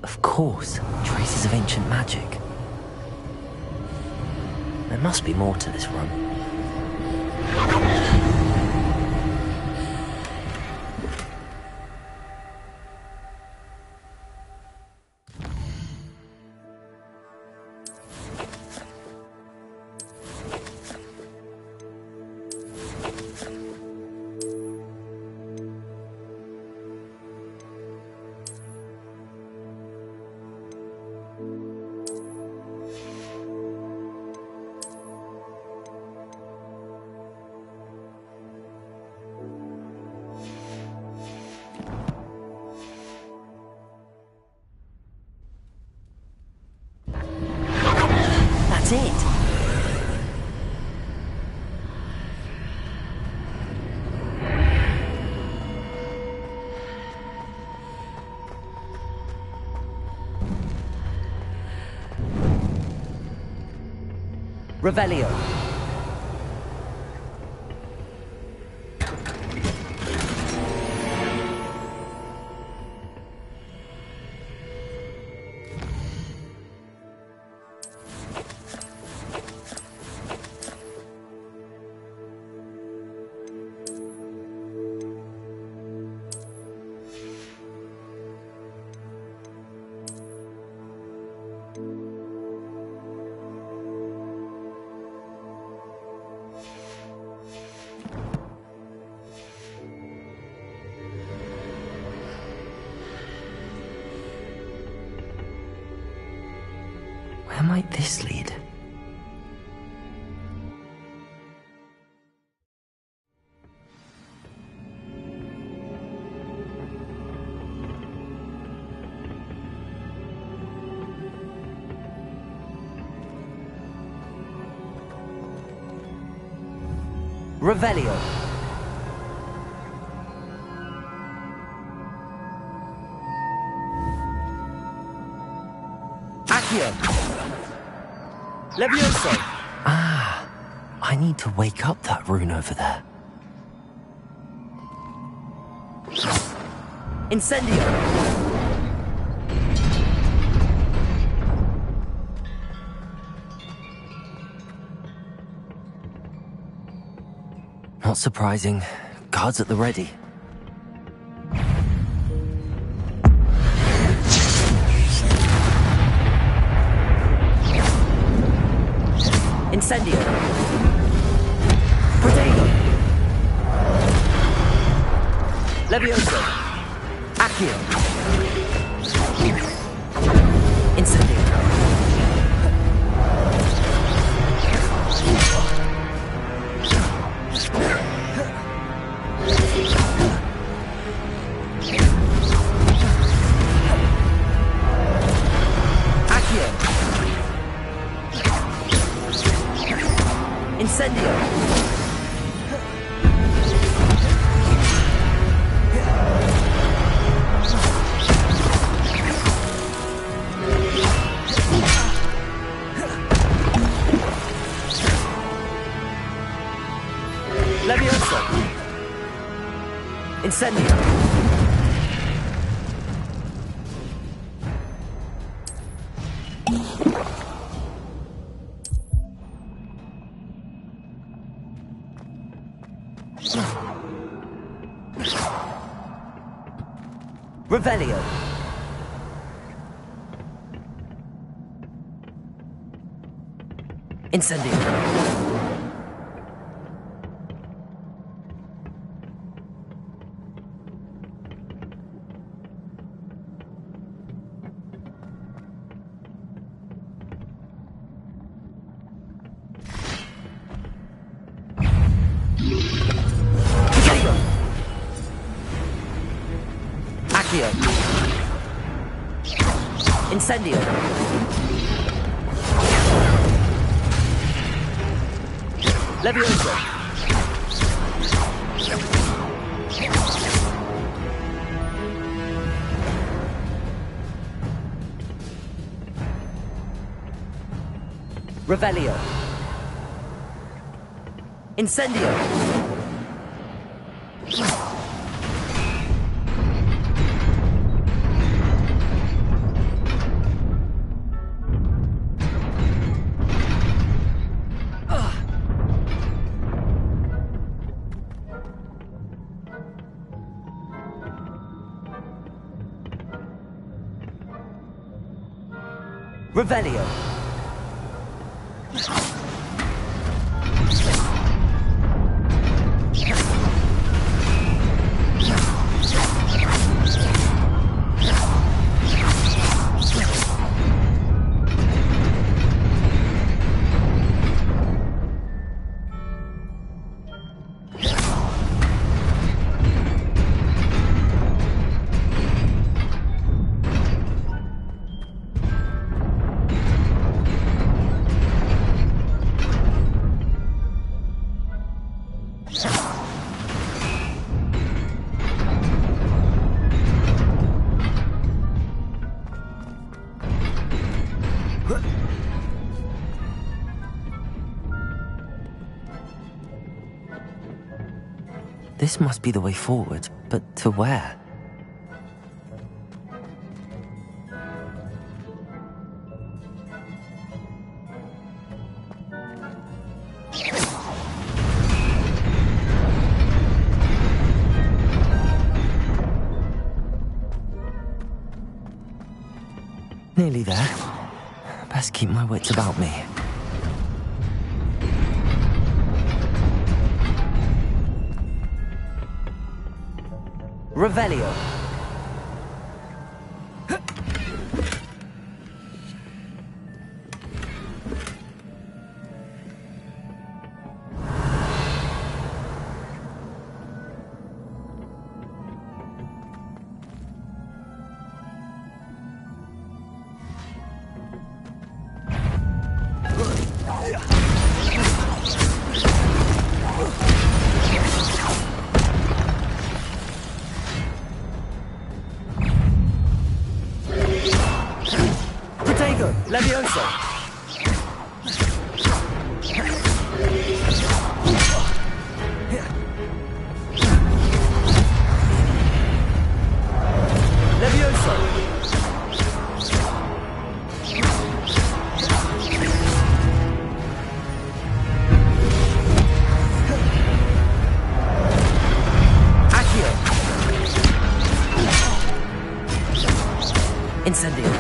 Of course, traces of ancient magic. There must be more to this run. That's it. Revelio. Where might this lead? Revelio. Accio. Levioso. Ah, I need to wake up that rune over there. Incendio. Not surprising. Guards at the ready. Incendio. Protego. Levioso. Accio. Incendio. Accio. Incendio. Levioso. Incendio. Revelio. Incendio. Accio. Incendio. Levioso. Revelio. Incendio. Revelio. This must be the way forward, but to where? Nearly there. Best keep my wits about me. Revelio. Levioso. Levioso. Accio. Incendio.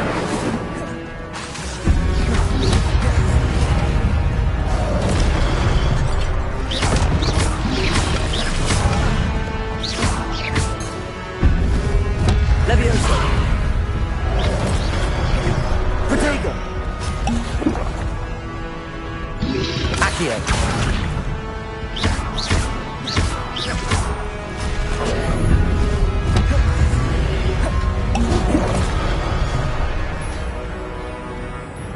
Levioso. Protego. Accio.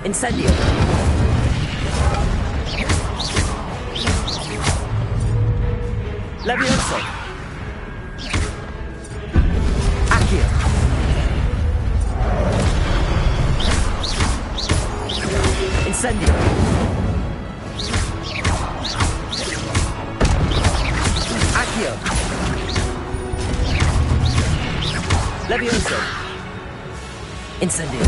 Incendio. Levioso. Accio. Incendio. Accio. Levioso. Incendio.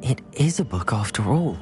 It is a book after all.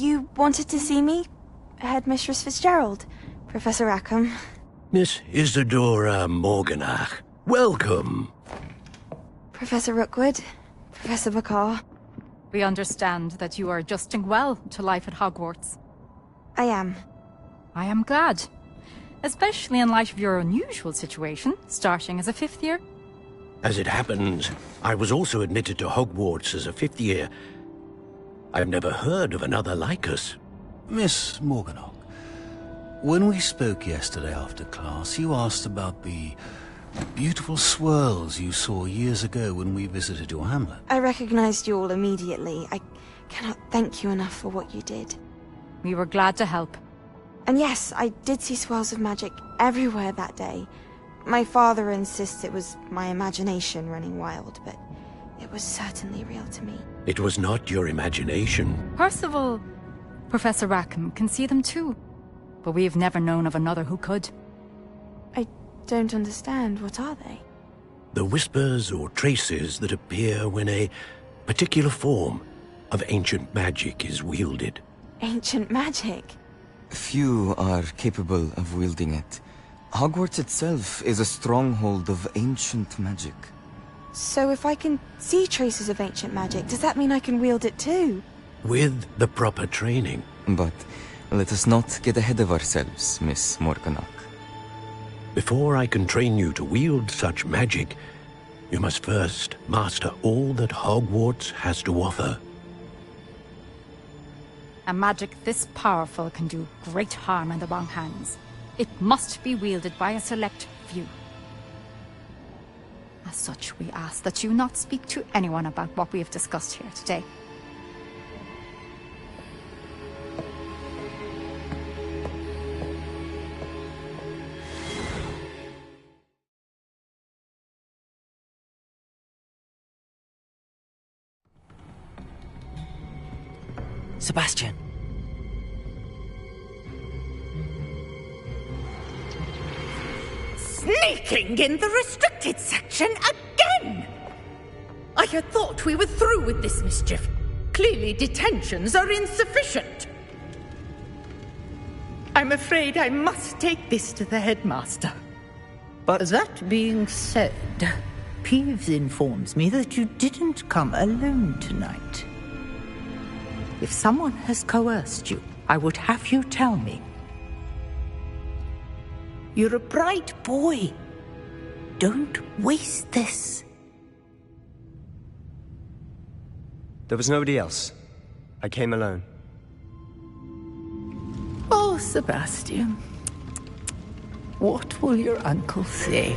You wanted to see me? Headmistress Fitzgerald, Professor Rackham. Miss Isadora Morganach, welcome. Professor Rookwood, Professor Bakar. We understand that you are adjusting well to life at Hogwarts. I am. I am glad. Especially in light of your unusual situation, starting as a 5th year. As it happens, I was also admitted to Hogwarts as a 5th year. I've never heard of another like us. Miss Morganach, when we spoke yesterday after class, you asked about the beautiful swirls you saw years ago when we visited your hamlet. I recognized you all immediately. I cannot thank you enough for what you did. We were glad to help. And yes, I did see swirls of magic everywhere that day. My father insists it was my imagination running wild, but it was certainly real to me. It was not your imagination. Percival, Professor Rackham can see them too. But we have never known of another who could. I don't understand. What are they? The whispers or traces that appear when a particular form of ancient magic is wielded. Ancient magic? Few are capable of wielding it. Hogwarts itself is a stronghold of ancient magic. So if I can see traces of ancient magic, does that mean I can wield it too? With the proper training. But let us not get ahead of ourselves, Miss Morganach. Before I can train you to wield such magic, you must first master all that Hogwarts has to offer. A magic this powerful can do great harm in the wrong hands. It must be wielded by a select few. As such, we ask that you not speak to anyone about what we have discussed here today. Sebastian. Sneaking in the restricted section again! I had thought we were through with this mischief. Clearly detentions are insufficient. I'm afraid I must take this to the headmaster. But that being said, Peeves informs me that you didn't come alone tonight. If someone has coerced you, I would have you tell me. You're a bright boy. Don't waste this. There was nobody else. I came alone. Oh, Sebastian. What will your uncle say?